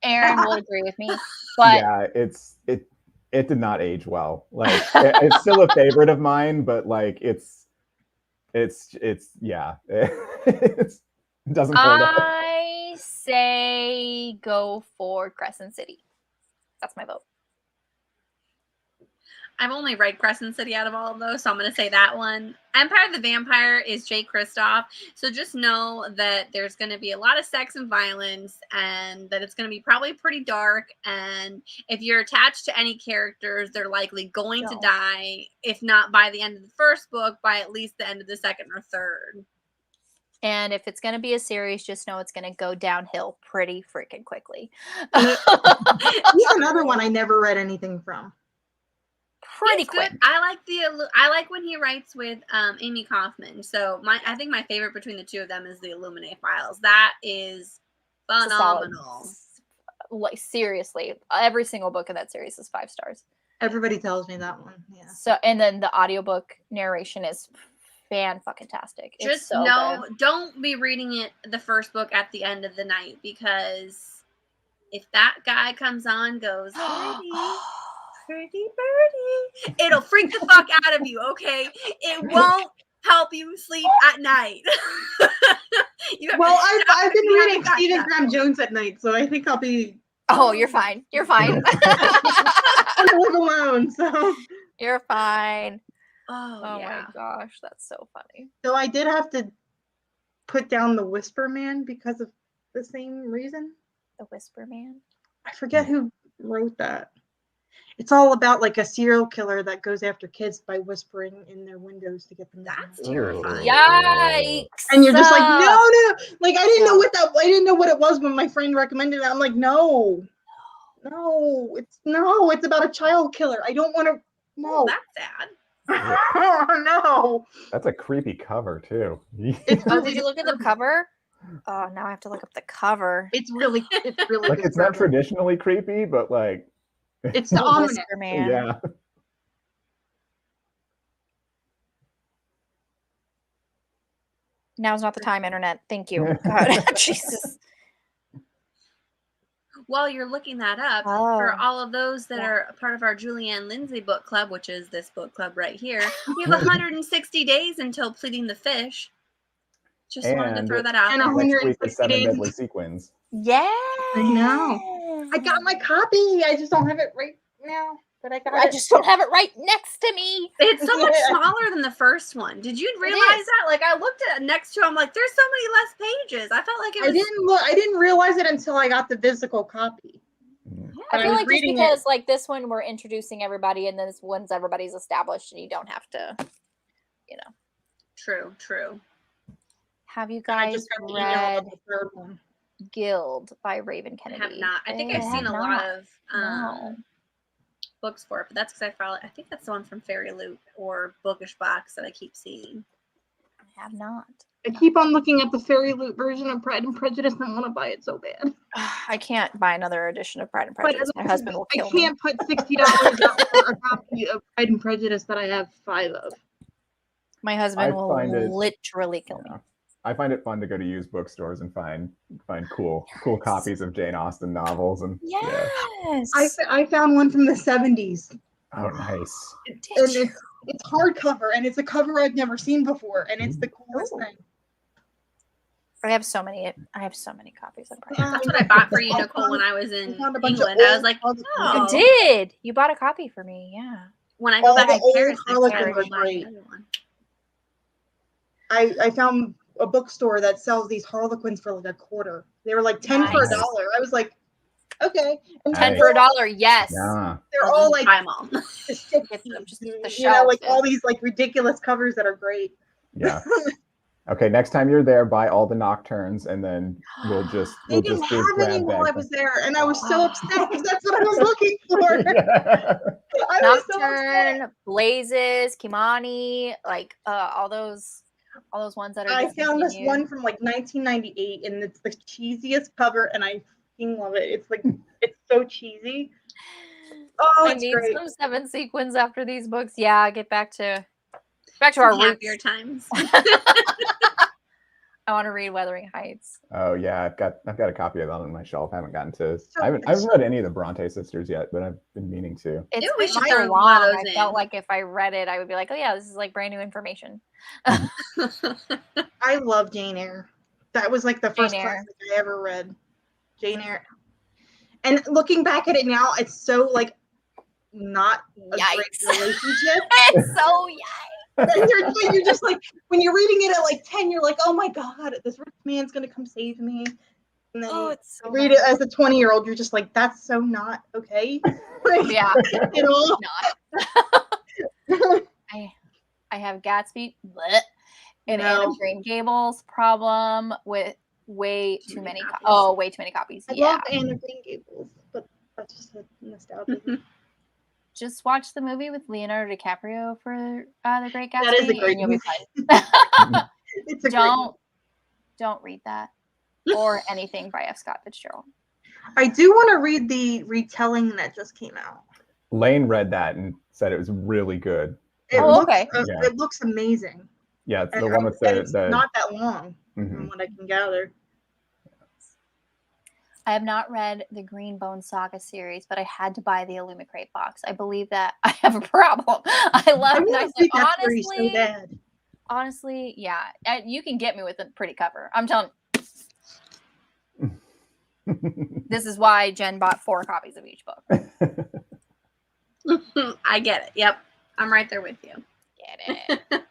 S2: Aaron will agree with me. But
S4: yeah, it did not age well. Like it's still a favorite of mine, but like it's yeah. It doesn't hold up.
S2: I say go for Crescent City. That's my vote.
S1: I've only read Crescent City out of all of those, so I'm going to say that one. Empire of the Vampire is Jay Kristoff, so just know that there's going to be a lot of sex and violence, and that it's going to be probably pretty dark, and if you're attached to any characters, they're likely going to die, if not by the end of the first book, by at least the end of the second or third.
S2: And if it's going to be a series, just know it's going to go downhill pretty freaking quickly.
S3: He's another one I never read anything from.
S2: Pretty
S1: He's
S2: quick.
S1: good. I like when he writes with Amy Kaufman. So I think my favorite between the two of them is the Illuminate Files. That is phenomenal.
S2: Like seriously, every single book in that series is 5 stars.
S3: Everybody tells me that one. Yeah.
S2: So and then the audiobook narration is fan-fucking-tastic.
S1: Just
S2: so good.
S1: Don't be reading it the first book at the end of the night, because if that guy comes on, goes, pretty birdie, it'll freak the fuck out of you, okay? It won't help you sleep at night.
S3: Well, I've been reading Stephen Graham Jones at night, so I think I'll be...
S2: Oh, you're fine. You're fine.
S3: I live alone, so...
S2: You're fine.
S1: Oh yeah.
S2: My gosh, that's so funny.
S3: So I did have to put down The Whisper Man because of the same reason.
S2: The Whisper Man?
S3: I forget who wrote that. It's all about like a serial killer that goes after kids by whispering in their windows to get them.
S1: That's terrifying.
S2: Yikes!
S3: And you're just like, no. Like I didn't know what it was when my friend recommended it. I'm like, no, it's about a child killer. I don't want to. No,
S1: oh, that's sad.
S3: Oh no,
S4: that's a creepy cover too.
S3: It's
S2: Oh, did you look at the cover? Oh, now I have to look up the cover.
S3: It's really
S4: like it's not traditionally creepy, but like
S3: it's the ominous.
S2: Whisper Man.
S4: Yeah.
S2: Now's not the time, internet. Thank you. God, Jesus.
S1: While you're looking that up, for all of those that are a part of our Julianne Lindsay book club, which is this book club right here, we have 160 days until Pleading the Fish. Just wanted to throw that out.
S3: And
S1: there.
S4: Next week
S3: 160
S4: is 7
S3: days.
S4: Deadly Sequins.
S2: Yeah.
S3: I know. I got my copy. I just don't have it right now, but I got
S2: I
S3: it.
S2: just don't have it right next to me.
S1: It's so much
S3: Yeah.
S1: smaller than the first one. Did you realize
S2: is.
S1: that? Like I looked at it next to it, I'm like, there's so many less pages. I felt like it was
S3: I didn't realize it until I got the physical copy.
S2: I
S3: I
S2: feel
S3: was
S2: like just
S3: reading
S2: because
S3: it.
S2: like this one we're introducing everybody, and then this one's everybody's established, and you don't have to, you know.
S1: true.
S2: Have you
S3: I
S2: guys
S3: just got the email
S2: read
S3: about the third one.
S2: Guild by Raven
S1: I
S2: Kennedy?
S1: have not. I think
S2: I
S1: I've seen
S2: have
S1: a lot of
S2: No.
S1: books for it, but that's because I follow. I think that's the one from Fairy Loot or Bookish Box that I keep seeing.
S2: I have not.
S3: I keep on looking at the Fairy Loot version of Pride and Prejudice and want to buy it so bad.
S2: I can't buy another edition of Pride and
S3: But
S2: Prejudice. My husband will kill
S3: I can't put $60 out for a copy of Pride and Prejudice that I have 5 of.
S2: My husband
S4: I
S2: will
S4: find it-
S2: literally kill me.
S4: I find it fun to go to used bookstores and find cool copies of Jane Austen novels, and
S2: Yes.
S3: I found one from the 70s.
S4: oh, nice.
S3: And it's hardcover, and it's a cover I've never seen before, and it's the coolest thing.
S2: I have so many copies of Pride.
S1: That's what I bought for you, Nicole, when I was in
S3: found a bunch of
S1: England. I was
S3: old
S1: like,
S3: Harlequins.
S1: oh.
S2: You did. You bought a copy for me. Yeah.
S1: When I go
S3: All
S1: back
S3: the
S1: to
S3: old
S1: Paris next year,
S3: Harlequins
S1: I will
S3: are
S1: buy
S3: great.
S1: another one.
S3: I found a bookstore that sells these Harlequins for like $0.25. They were like 10 for $1.
S2: Nice.
S3: I was like, okay. And
S2: 10
S4: Nice.
S2: for $1. Yes.
S4: Yeah.
S3: they're
S1: I'll
S3: all
S1: just
S3: like
S1: buy them all.
S3: the 60s,
S2: Just the
S3: you know,
S2: shelf,
S3: like
S2: yeah.
S3: all these like ridiculous covers that are great.
S4: Yeah. Okay, next time you're there, buy all the Nocturnes, and then we'll just
S3: They didn't
S4: do
S3: have any
S4: grab
S3: while I
S4: bags.
S3: was there, and I was so upset because that's what I was looking for.
S4: Yeah.
S3: I was so upset.
S2: Nocturne, Blazes, Kimani, like all those ones that are
S3: I found this
S2: discontinued.
S3: one from like 1998, and it's the cheesiest cover, and I fucking love it. It's like it's so cheesy. Oh,
S2: I
S3: it's
S2: need
S3: great.
S2: some 7 sequins after these books. Yeah, get back to our
S1: Happier
S2: roots.
S1: times.
S2: I want to read Wuthering Heights.
S4: Oh yeah, I've got a copy of that on my shelf. I haven't gotten to.
S3: So
S4: I haven't read any of the Bronte sisters yet, but I've been meaning to.
S2: It's
S1: we
S2: been
S1: should
S2: so
S1: throw one of
S2: long.
S1: those
S2: I felt
S1: in.
S2: like if I read it, I would be like, oh yeah, this is like brand new information.
S3: I love Jane Eyre. That was like the first
S2: Jane Eyre.
S3: classic I ever read. Jane Eyre. And looking back at it now, it's so like not a
S2: Yikes.
S3: great relationship.
S2: It's so yikes.
S3: And you're just like, when you're reading it at like 10, you're like, oh my God, this rich man's gonna come save me. And then
S2: Oh, it's so
S3: read
S2: bad.
S3: it as a 20-year-old, you're just like, that's so not okay. Like,
S2: Yeah.
S3: you know?
S2: I have Gatsby bleh, and Anne
S3: No.
S2: of Green Gables problem with way too many
S1: copies.
S2: way too many copies.
S3: I
S2: Yeah.
S3: love Anne of Green Gables, but that's just a nostalgia.
S2: Just watch the movie with Leonardo DiCaprio for The Great Gatsby.
S3: That is a great
S2: and you'll be
S3: movie.
S2: fine.
S3: It's a great
S2: Don't read that or anything by F. Scott Fitzgerald.
S3: I do want to read the retelling that just came out.
S4: Lane read that and said it was really good.
S2: Okay.
S4: Yeah.
S3: It looks amazing.
S4: Yeah, it's
S3: And
S4: the one with
S3: it's
S4: the
S3: not that long,
S4: Mhm.
S3: from what I can gather.
S2: I have not read the Green Bone Saga series, but I had to buy the Illumicrate box. I believe that I have a problem. I love
S3: I
S2: it.
S3: want to read that series so bad.
S2: Honestly, yeah. You can get me with a pretty cover. I'm telling you. This is why Jen bought 4 copies of each book.
S1: I get it. Yep. I'm right there with you.
S2: Get it.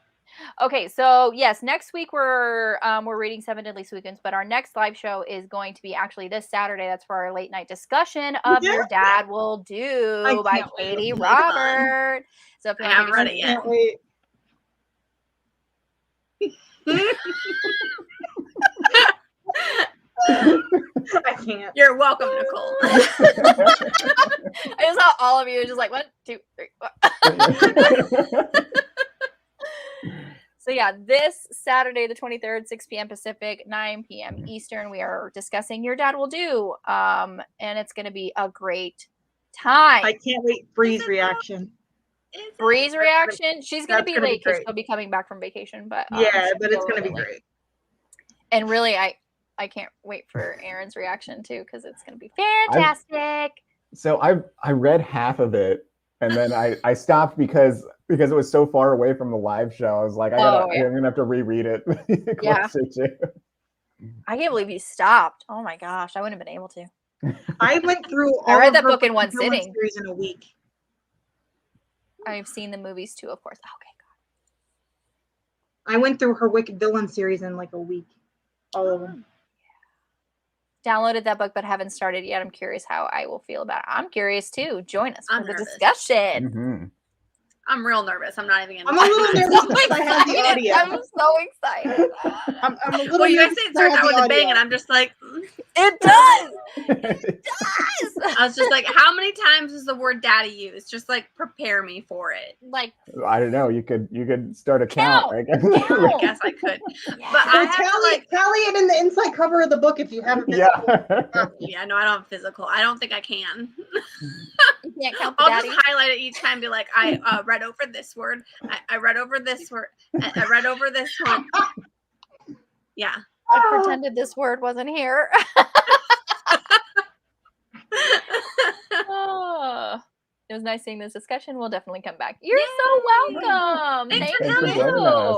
S2: Okay, so yes, next week we're reading 7 Deadly Sequins, but our next live show is going to be actually this Saturday. That's for our late night discussion of Your Dad Will Do by
S3: can't wait.
S2: Katie
S1: It'll be fun.
S2: Robert. So if you
S1: I
S2: want
S1: haven't
S2: to
S1: read it yet.
S3: Can't wait. I can't.
S1: You're welcome, Nicole.
S2: I just saw all of you just like 1, 2, 3, 4. So yeah, this Saturday, the 23rd, 6 p.m. Pacific, 9 p.m. Eastern, we are discussing Your Dad Will Do. And it's going to be a great time.
S3: I can't wait. Bree's
S1: Is it
S3: reaction.
S2: Bree's reaction, she's going to
S3: That's
S2: be
S3: gonna be
S2: late because
S3: great.
S2: she'll be coming back from vacation. But
S3: Yeah,
S2: she'll
S3: but it's
S2: a
S3: gonna be
S2: little late.
S3: great.
S2: And really, I can't wait for Aaron's reaction too because it's going to be fantastic.
S4: So I read half of it, and then I stopped because it was so far away from the live show. I was like, I'm gonna have to reread it.
S2: Yeah.
S4: closer to.
S2: I can't believe you stopped. Oh my gosh, I wouldn't have been able to.
S3: I went through all
S2: I read
S3: of
S2: that
S3: her
S2: book in one
S3: villain
S2: sitting.
S3: series in a week.
S2: I've seen the movies too, of course. Okay.
S3: I went through her Wicked Villain series in like a week. All of them.
S2: Downloaded that book, but haven't started yet. I'm curious how I will feel about it. I'm curious too. Join us for
S1: I'm
S2: the
S1: nervous.
S2: discussion.
S4: Mm-hmm.
S1: I'm real nervous. I'm not even gonna.
S3: I'm a little
S2: I'm
S3: nervous
S2: so
S3: because I have the
S2: excited.
S3: audio.
S2: I'm so excited.
S3: I'm a little
S1: Well, you guys
S3: nervous
S1: say it
S3: because I
S1: starts
S3: have
S1: out with
S3: the
S1: a bang,
S3: audio.
S1: and I'm just like,
S2: It does.
S1: I was just like, how many times is the word daddy used? Just like prepare me for it.
S2: Like,
S4: I don't know. You could start a count. I guess.
S1: I guess I could, but I
S3: Well,
S1: have to like.
S3: tally it in the inside cover of the book if you have a
S4: Yeah.
S3: physical copy.
S1: Yeah, no, I don't have physical. I don't think I can.
S2: you can't count the
S1: I'll
S2: daddy.
S1: just highlight it each time. Be like, I read over this word. I read over this word. I read over this one. Yeah.
S2: I pretended this word wasn't here. Oh, it was nice seeing this discussion. We'll definitely come back. You're so welcome.
S1: Thanks
S2: Thank
S1: for
S2: you.
S4: joining us.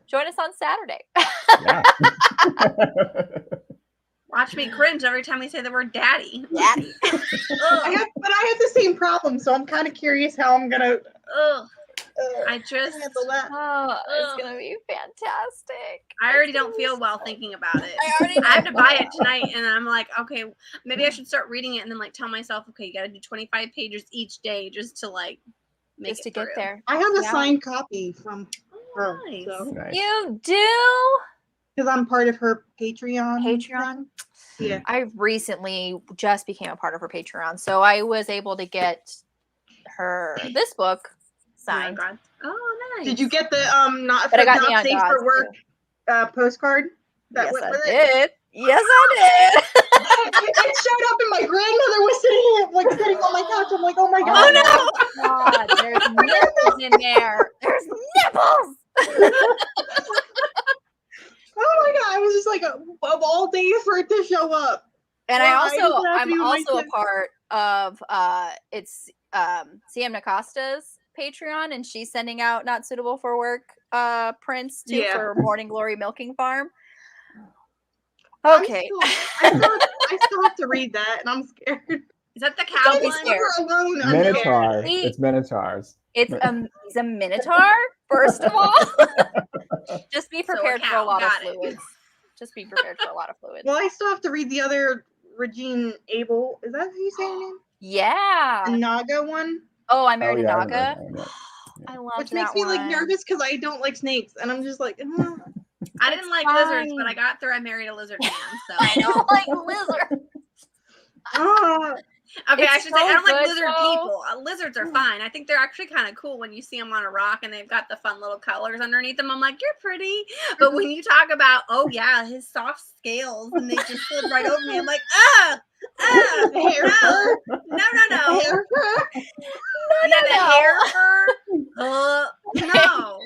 S2: Join us on Saturday.
S4: Yeah.
S1: Watch me cringe every time we say the word daddy.
S2: Daddy.
S3: I have the same problem, so I'm kind of curious how I'm gonna
S1: Ugh. I just.
S3: handle that.
S2: Oh, it's gonna be fantastic.
S1: I already don't feel well thinking about it.
S2: I already
S1: I have to buy it tonight, and I'm like, okay, maybe I should start reading it, and then like tell myself, okay, you got to do 25 pages each day just to like make
S2: just
S1: it
S2: to get
S1: through.
S2: there.
S3: I have a
S2: Yeah.
S3: signed copy from her,
S1: nice.
S3: so
S4: Nice.
S2: You do?
S3: because I'm part of her Patreon.
S2: Patreon?
S3: Yeah.
S2: I recently just became a part of her Patreon, so I was able to get her this book signed.
S1: Oh, God. Oh, nice.
S3: Did you get the not
S2: But I
S3: for
S2: got
S3: not
S2: Neon
S3: safe
S2: Gods,
S3: for work
S2: too.
S3: postcard? That
S2: Yes,
S3: went
S2: I
S3: with it?
S2: did. Yes, I
S3: It showed up, and my grandmother was sitting on my couch. I'm like, oh my
S2: did.
S3: god!
S1: no!
S2: God, there's nipples in there. There's nipples.
S3: Oh my god! I was just like, of all days for it to show up.
S2: And
S3: Why?
S2: I'm
S3: Does it have to
S2: also
S3: be with my
S2: a
S3: kid?
S2: part of it's CM Nacosta's Patreon, and she's sending out not suitable for work prints too
S3: Yeah.
S2: for Morning Glory Milking Farm.
S3: I'm
S2: Okay.
S3: I still have to read that, and I'm scared.
S1: Is that the cow
S2: Don't be
S1: one?
S2: scared.
S3: Never alone. I'm
S4: Minotaur.
S3: scared.
S2: See?
S4: It's Minotaurs.
S2: It's he's a minotaur, first of all. Just be
S1: So a
S2: prepared for a
S1: cow,
S2: lot of
S1: got it.
S2: fluids. Just be prepared for a lot of fluids.
S3: Well, I still have to read the other Regine Abel. Is that how you say her name?
S2: Yeah.
S3: The Naga one,
S2: Oh, I married
S4: Oh,
S2: a
S4: yeah, I haven't
S2: Naga.
S4: read that one yet.
S2: I love
S3: which
S2: that
S3: makes me like
S2: one.
S3: nervous because I don't like snakes, and I'm just like,
S1: I didn't like lizards, but I got through. I married a lizard man. So
S2: I don't like lizards.
S1: okay, I
S2: It's
S1: should say I
S2: so
S1: don't like
S2: good,
S1: lizard
S2: though.
S1: people. Lizards are fine. I think they're actually kind of cool when you see them on a rock and they've got the fun little colors underneath them. I'm like, you're pretty. But when you talk about, oh yeah, his soft scales and they just slid right over me, I'm like,
S3: hair fur.
S1: no.
S3: Hair fur.
S1: Yeah, the
S2: no.
S1: hair fur. No.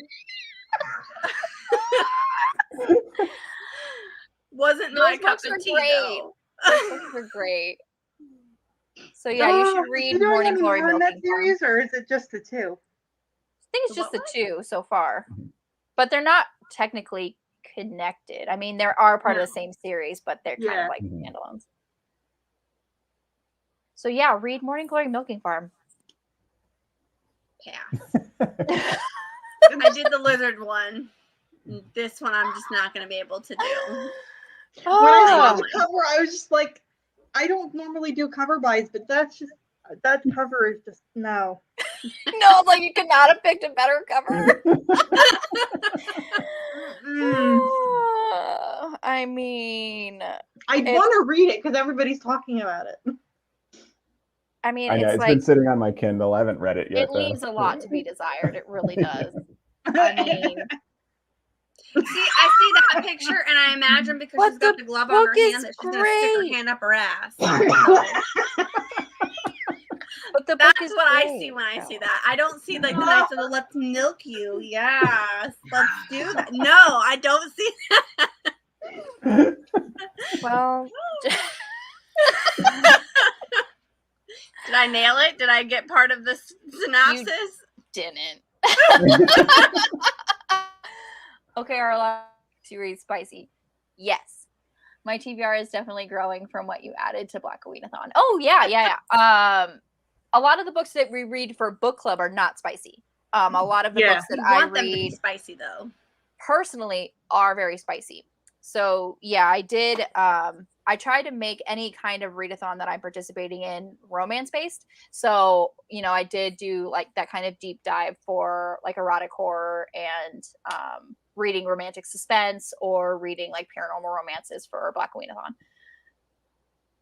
S1: Wasn't my
S2: Those
S1: cup
S2: books are
S1: of tea
S2: great.
S1: though.
S2: Those books are great. So yeah, you should read
S3: Is there
S2: Morning
S3: any
S2: Glory
S3: more in
S2: Milking
S3: that
S2: Farm.
S3: series, or is it just the two?
S2: I think it's
S1: The
S2: just the
S1: what?
S2: two so far, but they're not technically connected. I mean, they are part of the same series, but they're kind
S3: Yeah.
S2: of like standalones. So yeah, read Morning Glory Milking Farm.
S1: Pass. I did the lizard one. This one I'm just not going to be able to do.
S3: When I saw
S2: Oh,
S3: the cover, I was just like, I don't normally do cover buys, but that cover is just no.
S2: no, like you could not have picked a better cover. I mean,
S3: I want to read it because everybody's talking about it.
S2: I mean,
S4: I know,
S2: it's
S4: it's
S2: like
S4: been sitting on my Kindle. I haven't read it yet.
S2: it leaves
S4: though.
S2: a lot to be desired. It really does. I mean,
S1: See, I see that picture and I imagine because
S2: But
S1: she's got
S2: the
S1: the glove on
S2: book
S1: her
S2: is
S1: hand that she's going to stick her
S2: great.
S1: hand up her ass.
S2: but the book
S1: That's
S2: is
S1: what I
S2: great,
S1: see when I
S2: though.
S1: see that. I don't see like the nice little let's milk you. Yes, let's do that. No, I don't see that.
S2: Well,
S1: Did I nail it? Did I get part of the synopsis?
S2: didn't. Okay, our last you read spicy. Yes. My TBR is definitely growing from what you added to Black Queen-a-thon. Oh, yeah. A lot of the books that we read for book club are not spicy. A lot of the books that I
S1: want them to be
S2: read
S1: spicy though.
S2: personally are very spicy. So yeah, I did. I try to make any kind of readathon that I'm participating in romance based. So I did do like that kind of deep dive for like erotic horror and reading romantic suspense or reading like paranormal romances for Black Queen-a-thon.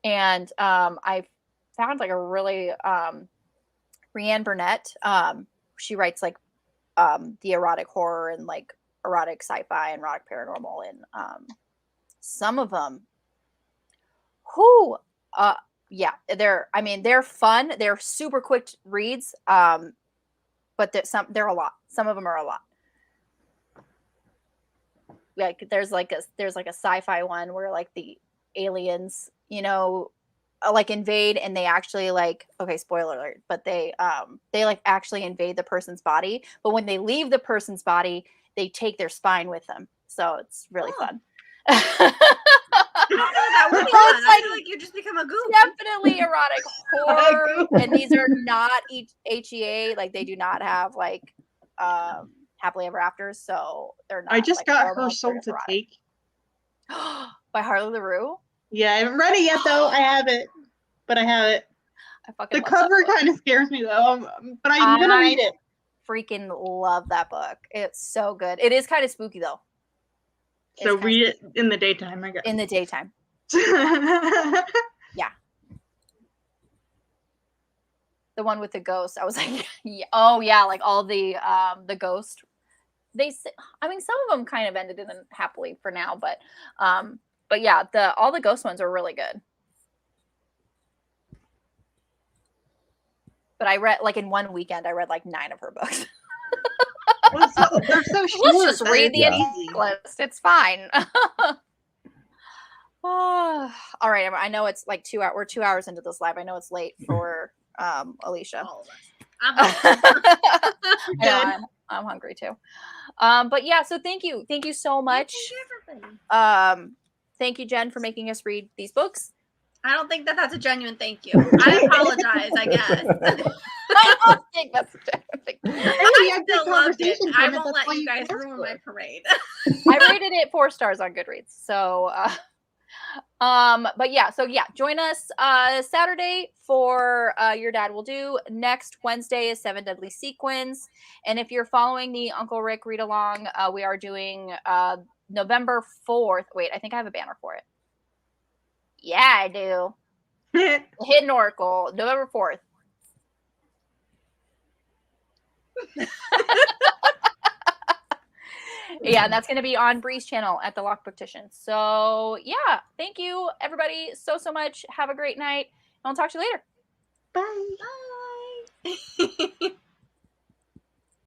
S2: And I found like a really Rhiannon Burnett. She writes like the erotic horror and like erotic sci-fi and erotic paranormal, and some of them they're fun, they're super quick reads, but they're a lot. Some of them are a lot. Like there's like a sci-fi one where like the aliens like invade, and they actually like, okay, spoiler alert, but they like actually invade the person's body, but when they leave the person's body they take their spine with them, so it's really fun.
S1: That would be fun. I feel like you just become a goof.
S2: Definitely erotic horror, and these are not HEA, like they do not have like happily ever afters, so they're not.
S3: I just
S2: like,
S3: got Her Soul to Take
S2: by Harley LaRue.
S3: Yeah, I haven't read it yet though. I have it, but I have it. The cover kind of scares me though, but I'm gonna read it.
S2: Freaking love that book. It's so good. It is kind of spooky though.
S3: So read it in the daytime, I guess.
S2: In the daytime. Yeah. The one with the ghost. I was like, yeah, oh yeah, like all the ghost. Some of them kind of ended in happily for now, but yeah, all the ghost ones are really good. But I read, like in one weekend, I read like 9 of her books.
S3: Well, they're so short.
S2: Let's just read the list. It's fine. Oh, all right. I know it's like 2 hours. We're 2 hours into this live. I know it's late for Alicia. I'm hungry too. But yeah, so thank you so much. Thank you, Jen, for making us read these books.
S1: I don't think that's a genuine thank you. I apologize, I guess.
S2: I don't think that's a genuine thank you.
S1: I still loved it. I won't let you guys ruin my parade.
S2: I rated it 4 stars on Goodreads. So but yeah, join us Saturday for Your Dad Will Do. Next Wednesday is 7 Deadly Sequins. And if you're following the Uncle Rick read along, we are doing November 4th. Wait, I think I have a banner for it. Yeah, I do. Hidden Oracle, November 4th. Yeah, and that's going to be on Bree's channel at the Lock Petition. So yeah, thank you everybody so much. Have a great night. I'll talk to you later.
S3: Bye.